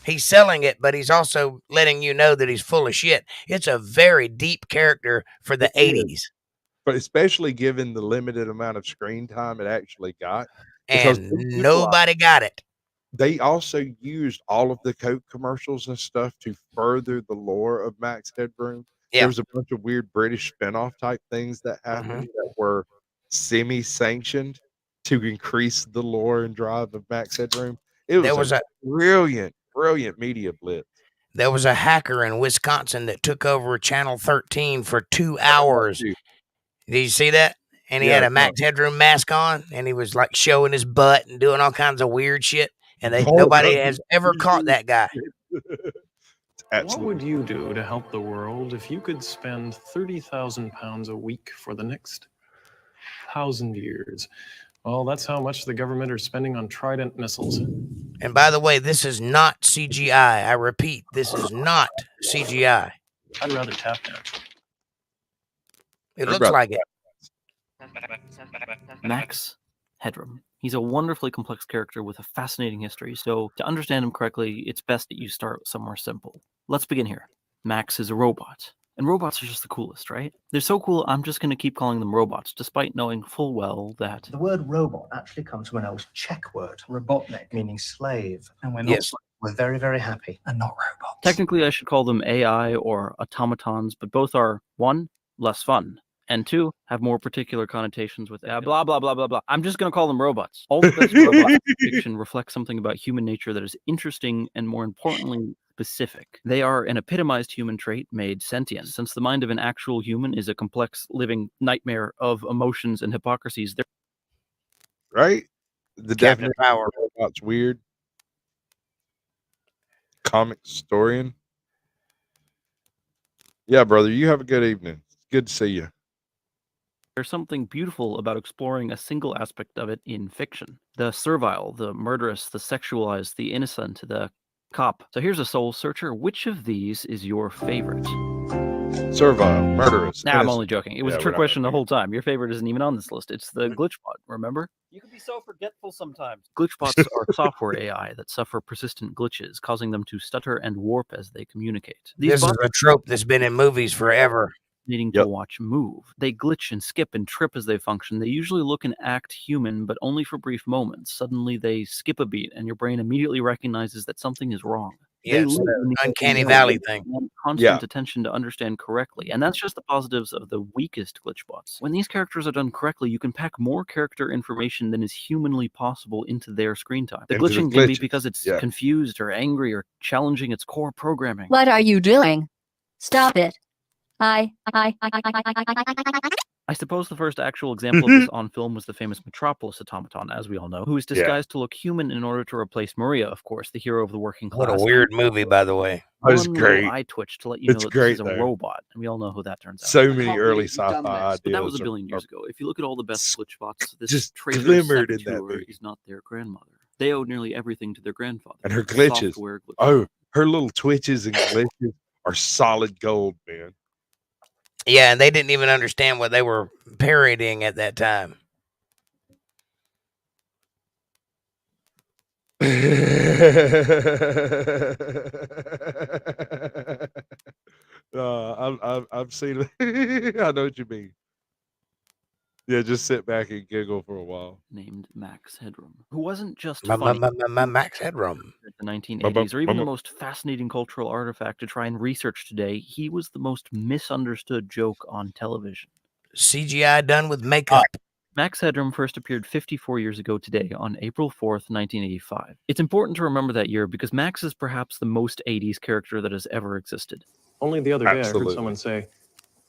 He's selling it, but he's also letting you know that he's full of shit. It's a very deep character for the 80s. But especially given the limited amount of screen time it actually got. And nobody got it. They also used all of the Coke commercials and stuff to further the lore of Max Headroom. Yeah. There was a bunch of weird British spinoff type things that happened that were semi-sanctioned to increase the lore and drive of Max Headroom. It was a brilliant media blitz. There was a hacker in Wisconsin that took over Channel 13 for 2 hours. Did you see that? And he had a Max Headroom mask on, and he was like showing his butt and doing all kinds of weird shit. And nobody has ever caught that guy. What would you do to help the world if you could spend 30,000 pounds a week for the next 1,000 years? Well, that's how much the government are spending on Trident missiles. And by the way, this is not CGI. I repeat, this is not CGI. I'd rather tap dance. It looks like it. Max Headroom. He's a wonderfully complex character with a fascinating history, so to understand him correctly, it's best that you start somewhere simple. Let's begin here. Max is a robot. And robots are just the coolest, right? They're so cool, I'm just going to keep calling them robots, despite knowing full well that... The word robot actually comes from an old Czech word, robotnik, meaning slave. And we're not we're very, very happy and not robots. Technically, I should call them AI or automatons, but both are, 1, less fun, and 2, have more particular connotations with blah, blah, blah, blah, blah. I'm just going to call them robots. All the best robots in fiction reflect something about human nature that is interesting and, more importantly, specific. They are an epitomized human trait made sentient. Since the mind of an actual human is a complex, living nightmare of emotions and hypocrisies, right? The definition of robot's weird. Comic historian. Yeah, brother, you have a good evening. It's good to see you. There's something beautiful about exploring a single aspect of it in fiction. The servile, the murderous, the sexualized, the innocent, the cop. So here's a soul searcher. Which of these is your favorite? Servile, murderous. Nah, I'm only joking. It was a trick question the whole time. Your favorite isn't even on this list. It's the glitchbot, remember? You can be so forgetful sometimes. Glitchbots are software AI that suffer persistent glitches, causing them to stutter and warp as they communicate. This is a trope that's been in movies forever. Needing to watch move. They glitch and skip and trip as they function. They usually look and act human, but only for brief moments. Suddenly they skip a beat, and your brain immediately recognizes that something is wrong. Yeah, it's an uncanny valley thing. Constant attention to understand correctly, and that's just the positives of the weakest glitchbots. When these characters are done correctly, you can pack more character information than is humanly possible into their screen time. The glitching can be because it's confused or angry or challenging its core programming. What are you doing? Stop it. I suppose the first actual example of this on film was the famous Metropolis automaton, as we all know, who is disguised to look human in order to replace Maria, of course, the hero of the working class. What a weird movie, by the way. That was great. I twitched to let you know that this is a robot, and we all know who that turns out. So many early sci-fi ideas. But that was a billion years ago. If you look at all the best glitchbots, this just trailer glimmered in that movie. is not their grandmother. They owed nearly everything to their grandfather. And her glitches. Oh, her little twitches and glitches are solid gold, man. Yeah, and they didn't even understand what they were parodying at that time. I've seen it. I know what you mean. Yeah, just sit back and giggle for a while. Named Max Headroom, who wasn't just Max Headroom. The 1980s, or even the most fascinating cultural artifact to try and research today. He was the most misunderstood joke on television. CGI done with makeup. Max Headroom first appeared 54 years ago today, on April 4th, 1985. It's important to remember that year because Max is perhaps the most 80s character that has ever existed. Only the other day I heard someone say,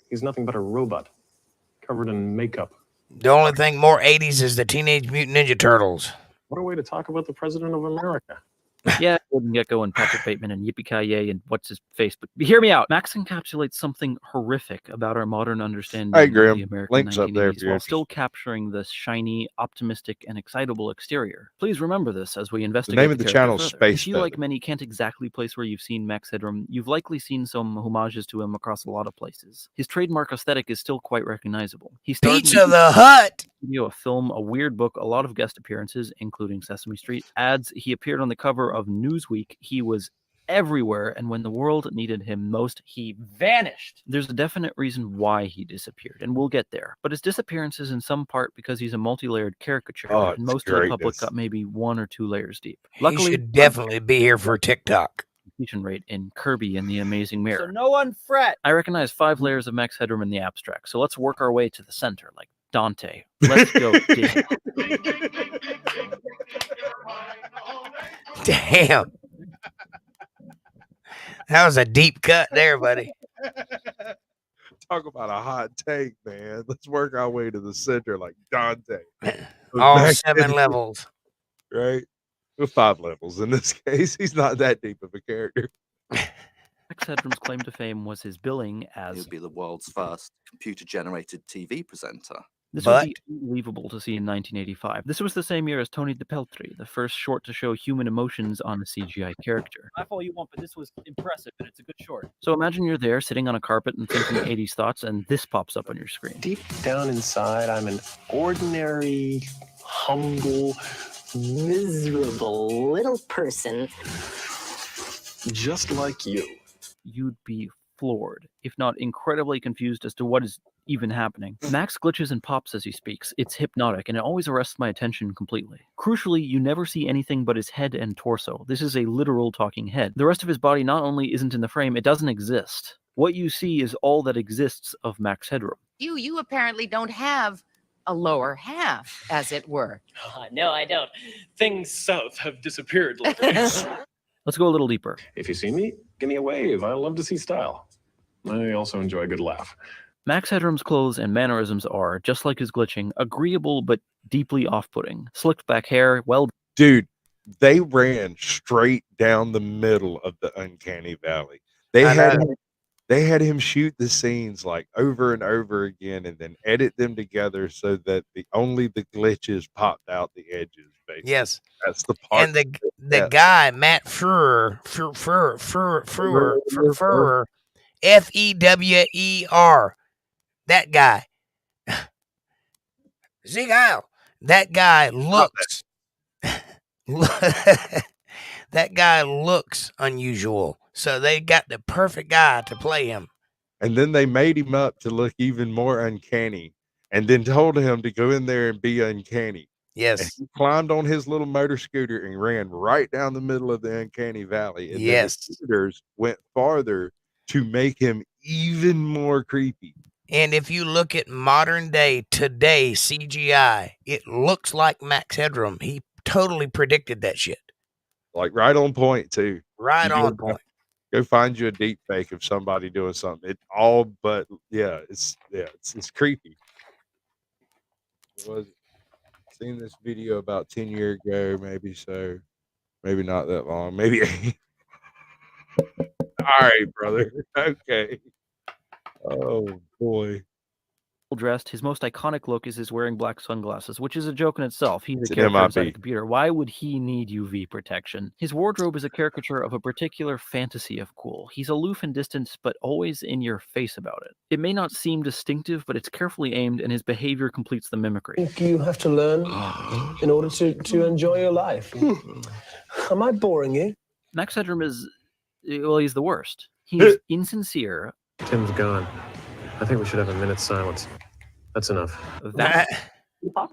he's nothing but a robot, covered in makeup. The only thing more 80s is the Teenage Mutant Ninja Turtles. What a way to talk about the president of America. Yeah, Golden Gecko and Patrick Bateman and Yippee-Ki-Yay and what's his face. But hear me out. Max encapsulates something horrific about our modern understanding Hey, of Grim. the American Links up there if 1980s you're while still capturing the shiny, optimistic, and excitable exterior. Please remember this as we investigate name of the character channel is further. Space If you, Feather. like many, can't exactly place where you've seen Max Headroom, you've likely seen some homages to him across a lot of places. His trademark aesthetic is still quite recognizable. He starred in Pizza the Hut. a film, a weird book, a lot of guest appearances, including Sesame Street ads. He appeared on the cover of Newsweek. He was everywhere, and when the world needed him most, he vanished. There's a definite reason why he disappeared, and we'll get there. But his disappearance is in some part because he's a multi-layered caricature, and most of the public got maybe 1 or 2 layers deep. He should definitely be here for TikTok. Completion rate in Kirby and the Amazing Mirror. So no one fret. I recognize 5 layers of Max Headroom in the abstract, so let's work our way to the center, like Dante. Let's go dig. Damn. That was a deep cut there, buddy. Talk about a hot take, man. Let's work our way to the center like Dante. All 7 levels. Right? With 5 levels in this case. He's not that deep of a character. Max Headroom's claim to fame was his billing as... He'll be the world's first computer-generated TV presenter. This would be unbelievable to see in 1985. This was the same year as Tony DePeltry, the first short to show human emotions on a CGI character. Laugh all you want, but this was impressive, and it's a good short. So imagine you're there sitting on a carpet and thinking 80s thoughts, and this pops up on your screen. Deep down inside, I'm an ordinary, humble, Miserable little person. just like you. You'd be floored, if not incredibly confused as to what is even happening. Max glitches and pops as he speaks. It's hypnotic, and it always arrests my attention completely. Crucially, you never see anything but his head and torso. This is a literal talking head. The rest of his body not only isn't in the frame, it doesn't exist. What you see is all that exists of Max Headroom. You apparently don't have a lower half, as it were. No, I don't. Things south have disappeared lately. Let's go a little deeper. If you see me, give me a wave. I love to see style. I also enjoy a good laugh. Max Headroom's clothes and mannerisms are, just like his glitching, agreeable but deeply off-putting. Slicked back hair, well... Dude, they ran straight down the middle of the Uncanny Valley. They had him shoot the scenes like over and over again and then edit them together so that only the glitches popped out the edges, basically. Yes. That's the part. And the guy, Matt Frewer, F-E-W-E-R, that guy. Zigile. That guy looks that guy looks unusual. So they got the perfect guy to play him. And then they made him up to look even more uncanny and then told him to go in there and be uncanny. Yes. And he climbed on his little motor scooter and ran right down the middle of the Uncanny Valley. And then the scooters went farther to make him even more creepy. And if you look at modern day, today, CGI, it looks like Max Headroom. He totally predicted that shit. Like right on point, too. Right on point. Go find you a deep fake of somebody doing something. It all but it's creepy. What was it? Seen this video about 10 years ago, maybe so. Maybe not that long. Maybe all right, brother. Okay. Oh boy. Dressed, his most iconic look is his wearing black sunglasses, which is a joke in itself. He's It's a an character inside a MIB. computer. Why would he need UV protection? His wardrobe is a caricature of a particular fantasy of cool. He's aloof and distant, but always in your face about it. It may not seem distinctive, but it's carefully aimed, and his behavior completes the mimicry. You have to learn in order to enjoy your life. Am I boring you? Max Headroom is, well, he's the worst. He's insincere. Tim's gone. I think we should have a minute's silence. That's enough. That Epoch.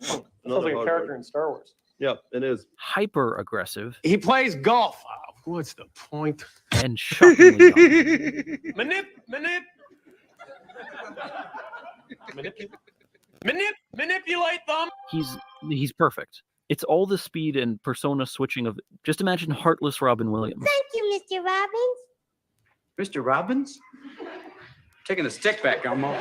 Sounds like a character in Star Wars. Yeah, it is. hyper aggressive He plays golf. What's the point? and shockingly young. Manipulate them. He's perfect. It's all the speed and persona switching of, just imagine heartless Robin Williams. Thank you, Mr. Robbins. Mr. Robbins? Taking the stick back, Elmo.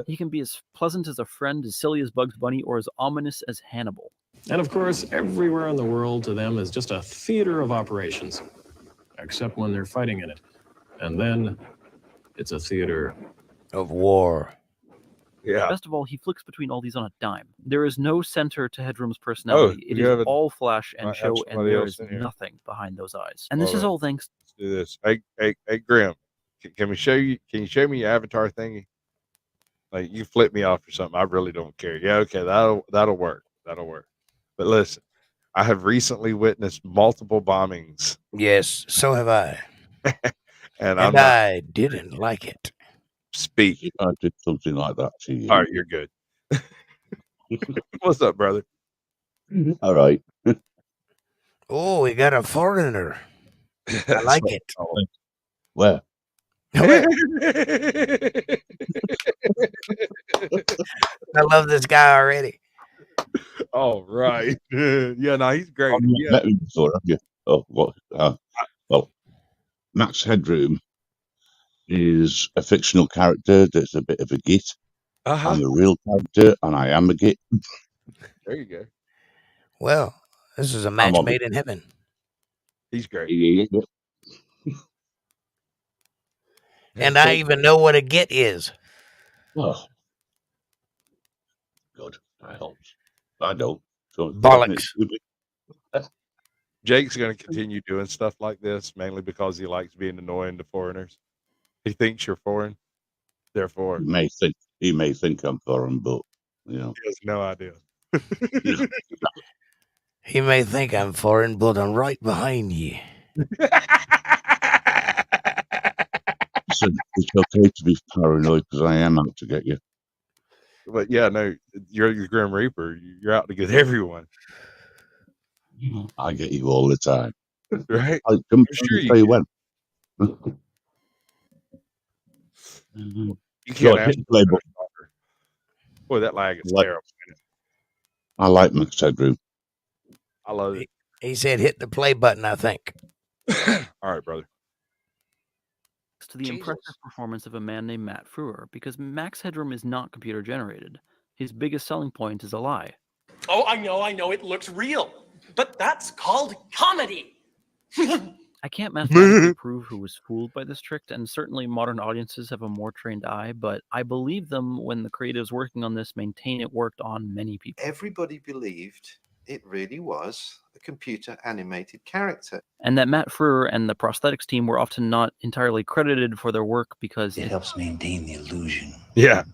He can be as pleasant as a friend, as silly as Bugs Bunny, or as ominous as Hannibal. And of course, everywhere in the world to them is just a theater of operations, except when they're fighting in it. And then it's a theater of war. Yeah. Best of all, he flicks between all these on a dime. There is no center to Headroom's personality. It is all flash and show, and there is nothing behind those eyes. And this is all thanks. Let's do this. Hey, Grim, can we show you? Can you show me your avatar thingy? Like, you flip me off or something. I really don't care. Yeah, okay, that'll work. That'll work. But listen, I have recently witnessed multiple bombings. Yes, so have I. and I didn't like it. Speak. I did something like that to you. All right, you're good. What's up, brother? All right. Oh, we got a foreigner. I like it. Where? I love this guy already. All right. Yeah, no, he's great. I've met him before, have you? Oh, what? Well, Max Headroom is a fictional character that's a bit of a git. I'm a real character, and I am a git. There you go. Well, this is a match made in heaven. He's great. Yeah. And I even know what a git is. Oh, God, that helps. I don't. So bollocks. Jake's going to continue doing stuff like this, mainly because he likes being annoying to foreigners. He thinks you're foreign, therefore he may think I'm foreign, but you know, he has no idea. He may think I'm foreign, but I'm right behind you. So it's okay to be paranoid because I am out to get you. But yeah, no, you're the Grim Reaper. You're out to get everyone. I get you all the time. Right? I come sure say when. You can't ask play button. Boy, that lag is terrible. I like Max Headroom. I love it. He said hit the play button, I think. All right, brother. To the impressive performance of a man named Matt Frewer, because Max Headroom is not computer generated. His biggest selling point is a lie. Oh, I know, it looks real. But that's called comedy. I can't mathematically prove who was fooled by this trick, and certainly modern audiences have a more trained eye, but I believe them when the creatives working on this maintain it worked on many people. Everybody believed it really was a computer animated character. And that Matt Frewer and the prosthetics team were often not entirely credited for their work because it helps maintain the illusion. Yeah.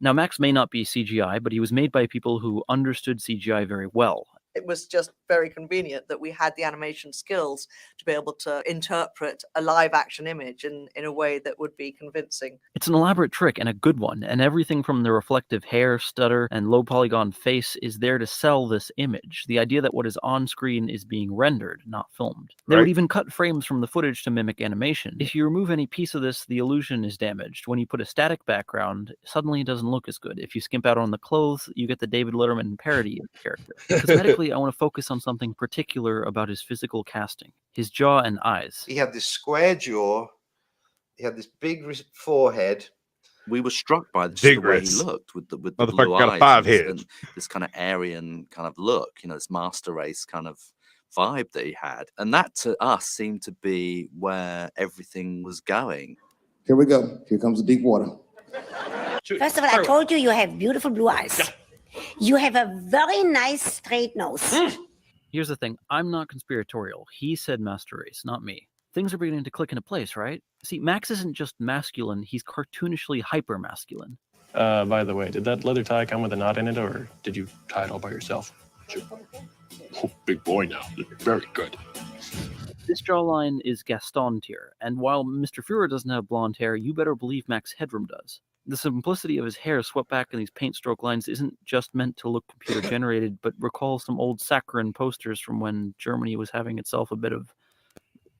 Now, Max may not be CGI, but he was made by people who understood CGI very well. It was just very convenient that we had the animation skills to be able to interpret a live action image in a way that would be convincing. It's an elaborate trick and a good one, and everything from the reflective hair, stutter, and low polygon face is there to sell this image. The idea that what is on screen is being rendered, not filmed. They would even cut frames from the footage to mimic animation. If you remove any piece of this, the illusion is damaged. When you put a static background, suddenly it doesn't look as good. If you skimp out on the clothes, you get the David Letterman parody of the character. Cosmetically, I want to focus on something particular about his physical casting, his jaw and eyes. He had this square jaw, he had this big forehead. We were struck by just the way he looked with the blue eyes, got a and this kind of Aryan kind of look, this master race kind of vibe that he had. And that to us seemed to be where everything was going. Here we go. Here comes the deep water. First of all, I told you have beautiful blue eyes. You have a very nice straight nose. Here's the thing. I'm not conspiratorial. He said master race, not me. Things are beginning to click into place, right? See, Max isn't just masculine. He's cartoonishly hyper-masculine. By the way, did that leather tie come with a knot in it, or did you tie it all by yourself? Oh, big boy now. Very good. This jawline is Gaston tier, and while Mr. Frewer doesn't have blonde hair, you better believe Max Headroom does. The simplicity of his hair swept back in these paint stroke lines isn't just meant to look computer generated, but recalls some old saccharine posters from when Germany was having itself a bit of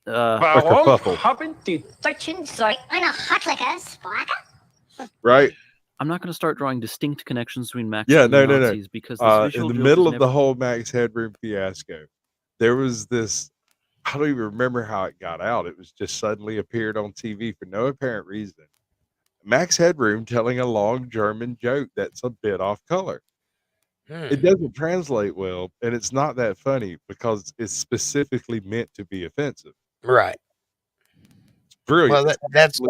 Warum haben die Deutschen so eine Hartlecker Sprache? Right. I'm not going to start drawing distinct connections between Max Yeah, and no, the no. Nazis because this visual in the joke middle is of the never... whole Max Headroom fiasco, there was this. I don't even remember how it got out. It was just suddenly appeared on TV for no apparent reason. Max Headroom telling a long German joke that's a bit off color. It doesn't translate well, and it's not that funny because it's specifically meant to be offensive. Right. It's brilliant. Well,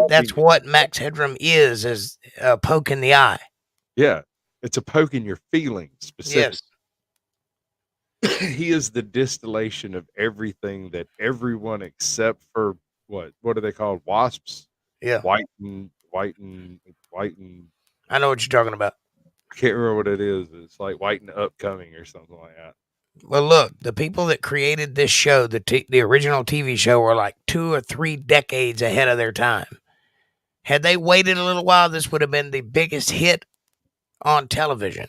that's what Max Headroom is a poke in the eye. Yeah, it's a poke in your feelings specifically. Yes. He is the distillation of everything that everyone except for what are they called? Wasps? Yeah. White and I know what you're talking about. I can't remember what it is. It's like White and Upcoming or something like that. Well, look, the people that created this show, the original TV show, were like 2 or 3 decades ahead of their time. Had they waited a little while, this would have been the biggest hit on television.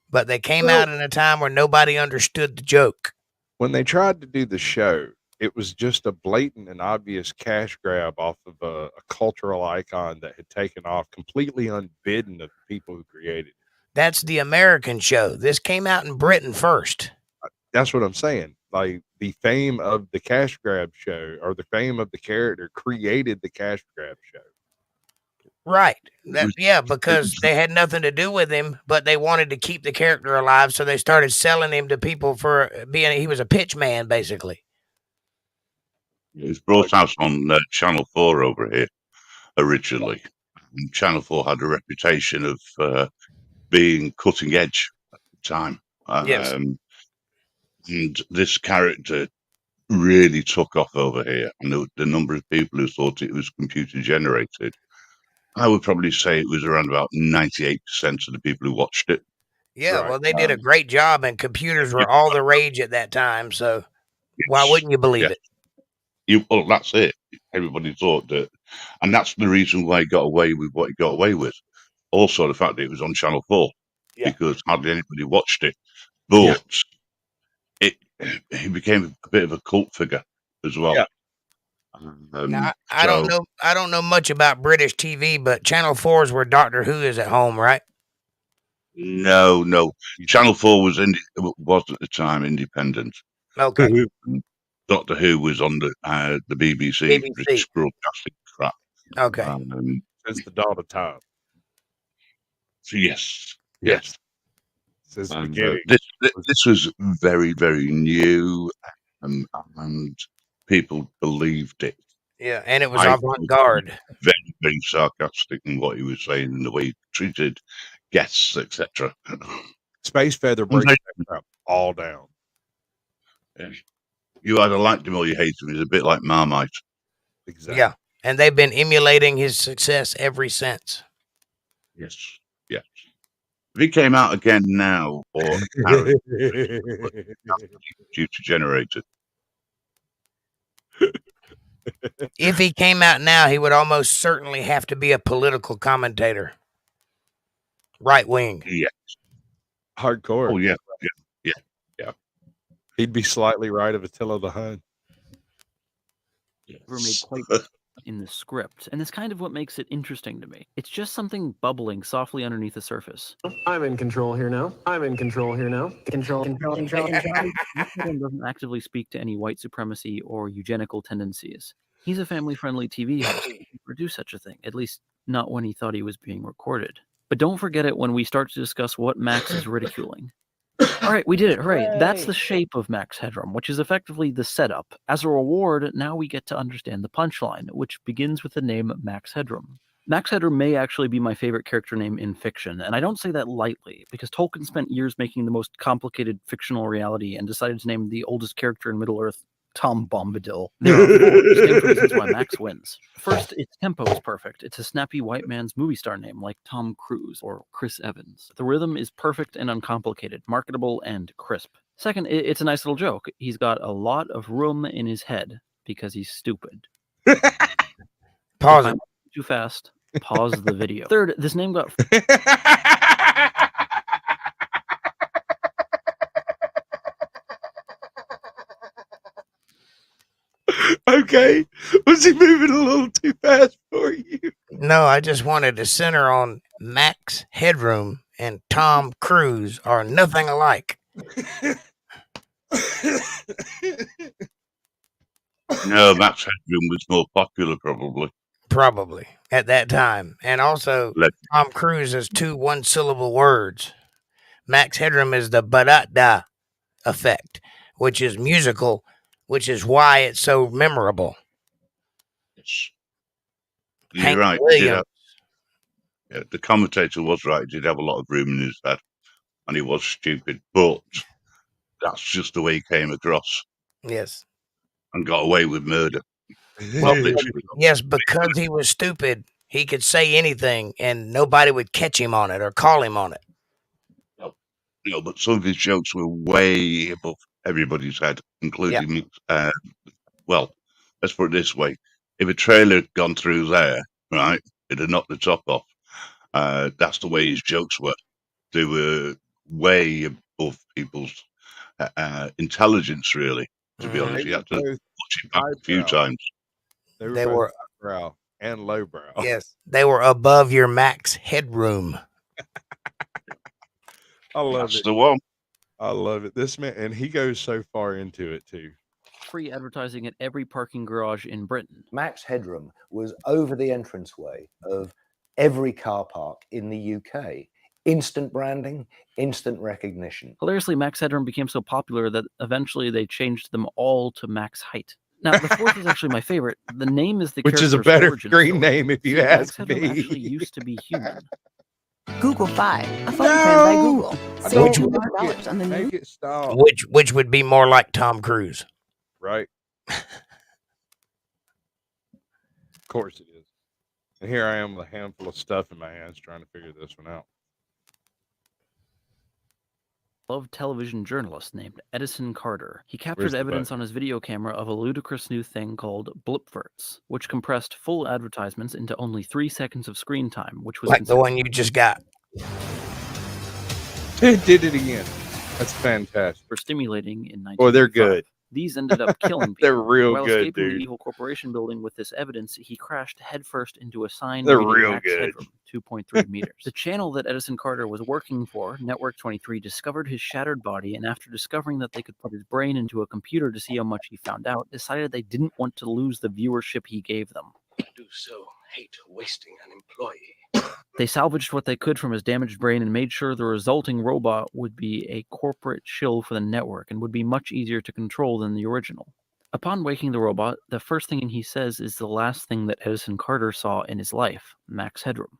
But they came out in a time where nobody understood the joke. When they tried to do the show, it was just a blatant and obvious cash grab off of a cultural icon that had taken off completely unbidden of the people who created it. That's the American show. This came out in Britain first. That's what I'm saying. Like the fame of the cash grab show or the fame of the character created the cash grab show. Right. Because they had nothing to do with him, but they wanted to keep the character alive, so they started selling him to people for he was a pitch man, basically. It was brought out on Channel 4 over here originally. And Channel 4 had a reputation of being cutting edge at the time. Yes. And this character really took off over here. And the number of people who thought it was computer generated, I would probably say it was around about 98% of the people who watched it. Yeah, well, they did a great job, and computers were all the rage at that time. So why wouldn't you believe it? Well, that's it. Everybody thought that, and that's the reason why he got away with what he got away with. Also, the fact that it was on Channel 4, because hardly anybody watched it. But he became a bit of a cult figure as well. Yeah. Now, I don't know much about British TV, but Channel 4 is where Doctor Who is at home, right? No. Channel 4 was at the time independent. Okay. Doctor Who was on the BBC. British Broadcasting crap. Okay. Since the dawn of time. So yes. Since the And, beginning. This was very, very new, and people believed it. Yeah, and it was avant-garde. Very, very sarcastic in what he was saying and the way he treated guests, etc. Space Feather breaks that crap all down. Yeah. You either liked him or you hated him. He's a bit like Marmite. Exactly. Yeah, and they've been emulating his success ever since. Yes. If he came out again now, or computer generated. If he came out now, he would almost certainly have to be a political commentator. Right wing. Yes. Hardcore. Oh, yeah. He'd be slightly right of Attila the Hun. Never made quite in the script, and it's kind of what makes it interesting to me. It's just something bubbling softly underneath the surface. I'm in control here now. Control. Doesn't actively speak to any white supremacy or eugenical tendencies. He's a family-friendly TV host who can produce such a thing, at least not when he thought he was being recorded. But don't forget it when we start to discuss what Max is ridiculing. All right, we did it. Hooray. That's the shape of Max Headroom, which is effectively the setup. As a reward, now we get to understand the punchline, which begins with the name Max Headroom. Max Headroom may actually be my favorite character name in fiction, and I don't say that lightly, because Tolkien spent years making the most complicated fictional reality and decided to name the oldest character in Middle-earth Tom Bombadil. There are 4 distinct reasons why Max wins. First, its tempo is perfect. It's a snappy white man's movie star name like Tom Cruise or Chris Evans. The rhythm is perfect and uncomplicated, marketable and crisp. Second, it's a nice little joke. He's got a lot of room in his head because he's stupid. Pause it. Too fast. Pause the video. Third, this name got... Okay. Was he moving a little too fast for you? No, I just wanted to center on Max Headroom and Tom Cruise are nothing alike. No, Max Headroom was more popular, probably. Probably at that time. And also, Tom Cruise has 2 one-syllable words. Max Headroom is the ba-da-da effect, which is musical, which is why it's so memorable. You're Hank right. Williams. The commentator was right. He did have a lot of room in his head, and he was stupid. But that's just the way he came across. Yes. And got away with murder. Well, yes, because he was stupid, he could say anything, and nobody would catch him on it or call him on it. No, but some of his jokes were way above everybody's head, including well, let's put it this way. If a trailer had gone through there, right, it'd have knocked the top off. That's the way his jokes were. They were way above people's intelligence, really, to be honest. You had to watch it back a few times. They were highbrow and lowbrow. Yes, they were above your Max Headroom. I love That's it. the one. I love it. This man, and he goes so far into it too. Free advertising at every parking garage in Britain. Max Headroom was over the entranceway of every car park in the UK. Instant branding, instant recognition. Hilariously, Max Headroom became so popular that eventually they changed them all to Max Height. Now, the fourth is actually my favorite. The name is the Which is a character's better origin screen story. name if you See, ask Max Headroom me. actually used to be human. Google Fi, a phone trend by Google. Save $200 on the new. Make it stop. Which would be more like Tom Cruise. Right. Of course it is. And here I am with a handful of stuff in my hands trying to figure this one out. Loved television journalist named Edison Carter. He captured Where's the evidence button? on his video camera of a ludicrous new thing called blipverts, which compressed full advertisements into only 3 seconds of screen time, which was Like the one you just got. It did it again. That's fantastic. for stimulating in 1985. Boy, they're good. These ended up killing people. They're real While good, escaping dude. the evil corporation building with this evidence, he crashed headfirst into a sign They're reading real Max good. Headroom, 2.3 meters. The channel that Edison Carter was working for, Network 23, discovered his shattered body, and after discovering that they could put his brain into a computer to see how much he found out, decided they didn't want to lose the viewership he gave them. I do so hate wasting an employee. They salvaged what they could from his damaged brain and made sure the resulting robot would be a corporate shill for the network and would be much easier to control than the original. Upon waking the robot, the first thing he says is the last thing that Edison Carter saw in his life, Max Headroom.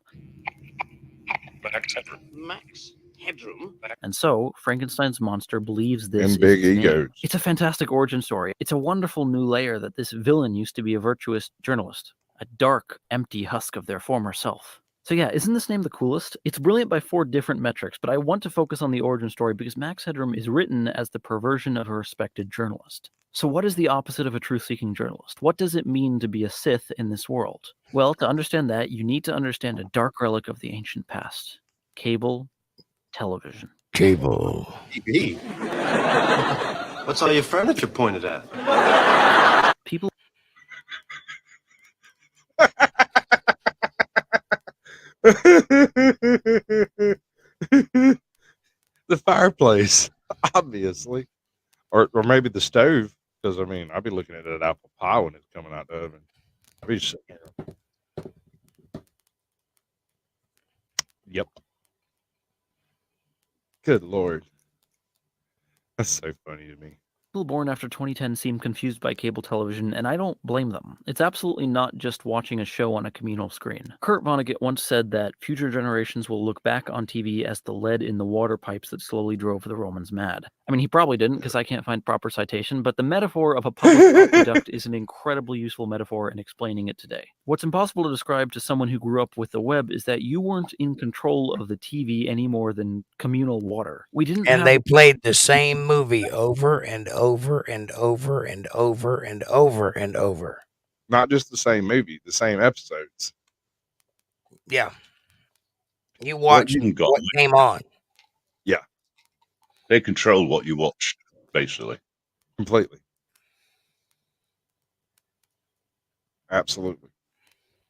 Max Headroom. Max Headroom. And so, Frankenstein's monster believes this And big is his name. egos. It's a fantastic origin story. It's a wonderful new layer that this villain used to be a virtuous journalist, a dark, empty husk of their former self. So yeah, isn't this name the coolest? It's brilliant by 4 different metrics, but I want to focus on the origin story because Max Headroom is written as the perversion of a respected journalist. So what is the opposite of a truth-seeking journalist? What does it mean to be a Sith in this world? Well, to understand that, you need to understand a dark relic of the ancient past. Cable television. Cable. TV. What's all your furniture pointed at? People The fireplace, obviously, or maybe the stove. Because I mean, I'd be looking at that apple pie when it's coming out the oven. I'd be just sitting here. Yep. Good Lord, that's so funny to me. People born after 2010 seem confused by cable television, and I don't blame them. It's absolutely not just watching a show on a communal screen. Kurt Vonnegut once said that future generations will look back on TV as the lead in the water pipes that slowly drove the Romans mad. I mean, he probably didn't, because I can't find proper citation, but the metaphor of a public aqueduct is an incredibly useful metaphor in explaining it today. What's impossible to describe to someone who grew up with the web is that you weren't in control of the TV any more than communal water. We didn't And have they played the same movie over and over and over and over and over and over. Not just the same movie, the same episodes. Yeah. You watched what came on. Yeah. They control what you watched, basically. Completely. Absolutely.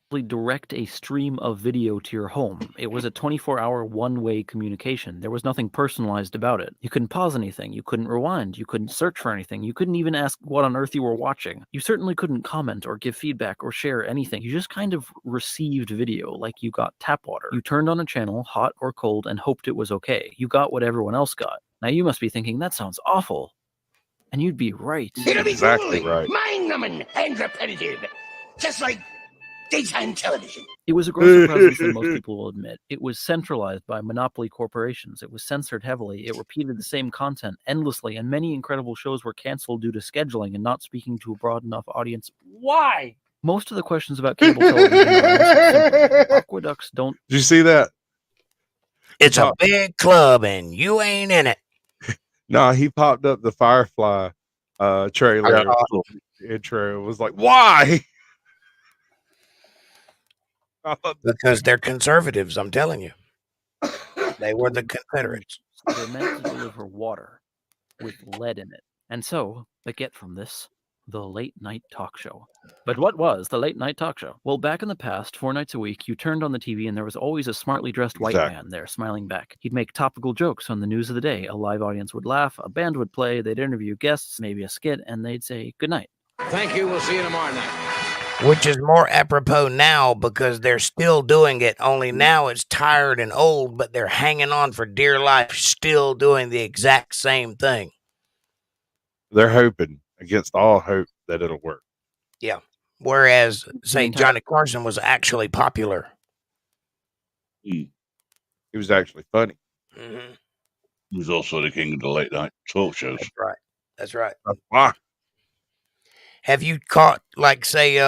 direct a stream of video to your home. It was a 24-hour one-way communication. There was nothing personalized about it. You couldn't pause anything. You couldn't rewind. You couldn't search for anything. You couldn't even ask what on earth you were watching. You certainly couldn't comment or give feedback or share anything. You just kind of received video like you got tap water. You turned on a channel, hot or cold, and hoped it was okay. You got what everyone else got. Now you must be thinking, that sounds awful. And you'd be right. It'll be Exactly grueling, right. mind-numbing, and repetitive. Just like daytime television. It was a grosser presence than most people will admit. It was centralized by monopoly corporations. It was censored heavily. It repeated the same content endlessly, and many incredible shows were canceled due to scheduling and not speaking to a broad enough audience. Why? Most of the questions about cable television are answered simply. Aqueducts don't... Did you see that? It's a big club, and you ain't in it. No, he popped up the Firefly trailer intro. It was like, why? Because they're conservatives, I'm telling you. They were the Confederates. They're meant to deliver water with lead in it. And so, they get from this, the late night talk show. But what was the late night talk show? Well, back in the past, 4 nights a week, you turned on the TV and there was always a smartly dressed white man there smiling back. He'd make topical jokes on the news of the day. A live audience would laugh, a band would play, they'd interview guests, maybe a skit, and they'd say goodnight. Thank you. We'll see you tomorrow night. Which is more apropos now because they're still doing it, only now it's tired and old, but they're hanging on for dear life, still doing the exact same thing. They're hoping against all hope that it'll work. Yeah. Whereas, say, Johnny Carson was actually popular. He was actually funny. Mm-hmm. He was also the king of the late night talk shows. That's right. That's right. Why? Have you caught, like, say,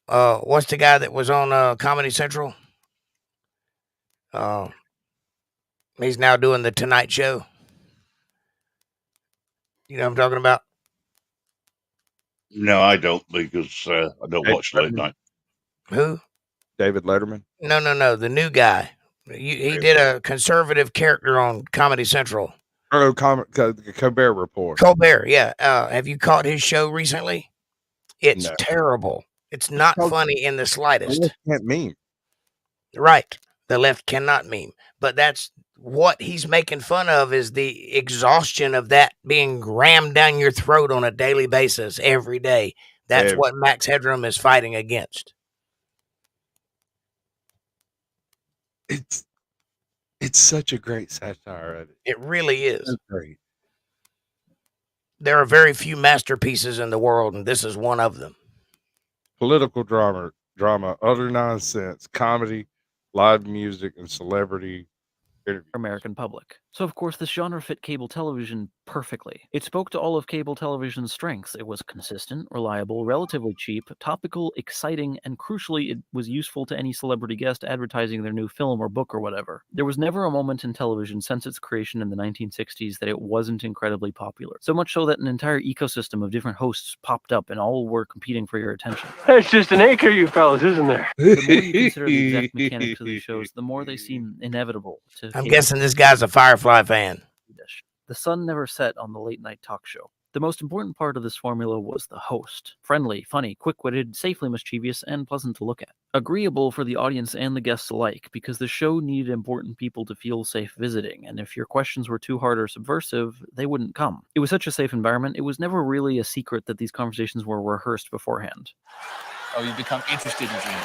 what's the guy that was on Comedy Central? He's now doing the Tonight Show. You know what I'm talking about? No, I don't, because I don't watch late night. Who? David Letterman? No. The new guy. He did a conservative character on Comedy Central. Oh, Colbert Report. Colbert, yeah. Have you caught his show recently? It's terrible. It's not funny in the slightest. The left can't meme. Right. The left cannot meme. But that's what he's making fun of, is the exhaustion of that being rammed down your throat on a daily basis every day. That's what Max Headroom is fighting against. It's such a great satire of it. It really is. It's great. There are very few masterpieces in the world, and this is one of them. Political drama, utter nonsense, comedy, live music, and celebrity interviews. American public. So, of course, this genre fit cable television perfectly. It spoke to all of cable television's strengths. It was consistent, reliable, relatively cheap, topical, exciting, and crucially, it was useful to any celebrity guest advertising their new film or book or whatever. There was never a moment in television since its creation in the 1960s that it wasn't incredibly popular. So much so that an entire ecosystem of different hosts popped up and all were competing for your attention. It's just an acre, you fellas, isn't there? The more you consider the exact mechanics of these shows, the more they seem inevitable to I'm guessing this guy's a Firefly fan. The sun never set on the late night talk show. The most important part of this formula was the host. Friendly, funny, quick-witted, safely mischievous, and pleasant to look at. Agreeable for the audience and the guests alike, because the show needed important people to feel safe visiting, and if your questions were too hard or subversive, they wouldn't come. It was such a safe environment, it was never really a secret that these conversations were rehearsed beforehand. Oh, you become interested in dreams.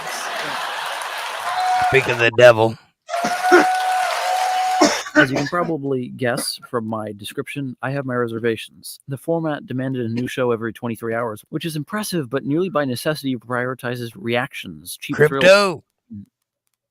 Speak of the devil. As you can probably guess from my description, I have my reservations. The format demanded a new show every 23 hours, which is impressive, but nearly by necessity prioritizes reactions, cheap Crypto.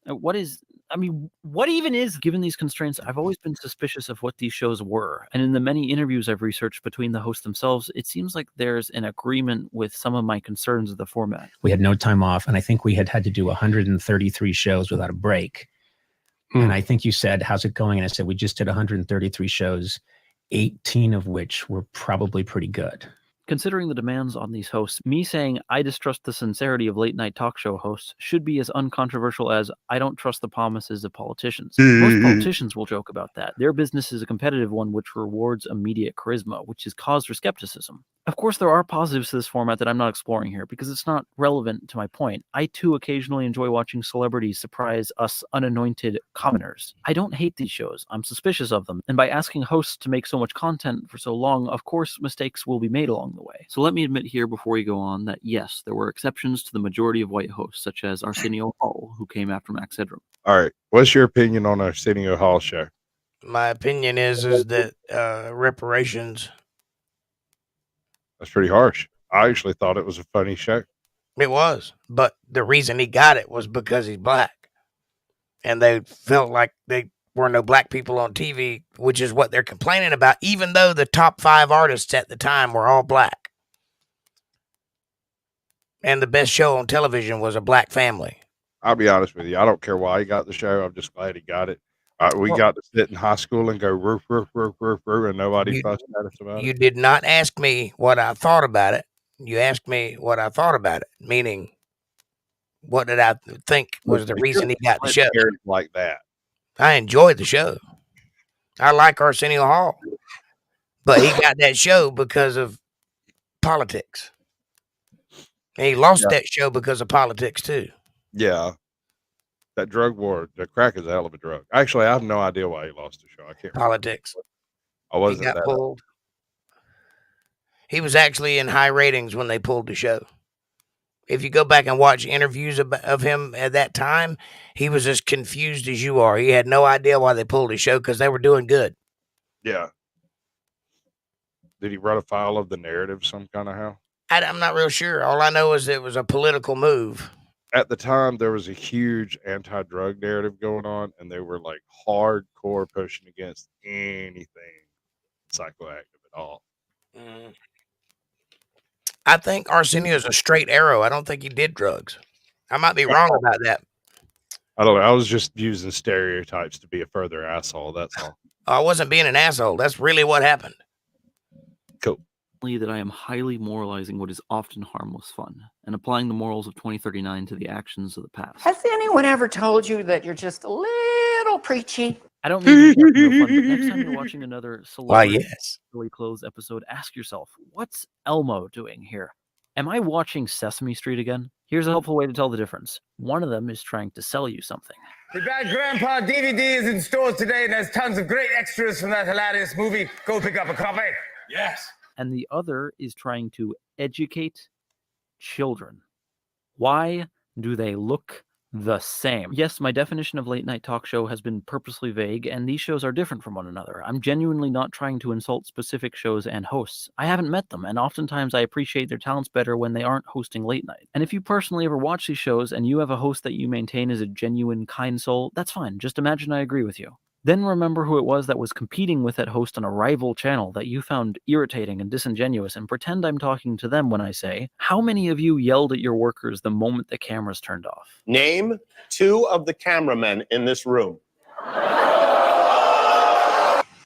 What even is, given these constraints, I've always been suspicious of what these shows were. And in the many interviews I've researched between the hosts themselves, it seems like there's an agreement with some of my concerns of the format. We had no time off, and I think we had to do 133 shows without a break. And I think you said, how's it going? And I said, we just did 133 shows, 18 of which were probably pretty good. Considering the demands on these hosts, me saying I distrust the sincerity of late-night talk show hosts should be as uncontroversial as I don't trust the promises of politicians. Most politicians will joke about that. Their business is a competitive one which rewards immediate charisma, which is cause for skepticism. Of course, there are positives to this format that I'm not exploring here because it's not relevant to my point. I too occasionally enjoy watching celebrities surprise us unanointed commoners. I don't hate these shows. I'm suspicious of them. And by asking hosts to make so much content for so long, of course, mistakes will be made along the way. So let me admit here before we go on that yes, there were exceptions to the majority of white hosts, such as Arsenio Hall, who came after Max Headroom. All right. What's your opinion on Arsenio Hall show? My opinion is that reparations. That's pretty harsh. I actually thought it was a funny show. It was, but the reason he got it was because he's black, and they felt like they were no black people on TV, which is what they're complaining about. Even though the top 5 artists at the time were all black, and the best show on television was a black family. I'll be honest with you. I don't care why he got the show. I'm just glad he got it. We got to sit in high school and go roof, roof, roof, roof, roof, and nobody fussed at us about it. You did not ask me what I thought about it. You asked me what I thought about it, meaning what did I think was the reason he got the show. Like that. I enjoyed the show. I like Arsenio Hall, but he got that show because of politics. And he lost that show because of politics too. Yeah. That drug war, the crack is a hell of a drug. Actually, I have no idea why he lost the show. I can't politics. I wasn't He got pulled. He was actually in high ratings when they pulled the show. If you go back and watch interviews of him at that time, he was as confused as you are. He had no idea why they pulled his show because they were doing good. Yeah. Did he run afoul of the narrative some kind of how? I'm not real sure. All I know is it was a political move. At the time, there was a huge anti-drug narrative going on, and they were like hardcore pushing against anything psychoactive at all. I think Arsenio is a straight arrow. I don't think he did drugs. I might be wrong about that. I don't know. I was just using stereotypes to be a further asshole. That's all. I wasn't being an asshole. That's really what happened. Cool. That I am highly moralizing what is often harmless fun and applying the morals of 2039 to the actions of the past. Has anyone ever told you that you're just a little preachy? I don't mean to be no fun, but next time you're watching another celebrity fully clothes episode, ask yourself, what's Elmo doing here? Am I watching Sesame Street again? Here's a helpful way to tell the difference. One of them is trying to sell you something. The Bad Grandpa DVD is in stores today and has tons of great extras from that hilarious movie. Go pick up a copy. Yes. And the other is trying to educate children. Why do they look the same? Yes, my definition of late night talk show has been purposely vague, and these shows are different from one another. I'm genuinely not trying to insult specific shows and hosts. I haven't met them, and oftentimes I appreciate their talents better when they aren't hosting late night. And if you personally ever watch these shows and you have a host that you maintain as a genuine, kind soul, that's fine. Just imagine I agree with you. Then remember who it was that was competing with that host on a rival channel that you found irritating and disingenuous, and pretend I'm talking to them when I say, how many of you yelled at your workers the moment the cameras turned off? Name 2 of the cameramen in this room.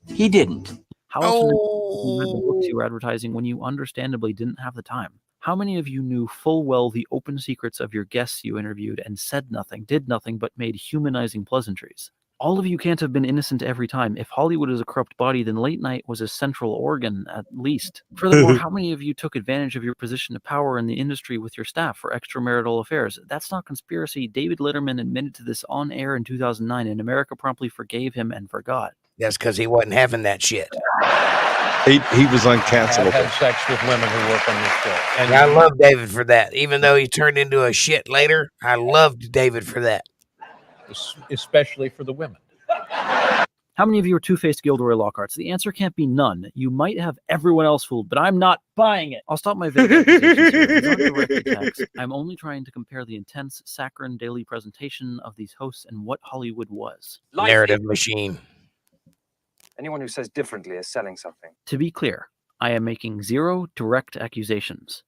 He didn't. How often you read the books you were advertising when you understandably didn't have the time? How many of you knew full well the open secrets of your guests you interviewed and said nothing, did nothing, but made humanizing pleasantries? All of you can't have been innocent every time. If Hollywood is a corrupt body, then late night was a central organ, at least. Furthermore, how many of you took advantage of your position of power in the industry with your staff for extramarital affairs? That's not conspiracy. David Letterman admitted to this on air in 2009, and America promptly forgave him and forgot. That's because he wasn't having that shit. He was uncancelable. Had sex with women who work on this show. And I love David for that. Even though he turned into a shit later, I loved David for that. Especially for the women. How many of you are two-faced Gilderoy Lockharts? The answer can't be none. You might have everyone else fooled, but I'm not buying it. I'll stop my vague accusations here. These aren't direct attacks. I'm only trying to compare the intense, saccharine daily presentation of these hosts and what Hollywood was. Narrative machine. Anyone who says differently is selling something. To be clear, I am making 0 direct accusations.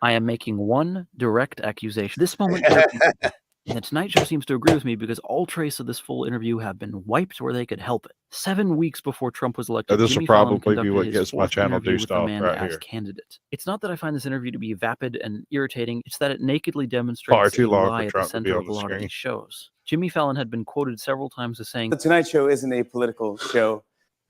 I am making 1 direct accusation. This moment... And the Tonight Show seems to agree with me because all trace of this full interview have been wiped where they could help it. 7 weeks before Trump was elected, this Jimmy will probably Fallon be what conducted gets his my 4th channel interview with deuced the off man right as here. candidate. It's not that I find this interview to be vapid and irritating. It's that it nakedly demonstrates Far too a long lie for at the Trump to center be of on a the lot of screen. these shows. Jimmy Fallon had been quoted several times as saying, The Tonight Show isn't a political show.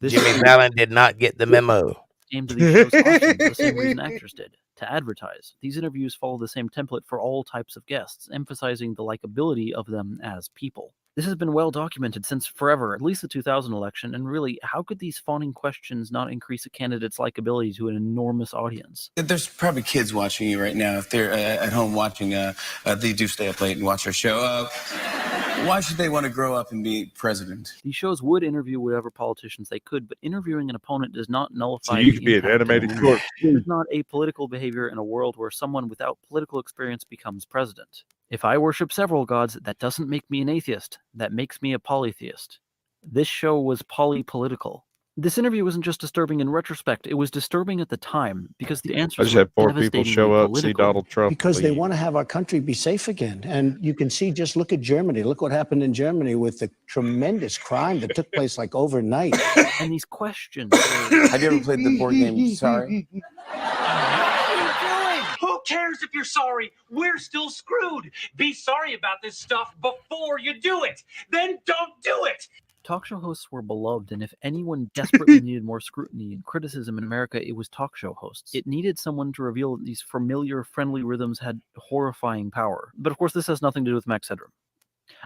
Jimmy Fallon did not get the memo. came to these shows often for the same reason actors did, to advertise. These interviews follow the same template for all types of guests, emphasizing the likability of them as people. This has been well documented since forever, at least the 2000 election, and really, how could these fawning questions not increase a candidate's likability to an enormous audience? There's probably kids watching you right now. If they're at home watching, they do stay up late and watch our show. Why should they want to grow up and be president? These shows would interview whatever politicians they could, but interviewing an opponent does not nullify. So you could be an animated short. It's not apolitical behavior in a world where someone without political experience becomes president. If I worship several gods, that doesn't make me an atheist. That makes me a polytheist. This show was polypolitical. This interview wasn't just disturbing in retrospect, it was disturbing at the time because the answers I just had 4 people show up, see political. Donald Trump. Because they want to have our country be safe again. And you can see, just look at Germany. Look what happened in Germany with the tremendous crime that took place like overnight. And these questions. Have you ever played the board game Sorry? Who cares if you're sorry? We're still screwed. Be sorry about this stuff before you do it. Then don't do it. Talk show hosts were beloved, and if anyone desperately needed more scrutiny and criticism in America, it was talk show hosts. It needed someone to reveal that these familiar, friendly rhythms had horrifying power. But of course, this has nothing to do with Max Headroom.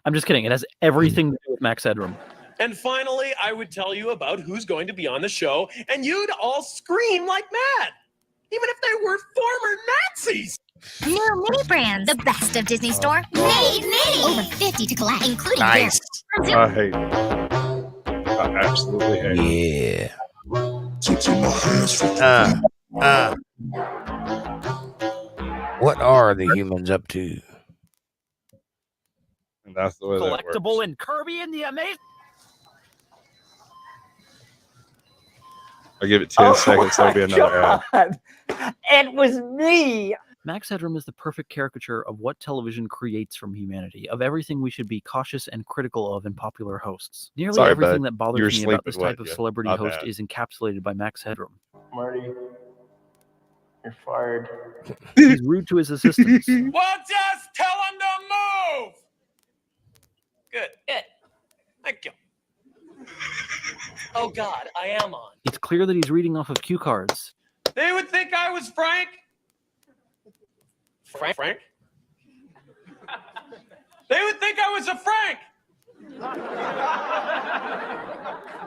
I'm just kidding. It has everything to do with Max Headroom. And finally, I would tell you about who's going to be on the show, and you'd all scream like mad, even if they were former Nazis. New mini brand, the best of Disney Store. Made mini. Over 50 to collect, including Nice. beer. I hate it. I absolutely hate it. Yeah. What are the humans up to? And that's the way that works. Collectible and Kirby and the Amazing. I'll give it 10 seconds, there'll be another ad. It was me. Max Headroom is the perfect caricature of what television creates from humanity, of everything we should be cautious and critical of in popular hosts. Nearly Sorry, everything bud. that bothers You're me sleeping, about this type of wasn't you? celebrity My host bad. is encapsulated by Max Headroom. Marty, you're fired. He's rude to his assistants. Well, just tell him to move. Good. Thank you. Oh, God, I am on. It's clear that he's reading off of cue cards. They would think I was Frank. Frank? They would think I was a Frank.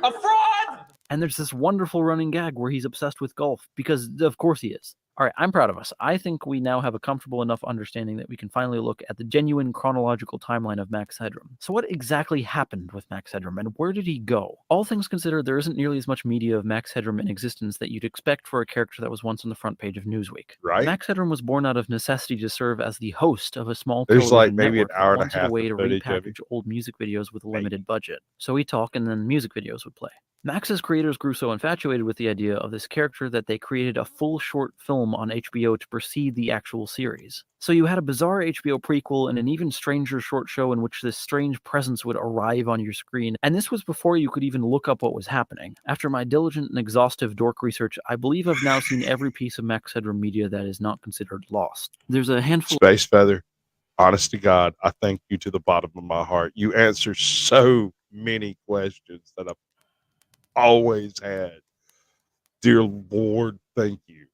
A fraud. And there's this wonderful running gag where he's obsessed with golf, because of course he is. All right, I'm proud of us. I think we now have a comfortable enough understanding that we can finally look at the genuine chronological timeline of Max Headroom. So what exactly happened with Max Headroom, and where did he go? All things considered, there isn't nearly as much media of Max Headroom in existence that you'd expect for a character that was once on the front page of Newsweek. Right. Max Headroom was born out of necessity to serve as the host of a small There's like television maybe an network hour and that a wanted half a way to of footage of it. repackage old music videos with a limited budget. So he'd talk, and then music videos would play. Max's creators grew so infatuated with the idea of this character that they created a full short film on HBO to precede the actual series. So you had a bizarre HBO prequel and an even stranger short show in which this strange presence would arrive on your screen, and this was before you could even look up what was happening. After my diligent and exhaustive dork research, I believe I've now seen every piece of Max Headroom media that is not considered lost. There's a handful. Space Feather, honest to God, I thank you to the bottom of my heart. You answer so many questions that I've always had. Dear Lord, thank you.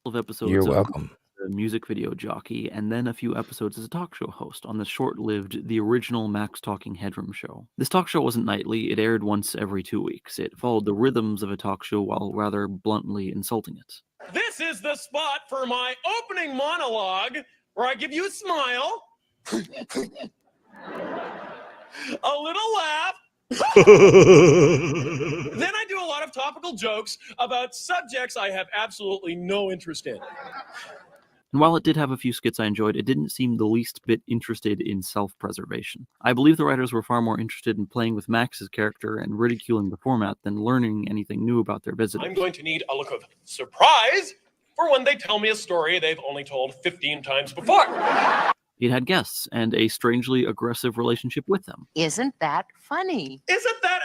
Of episodes You're of welcome. the music video jockey, and then a few episodes as a talk show host on the short-lived The Original Max Talking Headroom show. This talk show wasn't nightly, it aired once every 2 weeks. It followed the rhythms of a talk show while rather bluntly insulting it. This is the spot for my opening monologue where I give you a smile, a little laugh, then I do a lot of topical jokes about subjects I have absolutely no interest in. And while it did have a few skits I enjoyed, it didn't seem the least bit interested in self-preservation. I believe the writers were far more interested in playing with Max's character and ridiculing the format than learning anything new about their visitors. I'm going to need a look of surprise for when they tell me a story they've only told 15 times before. It had guests and a strangely aggressive relationship with them. Isn't that funny? Isn't that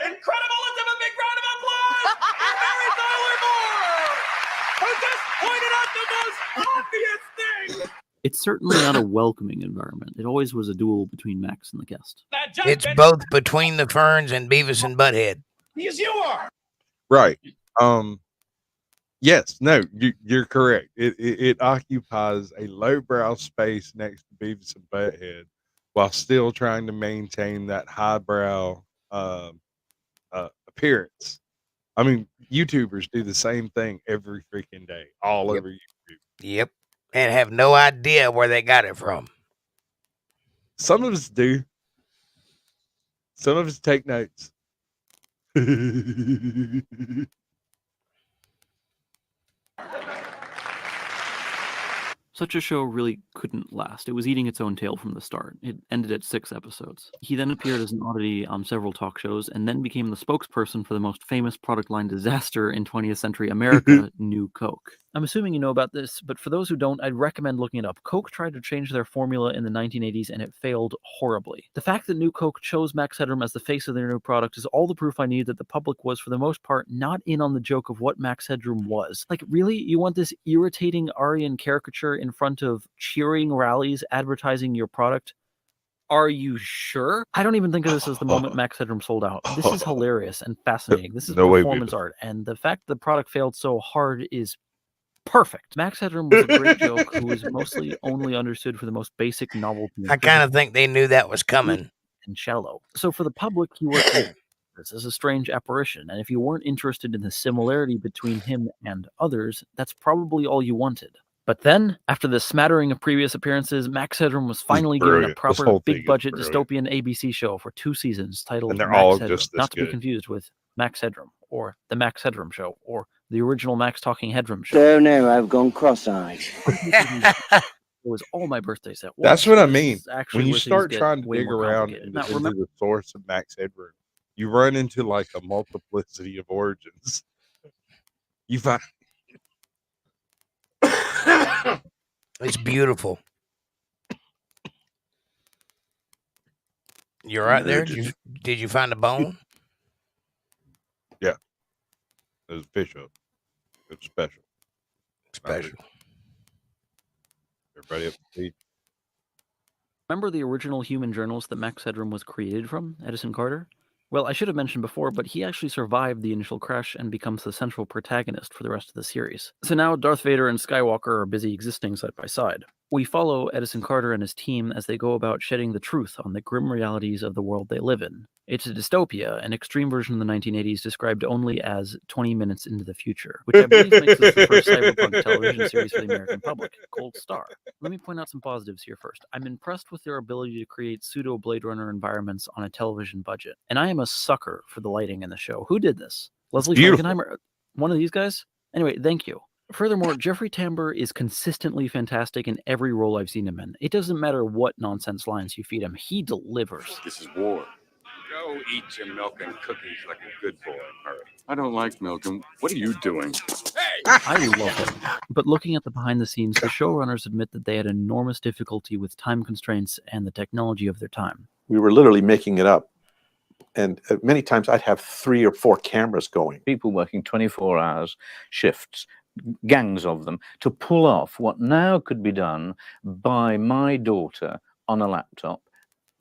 incredible? Let's have a big round of applause for Mary Tyler Moore, who just pointed out the most obvious thing. It's certainly not a welcoming environment. It always was a duel between Max and the guest. It's both Between the Ferns and Beavis and Butthead. Yes, you are. Right. Yes, no, you're correct. It occupies a lowbrow space next to Beavis and Butthead, while still trying to maintain that highbrow appearance. I mean, YouTubers do the same thing every freaking day, all over YouTube. Yep. And have no idea where they got it from. Some of us do. Some of us take notes. Such a show really couldn't last. It was eating its own tail from the start. It ended at 6 episodes. He then appeared as an oddity on several talk shows and then became the spokesperson for the most famous product line disaster in 20th century America, New Coke. I'm assuming you know about this, but for those who don't, I'd recommend looking it up. Coke tried to change their formula in the 1980s and it failed horribly. The fact that New Coke chose Max Headroom as the face of their new product is all the proof I need that the public was, for the most part, not in on the joke of what Max Headroom was. Like, really? You want this irritating Aryan caricature in front of cheering rallies advertising your product? Are you sure? I don't even think of this as the moment Max Headroom sold out. This is hilarious and fascinating. This is No way, performance Beavis. art, and the fact the product failed so hard is perfect. Max Headroom was a great joke who was mostly only understood for the most basic novelty. I kind of think they knew that was coming. And shallow. So for the public, he worked in. This is a strange apparition, and if you weren't interested in the similarity between him and others, that's probably all you wanted. But then, after the smattering of previous appearances, Max Headroom was finally given a brilliant. This proper whole thing is big-budget brilliant. dystopian ABC show for 2 seasons titled And they're Max all Headroom, just this not to be good. confused with Max Headroom, or The Max Headroom Show, or the original Max Talking Headroom Show. So now I've gone cross-eyed. It was all my birthdays at once. That's what I This mean. is actually When you where things start get trying to way dig more around complicated. into, Now, into remember, the source of Max Headroom, you run into like a multiplicity of origins. You find It's beautiful. You're right there. Did you find a bone? Yeah. There's a fish up. It's special. Special. Everybody up to speed. remember the original human journalist that Max Headroom was created from, Edison Carter? Well, I should have mentioned before, but he actually survived the initial crash and becomes the central protagonist for the rest of the series. So now Darth Vader and Skywalker are busy existing side by side. We follow Edison Carter and his team as they go about shedding the truth on the grim realities of the world they live in. It's a dystopia, an extreme version of the 1980s described only as 20 minutes into the future, which I believe makes this the first cyberpunk television series for the American public. Gold star. Let me point out some positives here first. I'm impressed with their ability to create pseudo Blade Runner environments on a television budget, and I am a sucker for the lighting in the show. Who did this? Leslie Frankenheimer? One of these guys? Anyway, thank you. Furthermore, Jeffrey Tambor is consistently fantastic in every role I've seen him in. It doesn't matter what nonsense lines you feed him, he delivers. This is war. Go eat your milk and cookies like a good boy, Murray. I don't like milk, and what are you doing? I love it. But looking at the behind the scenes, the showrunners admit that they had enormous difficulty with time constraints and the technology of their time. We were literally making it up. And many times I'd have 3 or 4 cameras going. People working 24 hours shifts, gangs of them, to pull off what now could be done by my daughter on a laptop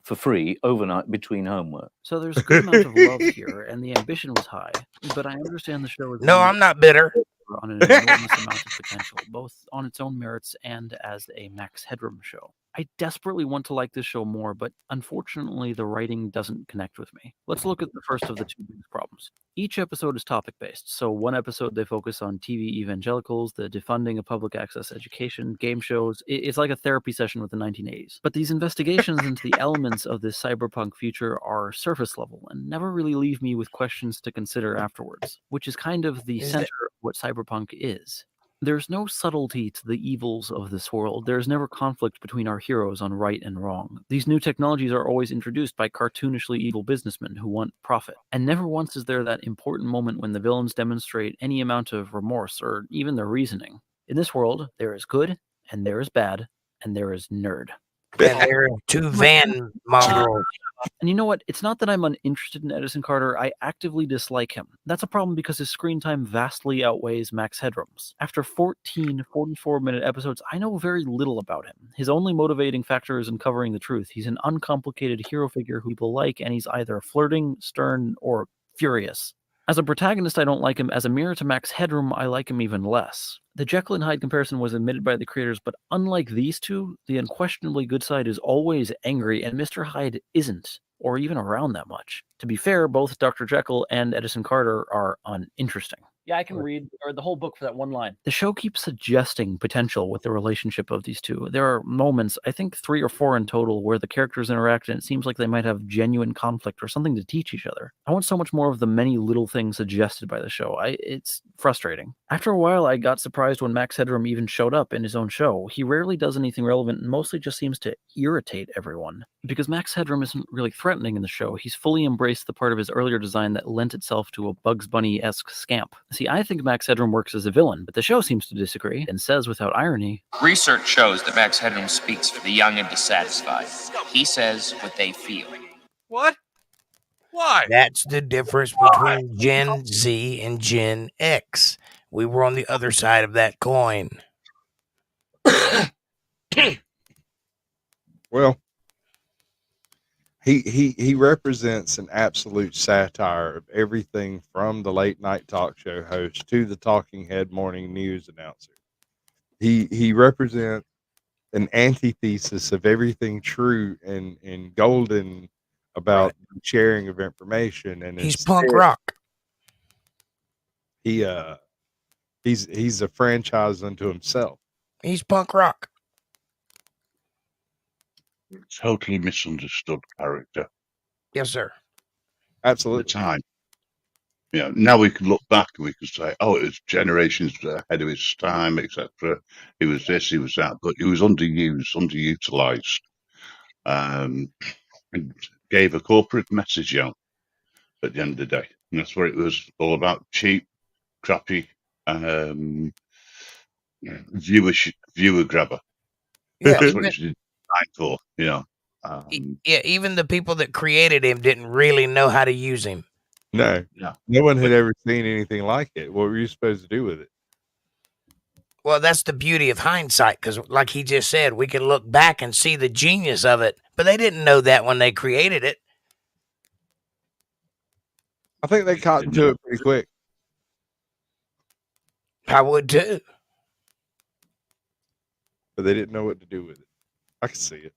for free overnight between homework. So there's a good amount of love here, and the ambition was high. But I understand the show is No, I'm not bitter. on an enormous amount of potential, both on its own merits and as a Max Headroom show. I desperately want to like this show more, but unfortunately the writing doesn't connect with me. Let's look at the first of the 2 biggest problems. Each episode is topic-based, so one episode they focus on TV evangelicals, the defunding of public access education, game shows. It's like a therapy session with the 1980s. But these investigations into the elements of this cyberpunk future are surface level and never really leave me with questions to consider afterwards, which is kind of the center of what cyberpunk is. There's no subtlety to the evils of this world. There's never conflict between our heroes on right and wrong. These new technologies are always introduced by cartoonishly evil businessmen who want profit. And never once is there that important moment when the villains demonstrate any amount of remorse or even their reasoning. In this world, there is good, and there is bad, and there is nerd. And there are 2 van mongrels. And you know what? It's not that I'm uninterested in Edison Carter. I actively dislike him. That's a problem because his screen time vastly outweighs Max Headroom's. After 14 44-minute episodes, I know very little about him. His only motivating factor is uncovering the truth. He's an uncomplicated hero figure who people like, and he's either flirting, stern, or furious. As a protagonist, I don't like him. As a mirror to Max Headroom, I like him even less. The Jekyll and Hyde comparison was admitted by the creators, but unlike these two, the unquestionably good side is always angry, and Mr. Hyde isn't, or even around that much. To be fair, both Dr. Jekyll and Edison Carter are uninteresting. Yeah, I can read the whole book for that one line. The show keeps suggesting potential with the relationship of these two. There are moments, I think 3 or 4 in total, where the characters interact and it seems like they might have genuine conflict or something to teach each other. I want so much more of the many little things suggested by the show. It's frustrating. After a while, I got surprised when Max Headroom even showed up in his own show. He rarely does anything relevant and mostly just seems to irritate everyone. Because Max Headroom isn't really threatening in the show, he's fully embraced the part of his earlier design that lent itself to a Bugs Bunny-esque scamp. See, I think Max Headroom works as a villain, but the show seems to disagree and says without irony, Research shows that Max Headroom speaks for the young and dissatisfied. He says what they feel. What? Why? That's the difference between Gen Z and Gen X. We were on the other side of that coin. Well, he represents an absolute satire of everything from the late night talk show host to the talking head morning news announcer. He represents an antithesis of everything true and golden about sharing of information. And he's punk rock. He's a franchise unto himself. He's punk rock. Totally misunderstood character. Yes, sir. Absolutely. At the time. Now we can look back and we can say, oh, it was generations ahead of his time, etc. He was this, he was that, but he was underutilized, and gave a corporate message out at the end of the day. And that's what it was all about: cheap, crappy, viewer grabber. Yeah, that's what it's designed for. Yeah, even the people that created him didn't really know how to use him. No one had ever seen anything like it. What were you supposed to do with it? Well, that's the beauty of hindsight, because like he just said, we can look back and see the genius of it, but they didn't know that when they created it. I think they caught into it pretty quick. I would too. But they didn't know what to do with it. I can see it.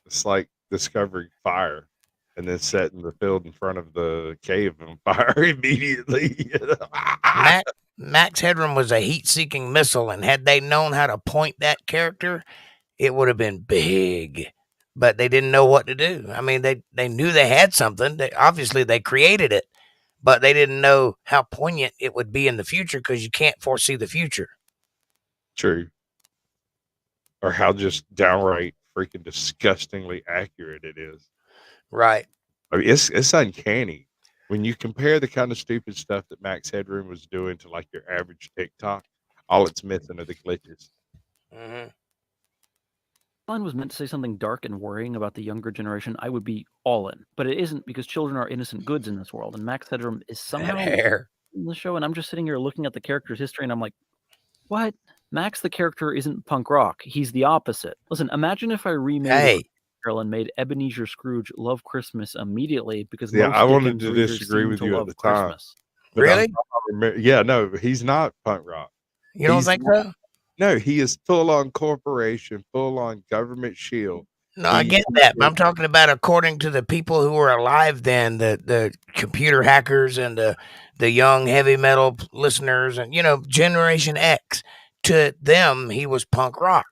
It's like discovering fire and then setting the field in front of the cave on fire immediately. Max Headroom was a heat-seeking missile, and had they known how to point that character, it would have been big. But they didn't know what to do. I mean, they knew they had something. Obviously, they created it, but they didn't know how poignant it would be in the future, because you can't foresee the future. True. Or how just downright freaking disgustingly accurate it is. Right. I mean, it's uncanny when you compare the kind of stupid stuff that Max Headroom was doing to like your average TikTok. All it's missing are the glitches. Mm-hmm. Line was meant to say something dark and worrying about the younger generation, I would be all in. But it isn't, because children are innocent goods in this world, and Max Headroom is somehow in the show, and I'm just sitting here looking at the character's history, and I'm like, what? Max the character isn't punk rock. He's the opposite. Listen, imagine if I remade Carol and made Ebenezer Scrooge love Christmas immediately, because most I wanted Dickens to readers disagree seem with to you at love the time. Christmas. But Really? Yeah, no, he's not punk rock. You don't think so? No, he is full on corporation, full on government shield. No, I get that, but I'm talking about according to the people who were alive then, the computer hackers and the young heavy metal listeners, and Generation X. To them, he was punk rock.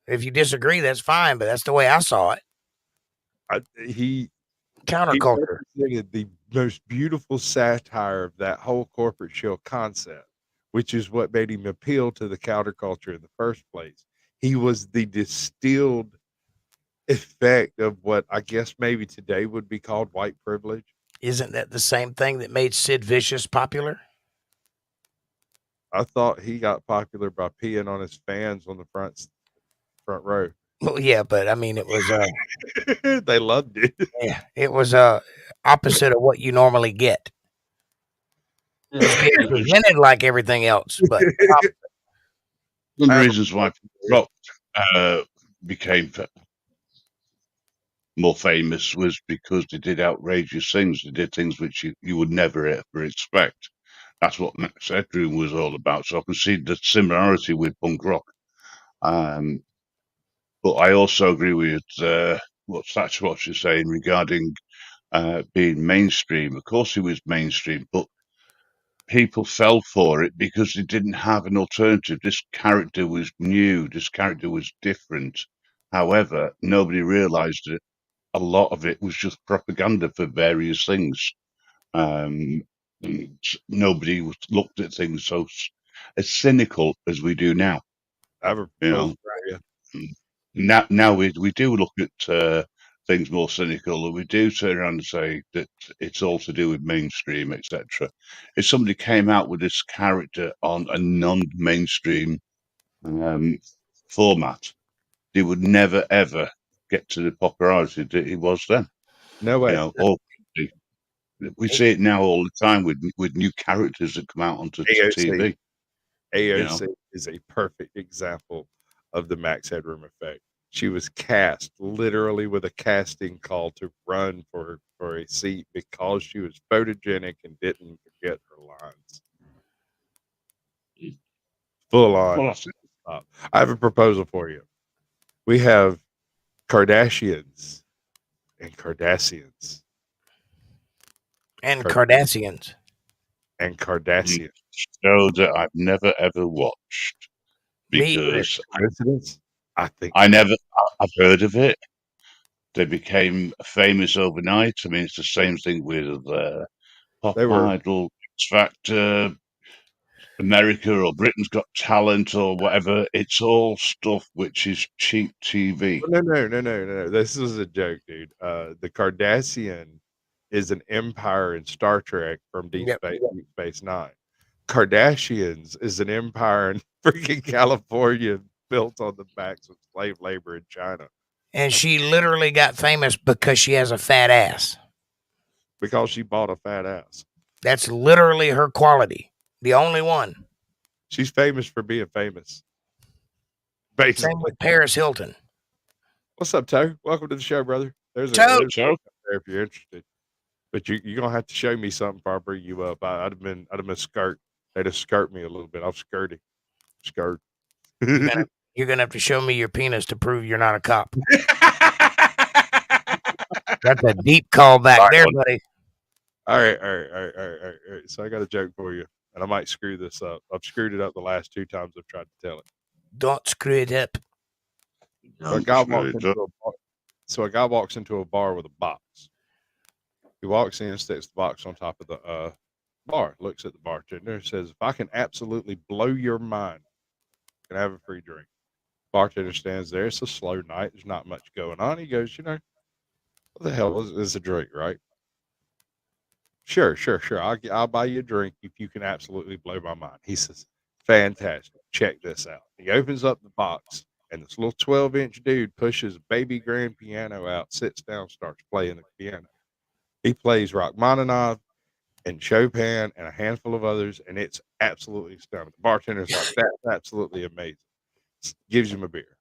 If you disagree, that's fine, but that's the way I saw it. He counterculture. He represented the most beautiful satire of that whole corporate shield concept, which is what made him appeal to the counterculture in the first place. He was the distilled effect of what I guess maybe today would be called white privilege. Isn't that the same thing that made Sid Vicious popular? I thought he got popular by peeing on his fans on the front row. Well, yeah, but I mean, it was they loved it. Yeah, it was opposite of what you normally get. It's getting presented like everything else, but one of the reasons why rock became more famous was because they did outrageous things. They did things which you would never ever expect. That's what Max Headroom was all about. So I can see the similarity with punk rock. But I also agree with what Sasquatch is saying regarding being mainstream. Of course, he was mainstream, but people fell for it because they didn't have an alternative. This character was new. This character was different. However, nobody realised that a lot of it was just propaganda for various things. Nobody looked at things as cynical as we do now. I have a You proposal know, for you. now we do look at things more cynical, and we do turn around and say that it's all to do with mainstream, etc. If somebody came out with this character on a non-mainstream format, they would never ever get to the popularity that he was then. No way. Or we see it now all the time with new characters that come out onto AOC. TV. AOC is a perfect example of the Max Headroom effect. She was cast literally with a casting call to run for a seat because she was photogenic and didn't forget her lines. Full on. Well, I have a proposal for you. We have Kardashians and Cardassians. And Cardassians. And Cardassians. Show that I've never ever watched Me because coincidence? I think I've heard of it. They became famous overnight. I mean, it's the same thing with Pop They were- Idol, X Factor, America, or Britain's Got Talent, or whatever. It's all stuff which is cheap TV. No. This is a joke, dude. The Cardassian is an empire in Star Trek from Deep Space Nine. Kardashians is an empire in freaking California built on the backs of slave labor in China. And she literally got famous because she has a fat ass. Because she bought a fat ass. That's literally her quality. The only one. She's famous for being famous. Basically. Same with Paris Hilton. What's up, Toe? Welcome to the show, brother. There's a Toe. show there if you're interested. But you're gonna have to show me something before I bring you up. I'd have been skirt. They'd have skirt me a little bit. I'm skirty. Skirt. You're gonna have to show me your penis to prove you're not a cop. That's a deep callback there, buddy. All right. So I got a joke for you, and I might screw this up. I've screwed it up the last 2 times I've tried to tell it. Don't screw it up. So a guy walks into a bar with a box. He walks in, sticks the box on top of the bar, looks at the bartender, says, "If I can absolutely blow your mind, you can have a free drink." Bartender stands there. It's a slow night. There's not much going on. He goes, "What the hell is a drink, right?" Sure. I'll buy you a drink if you can absolutely blow my mind. He says, "Fantastic. Check this out." He opens up the box, and this little 12-inch dude pushes a baby grand piano out, sits down, starts playing the piano. He plays Rachmaninoff and Chopin and a handful of others, and it's absolutely stunning. The bartender's like, "That's absolutely amazing." Gives him a beer.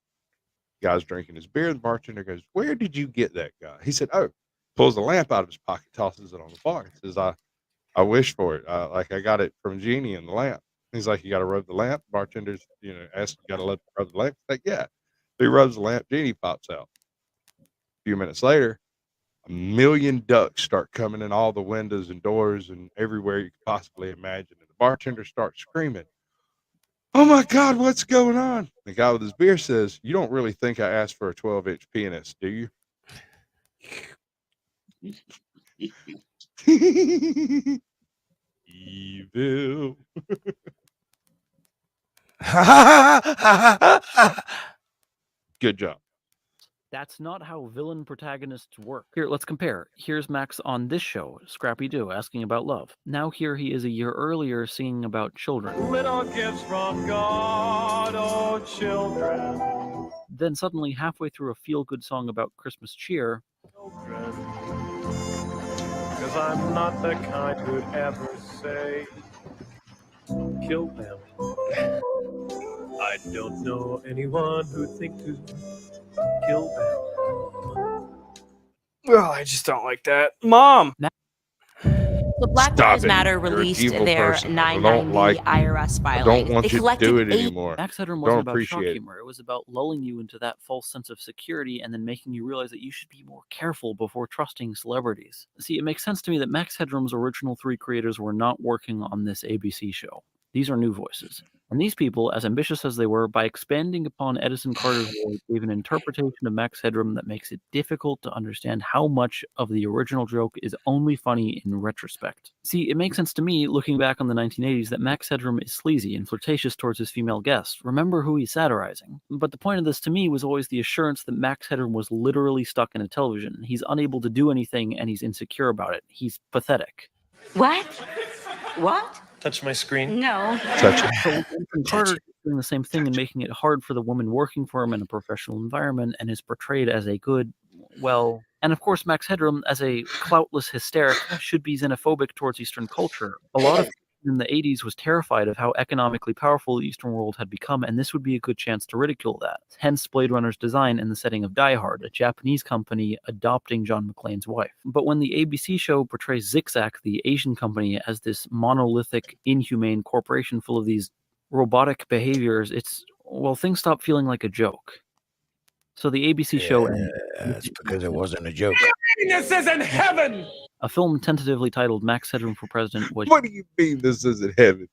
The guy's drinking his beer. The bartender goes, "Where did you get that guy?" He said, "Oh," pulls a lamp out of his pocket, tosses it on the bar. He says, I wish for it. I got it from Jeannie in the lamp." He's like, "You got to rub the lamp?" Bartender's, asks, "You got to let him rub the lamp?" He's like, "Yeah." So he rubs the lamp. Jeannie pops out. A few minutes later, 1,000,000 ducks start coming in all the windows and doors and everywhere you could possibly imagine. And the bartender starts screaming, "Oh my God, what's going on?" The guy with his beer says, "You don't really think I asked for a 12-inch penis, do you?" Evil. Good job. That's not how villain protagonists work. Here, let's compare. Here's Max on this show, Scrappy Doo, asking about love. Now here he is a year earlier singing about children. Little gifts from God, oh children. Then suddenly, halfway through a feel-good song about Christmas cheer, Because I'm not the kind who'd ever say, kill them. I don't know anyone who'd think to kill them. Oh, I just don't like that. Mom! So Black Stop Lives it. Matter You're an released evil their person. I don't 990 like you. IRS I filing. don't want They you to collected do it 8 anymore. Max Headroom Don't wasn't about shock appreciate it. humor. It was about lulling you into that false sense of security and then making you realize that you should be more careful before trusting celebrities. See, it makes sense to me that Max Headroom's original 3 creators were not working on this ABC show. These are new voices. And these people, as ambitious as they were, by expanding upon Edison Carter's world, gave an interpretation of Max Headroom that makes it difficult to understand how much of the original joke is only funny in retrospect. See, it makes sense to me, looking back on the 1980s, that Max Headroom is sleazy and flirtatious towards his female guests. Remember who he's satirizing. But the point of this to me was always the assurance that Max Headroom was literally stuck in a television. He's unable to do anything and he's insecure about it. He's pathetic. What? What? Touch my screen. No. Touch it. So Edison Carter is doing the same thing and making it hard for the woman working for him in a professional environment and is portrayed as a good, well, and of course Max Headroom as a cloutless hysteric should be xenophobic towards Eastern culture. A lot of in the 80s was terrified of how economically powerful the Eastern world had become, and this would be a good chance to ridicule that. Hence Blade Runner's design in the setting of Die Hard, a Japanese company adopting John McClane's wife. But when the ABC show portrays Zigzag, the Asian company, as this monolithic, inhumane corporation full of these robotic behaviors, it's, well, things stop feeling like a joke. So the ABC show ends. That's because it wasn't a joke. This isn't heaven! A film tentatively titled Max Headroom for President was... What do you mean this isn't heaven?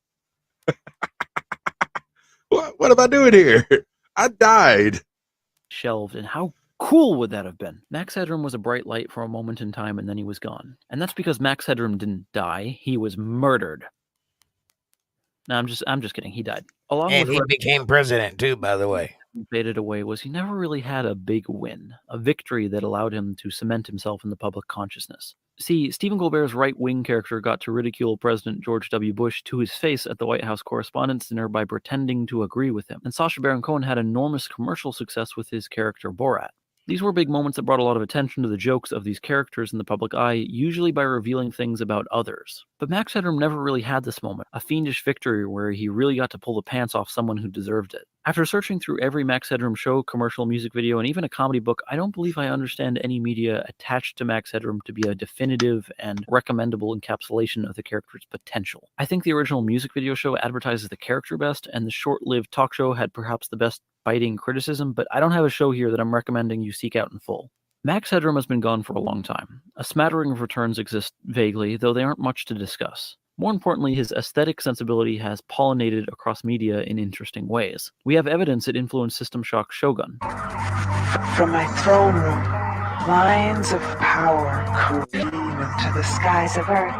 What am I doing here? I died. Shelved, and how cool would that have been? Max Headroom was a bright light for a moment in time, and then he was gone. And that's because Max Headroom didn't die; he was murdered. No, I'm just kidding. He died. Along And with he became president too, by the way. Faded away was he never really had a big win, a victory that allowed him to cement himself in the public consciousness. See, Stephen Colbert's right-wing character got to ridicule President George W. Bush to his face at the White House Correspondents' Dinner by pretending to agree with him. And Sacha Baron Cohen had enormous commercial success with his character Borat. These were big moments that brought a lot of attention to the jokes of these characters in the public eye, usually by revealing things about others. But Max Headroom never really had this moment, a fiendish victory where he really got to pull the pants off someone who deserved it. After searching through every Max Headroom show, commercial, music video, and even a comedy book, I don't believe I understand any media attached to Max Headroom to be a definitive and recommendable encapsulation of the character's potential. I think the original music video show advertises the character best, and the short-lived talk show had perhaps the best biting criticism, but I don't have a show here that I'm recommending you seek out in full. Max Headroom has been gone for a long time. A smattering of returns exist vaguely, though they aren't much to discuss. More importantly, his aesthetic sensibility has pollinated across media in interesting ways. We have evidence it influenced System Shock's Shogun. From my throne room, lines of power careen into the skies of Earth.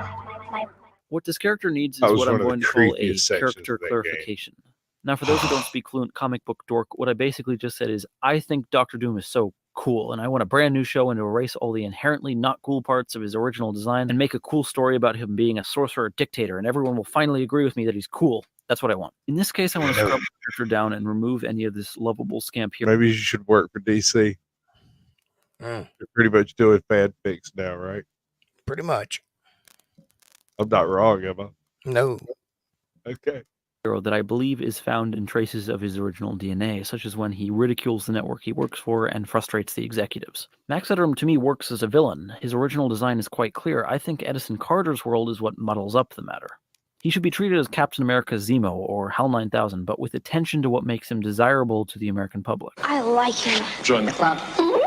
What this character needs is That was what I'm one of the going to call a creepiest sections character of that game. clarification. Now, for those who don't speak fluent comic book dork, what I basically just said is, I think Doctor Doom is so cool, and I want a brand new show and to erase all the inherently not cool parts of his original design and make a cool story about him being a sorcerer dictator, and everyone will finally agree with me that he's cool. That's what I want. In this case, I want to scrub the character down and remove any of this lovable scamp here. Maybe you should work for DC. You're pretty much doing fan fics now, right? Pretty much. I'm not wrong, am I? No. Okay. That I believe is found in traces of his original DNA, such as when he ridicules the network he works for and frustrates the executives. Max Headroom, to me, works as a villain. His original design is quite clear. I think Edison Carter's world is what muddles up the matter. He should be treated as Captain America Zemo or HAL 9000, but with attention to what makes him desirable to the American public. I like him. Join the club.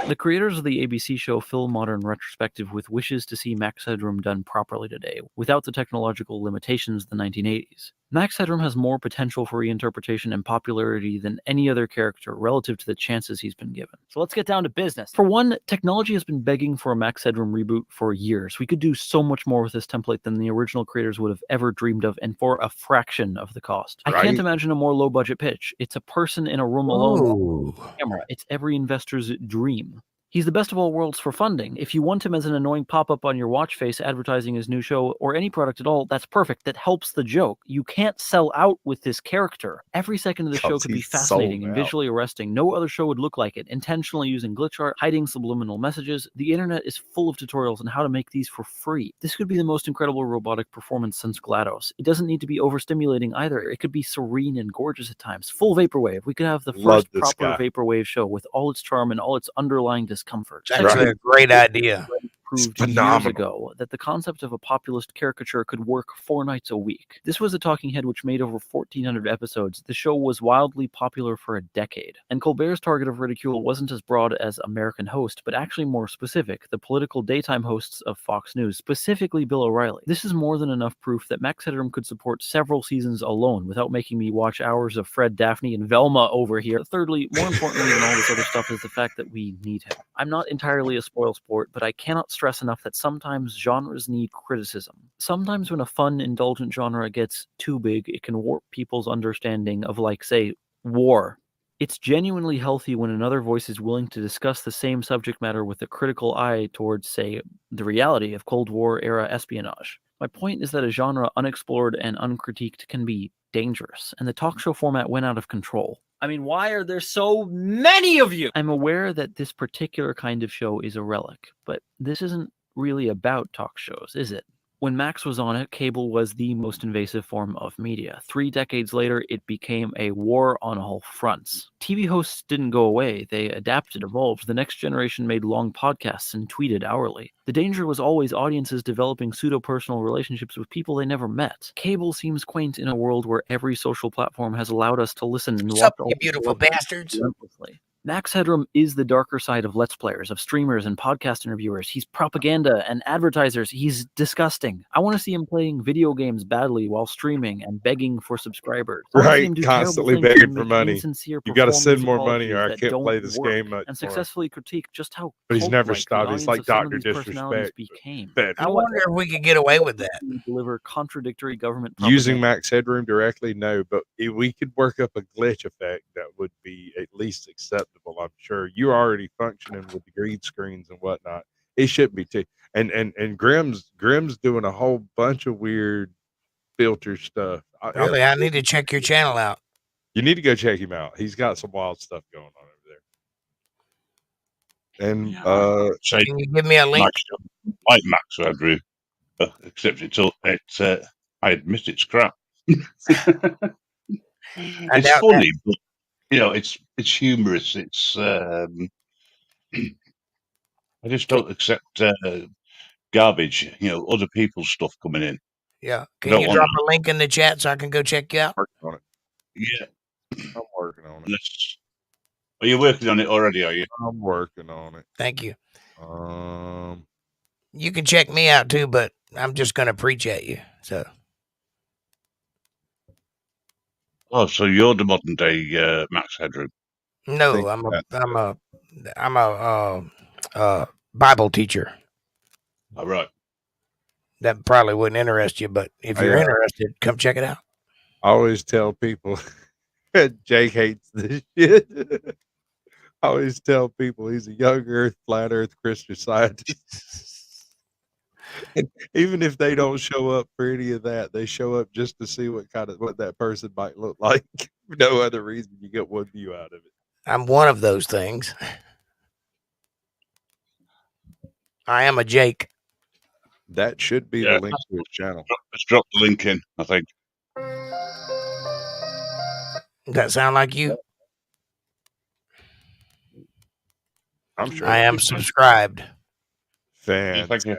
The creators of the ABC show fill modern retrospective with wishes to see Max Headroom done properly today, without the technological limitations of the 1980s. Max Headroom has more potential for reinterpretation and popularity than any other character relative to the chances he's been given. So let's get down to business. For one, technology has been begging for a Max Headroom reboot for years. We could do so much more with this template than the original creators would have ever dreamed of, and for a fraction of the cost. I can't imagine a more low-budget pitch. It's a person in a room alone with a camera. It's every investor's dream. He's the best of all worlds for funding. If you want him as an annoying pop-up on your watch face advertising his new show or any product at all, that's perfect. That helps the joke. You can't sell out with this character. Every second of the show could be fascinating and visually arresting. No other show would look like it. Intentionally using glitch art, hiding subliminal messages. The internet is full of tutorials on how to make these for free. This could be the most incredible robotic performance since GLaDOS. It doesn't need to be overstimulating either. It could be serene and gorgeous at times. Full vaporwave. We could have the first proper vaporwave show with all its charm and all its underlying discomfort. discomfort. It's actually a great idea. Proved years ago that the concept of a populist caricature could work 4 nights a week. This was a talking head which made over 1,400 episodes. The show was wildly popular for a decade. And Colbert's target of ridicule wasn't as broad as American host, but actually more specific, the political daytime hosts of Fox News, specifically Bill O'Reilly. This is more than enough proof that Max Headroom could support several seasons alone without making me watch hours of Fred, Daphne, and Velma over here. Thirdly, more importantly than all this other stuff is the fact that we need him. I'm not entirely a spoilsport, but I cannot stress enough that sometimes genres need criticism. Sometimes when a fun, indulgent genre gets too big, it can warp people's understanding of, like, say, war. It's genuinely healthy when another voice is willing to discuss the same subject matter with a critical eye towards, say, the reality of Cold War-era espionage. My point is that a genre unexplored and uncritiqued can be dangerous, and the talk show format went out of control. I mean, why are there so many of you? I'm aware that this particular kind of show is a relic, but this isn't really about talk shows, is it? When Max was on it, cable was the most invasive form of media. 3 decades later, it became a war on all fronts. TV hosts didn't go away. They adapted, evolved. The next generation made long podcasts and tweeted hourly. The danger was always audiences developing pseudo-personal relationships with people they never met. Cable seems quaint in a world where every social platform has allowed us to listen and watch all you beautiful bastards. relentlessly. Max Headroom is the darker side of Let's Players, of streamers and podcast interviewers. He's propaganda and advertisers. He's disgusting. I want to see him playing video games badly while streaming and begging for subscribers. I wanna see Right, him do constantly terrible things begging and for make money. insincere You got to send performance more money, or I apologies that can't don't play this work, game much and more. successfully critique just how But he's never cult-like the stopped. He's audience like of some of Dr. these personalities Disrespect. became. Bad I wonder if we could get away with that. Deliver contradictory government Using propaganda. Max Headroom directly, no, but if we could work up a glitch effect that would be at least acceptable. I'm sure you're already functioning with the green screens and whatnot. It should be too. And Grimm's doing a whole bunch of weird filter stuff. Really, I need to check your channel out. You need to go check him out. He's got some wild stuff going on over there. And So Can you give me a link? like Max Headroom, except I admit it's crap. It's doubt funny, but it's humorous. It's I just don't accept garbage. Other people's stuff coming in. Yeah. I Can don't you want drop a link in the chat so I can go check you out? working on it. Yeah, I'm working on it. Are you working on it already? Are you? I'm working on it. Thank you. You can check me out too, but I'm just going to preach at you. So Oh, so you're the modern day Max Headroom? no, I'm a Bible teacher. All right. That probably wouldn't interest you, but if you're interested, come check it out. I always tell people Jake hates this shit. I always tell people he's a young earth, flat earth Christian Scientist. And even if they don't show up for any of that, they show up just to see what that person might look like. No other reason. You get one view out of it. I'm one of those things. I am a Jake. That should be the link to his channel. Let's drop the link in, I think. Does that sound like you? I'm sure. I am subscribed. Fan. Thank you.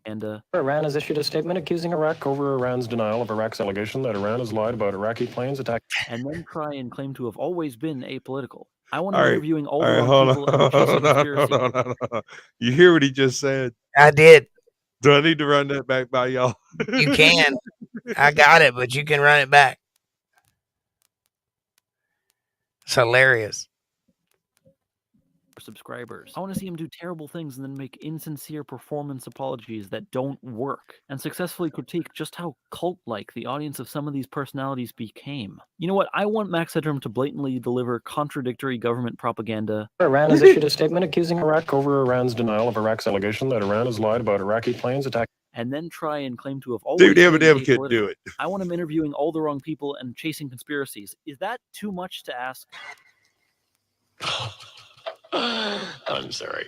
And Iran has issued a statement accusing Iraq over Iran's denial of Iraq's allegation that Iran has lied about Iraqi planes attacking. And then try and claim to have always been apolitical. I want All to right. interviewing all All the right, wrong hold people and chasing conspiracy. on. You hear what he just said? I did. Do I need to run that back by y'all? You can. I got it, but you can run it back. It's hilarious. Subscribers. I want to see him do terrible things and then make insincere performance apologies that don't work, and successfully critique just how cult-like the audience of some of these personalities became. You know what? I want Max Headroom to blatantly deliver contradictory government propaganda. Iran has issued a statement accusing Iraq over Iran's denial of Iraq's allegation that Iran has lied about Iraqi planes attacking. And then try and claim to have always Dude, been Eminem could apolitical. do it. I want him interviewing all the wrong people and chasing conspiracies. Is that too much to ask? I'm sorry.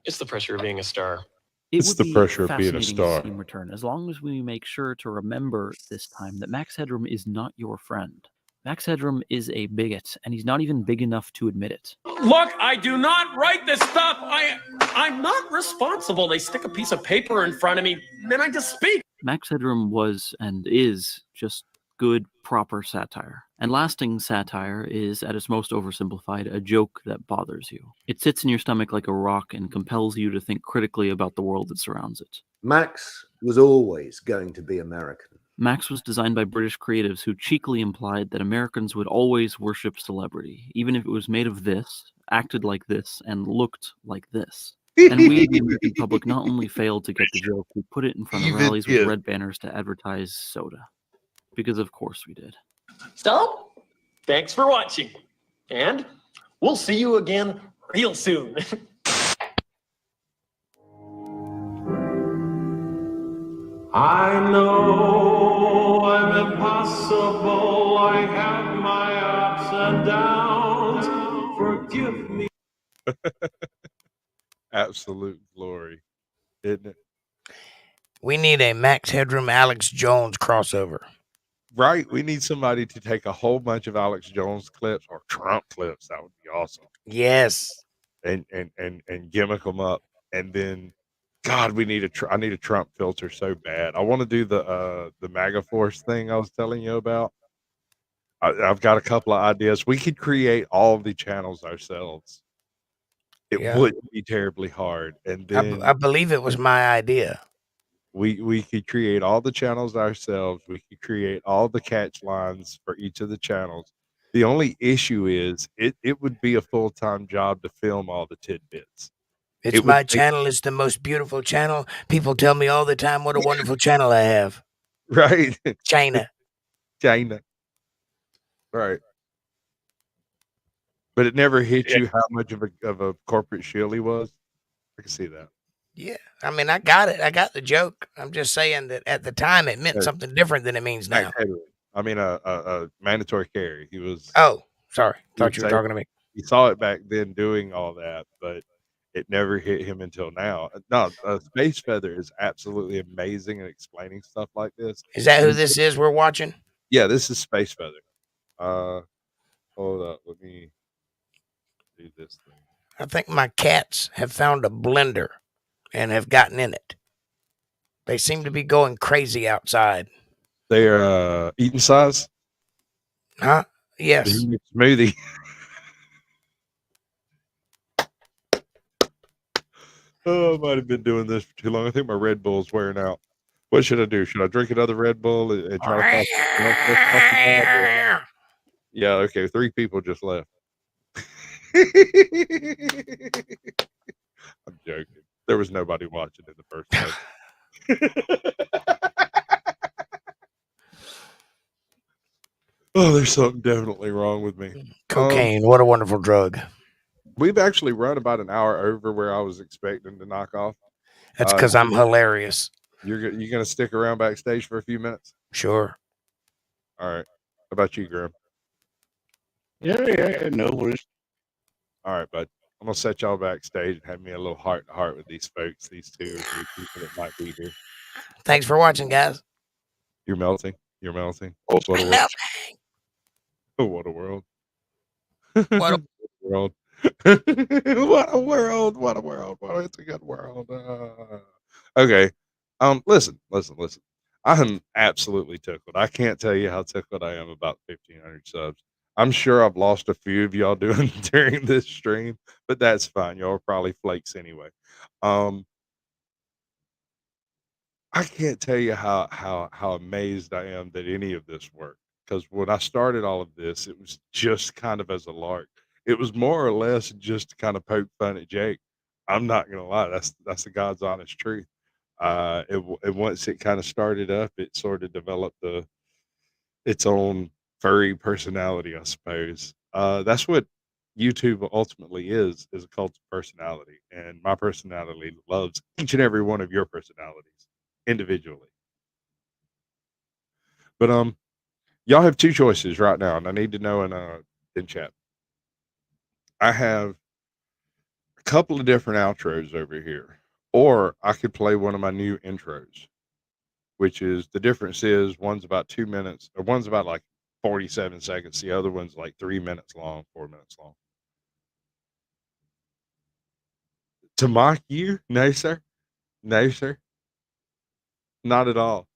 It's the pressure of being a star. It would be fascinating to see him return, as long as we make sure to remember this time that Max Headroom is not your friend. Max Headroom is a bigot, and he's not even big enough to admit it. Look, I do not write this stuff. I'm not responsible. They stick a piece of paper in front of me, then I just speak. Max Headroom was and is just good, proper satire. And lasting satire is, at its most oversimplified, a joke that bothers you. It sits in your stomach like a rock and compels you to think critically about the world that surrounds it. Max was always going to be American. Max was designed by British creatives who cheekily implied that Americans would always worship celebrity, even if it was made of this, acted like this, and looked like this. And we, the American public, not only failed to get the joke, we put it in front of Even rallies with if. red banners to advertise soda. Because of course we did. So, thanks for watching. And we'll see you again real soon. I know I'm impossible. I have my ups and downs. Forgive me. Absolute glory, isn't it? We need a Max Headroom Alex Jones crossover. Right. We need somebody to take a whole bunch of Alex Jones clips or Trump clips. That would be awesome. Yes. And gimmick them up. And then, God, we need I need a Trump filter so bad. I want to do the MAGA Force thing I was telling you about. I've got a couple of ideas. We could create all of the channels ourselves. It wouldn't be terribly hard. And then I believe it was my idea. we could create all the channels ourselves. We could create all the catch lines for each of the channels. The only issue is it would be a full-time job to film all the tidbits. It's my channel. It's the most beautiful channel. People tell me all the time what a wonderful channel I have. Right. China. Right. But it never hit you how much of a corporate shill he was. I can see that. Yeah. I mean, I got it. I got the joke. I'm just saying that at the time it meant something different than it means now. I mean, a mandatory carry. He was. Oh, sorry. Thought you were talking to me. He saw it back then doing all that, but it never hit him until now. No, Space Feather is absolutely amazing at explaining stuff like this. Is that who this is we're watching? Yeah, this is Space Feather. Hold up. Let me do this thing. I think my cats have found a blender and have gotten in it. They seem to be going crazy outside. They're eating size? Huh? Yes. Smoothie. Oh, I might have been doing this for too long. I think my Red Bull's wearing out. What should I do? Should I drink another Red Bull and try to Yeah, okay. 3 people just left. I'm joking. There was nobody watching in the first place. Oh, there's something definitely wrong with me. Cocaine, what a wonderful drug. We've actually run about an hour over where I was expecting to knock off. That's because I'm hilarious. You gonna stick around backstage for a few minutes? Sure. All right. How about you, Grim? Yeah, no worries. All right, bud. I'm gonna set y'all backstage and have me a little heart to heart with these folks, these 2 or 3 people that might be here. Thanks for watching, guys. You're melting. You're melting. Oh, What a world. Oh, what a world. What a world. What a world. What a world. What it's a good world. Okay. Listen. I'm absolutely tickled. I can't tell you how tickled I am about 1,500 subs. I'm sure I've lost a few of y'all during this stream, but that's fine. Y'all are probably flakes anyway. I can't tell you how amazed I am that any of this worked. Because when I started all of this, it was just kind of as a lark. It was more or less just to kind of poke fun at Jake. I'm not gonna lie, that's the God's honest truth. And once it kind of started up, it sort of developed its own furry personality, I suppose. That's what YouTube ultimately is a cult of personality, and my personality loves each and every one of your personalities individually. But y'all have 2 choices right now, and I need to know in chat. I have a couple of different outros over here, or I could play one of my new intros, which is the difference is one's about 2 minutes, or one's about like 47 seconds. The other one's like 3 minutes long, 4 minutes long. To mock you? No, sir. No, sir. Not at all.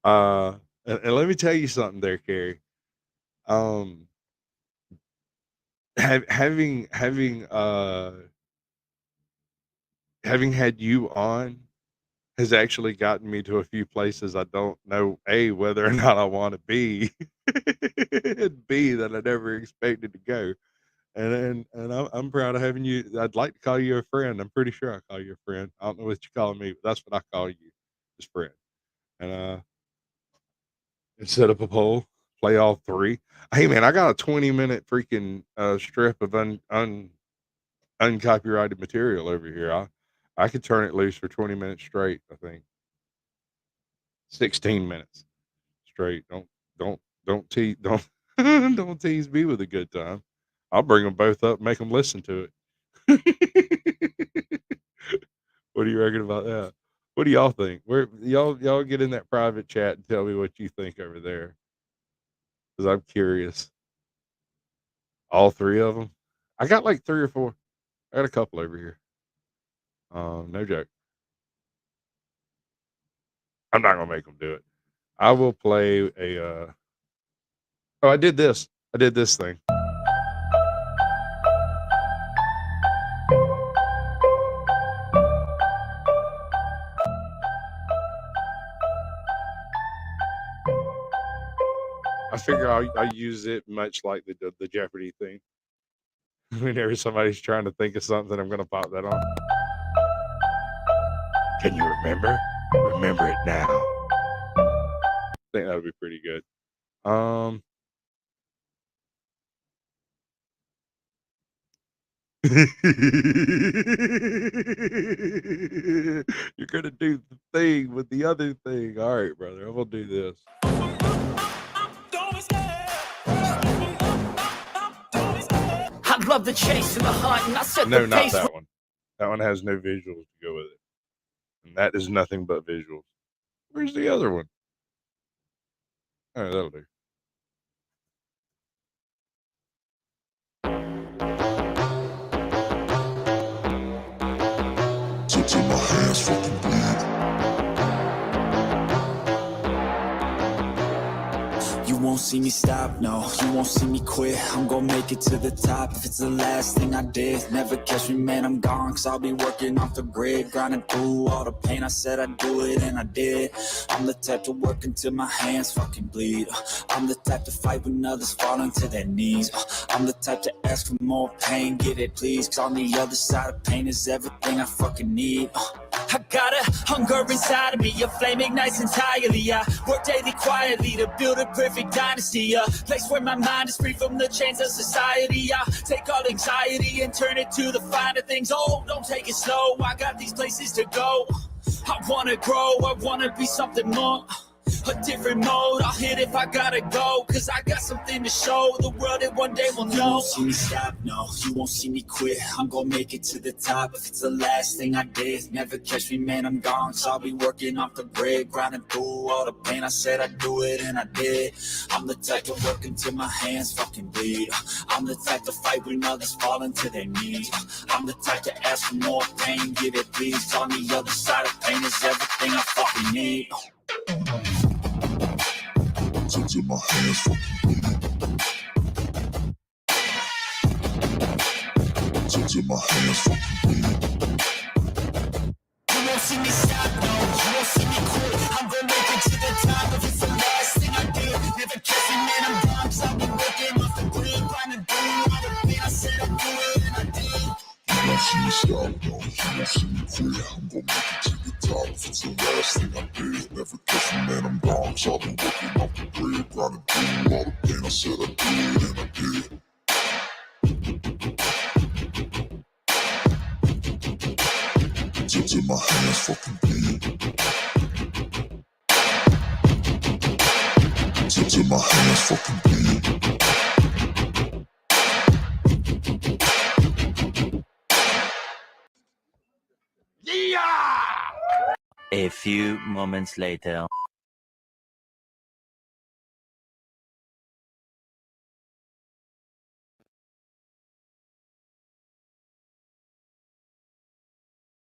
And let me tell you something there, Carrie. Having had you on has actually gotten me to a few places I don't know, A, whether or not I want to be, and B, that I never expected to go. And I'm proud of having you. I'd like to call you a friend. I'm pretty sure I call you a friend. I don't know what you call me, but that's what I call you, is friend. And set up a poll, play all three. Hey man, I got a 20-minute freaking strip of uncopyrighted material over here. I could turn it loose for 20 minutes straight. I think 16 minutes straight. Don't tease don't tease me with a good time. I'll bring them both up, make them listen to it. What do you reckon about that? What do y'all think? Where y'all get in that private chat and tell me what you think over there, because I'm curious. All three of them. I got like 3 or 4. I got a couple over here. No joke. I'm not gonna make them do it. I will play a. Oh, I did this. I did this thing. I figure I use it much like the Jeopardy thing. Whenever somebody's trying to think of something, I'm gonna pop that on. Can you remember? Remember it now. I think that would be pretty good. You're gonna do the thing with the other thing. All right, brother. I'm gonna do this. I love the chase and the hunt, and I set No, the not pace. that one. That one has no visuals to go with it. And that is nothing but visuals. Where's the other one? All right, that'll do. Touching my hands fucking bleed. You won't see me stop, no, you won't see me quit. I'm gonna make it to the top if it's the last thing I did. Never catch me, man, I'm gone, cause I'll be working off the grid. Grinding through all the pain, I said I'd do it, and I did. I'm the type to work until my hands fucking bleed. I'm the type to fight when others fall to their knees. I'm the type to ask for more pain, get it please. Cause on the other side of pain is everything I fucking need. I got a hunger inside of me, a flame ignites entirely. I work daily quietly to build a perfect dynasty, a place where my mind is free from the chains of society. I take all anxiety and turn it to the finer things. Oh, don't take it slow, I got these places to go. I wanna grow, I wanna be something more. A different mode, I'll hit if I gotta go. Cause I got something to show the world that one day will know. You won't see me stop, no, you won't see me quit. I'm gonna make it to the top if it's the last thing I did. Never catch me, man, I'm gone, so I'll be working off the grid. Grinding through all the pain, I said I'd do it, and I did. I'm the type to work until my hands fucking bleed. I'm the type to fight when others fall into their knees. I'm the type to ask for more pain, get it please. On the other side of pain is everything I fucking need. Touching my hands fucking bleed. Touching my hands fucking bleed. You won't see me stop, no, you won't see me quit. I'm gonna make it to the top if it's the last thing I did. Never catch me, man, I'm gone, cause I'll be working off the grid. Grinding through all the pain, I said I'd do it, and I did. You won't see me stop, no, you won't see me quit. I'm gonna make it to the top if it's the last thing I did. Never catch me, man, I'm gone, cause I've been working off the grid. Grinding through all the pain, I said I'd do it, and I did. Touching my hands fucking bleed. Touching my hands fucking bleed. A few moments later.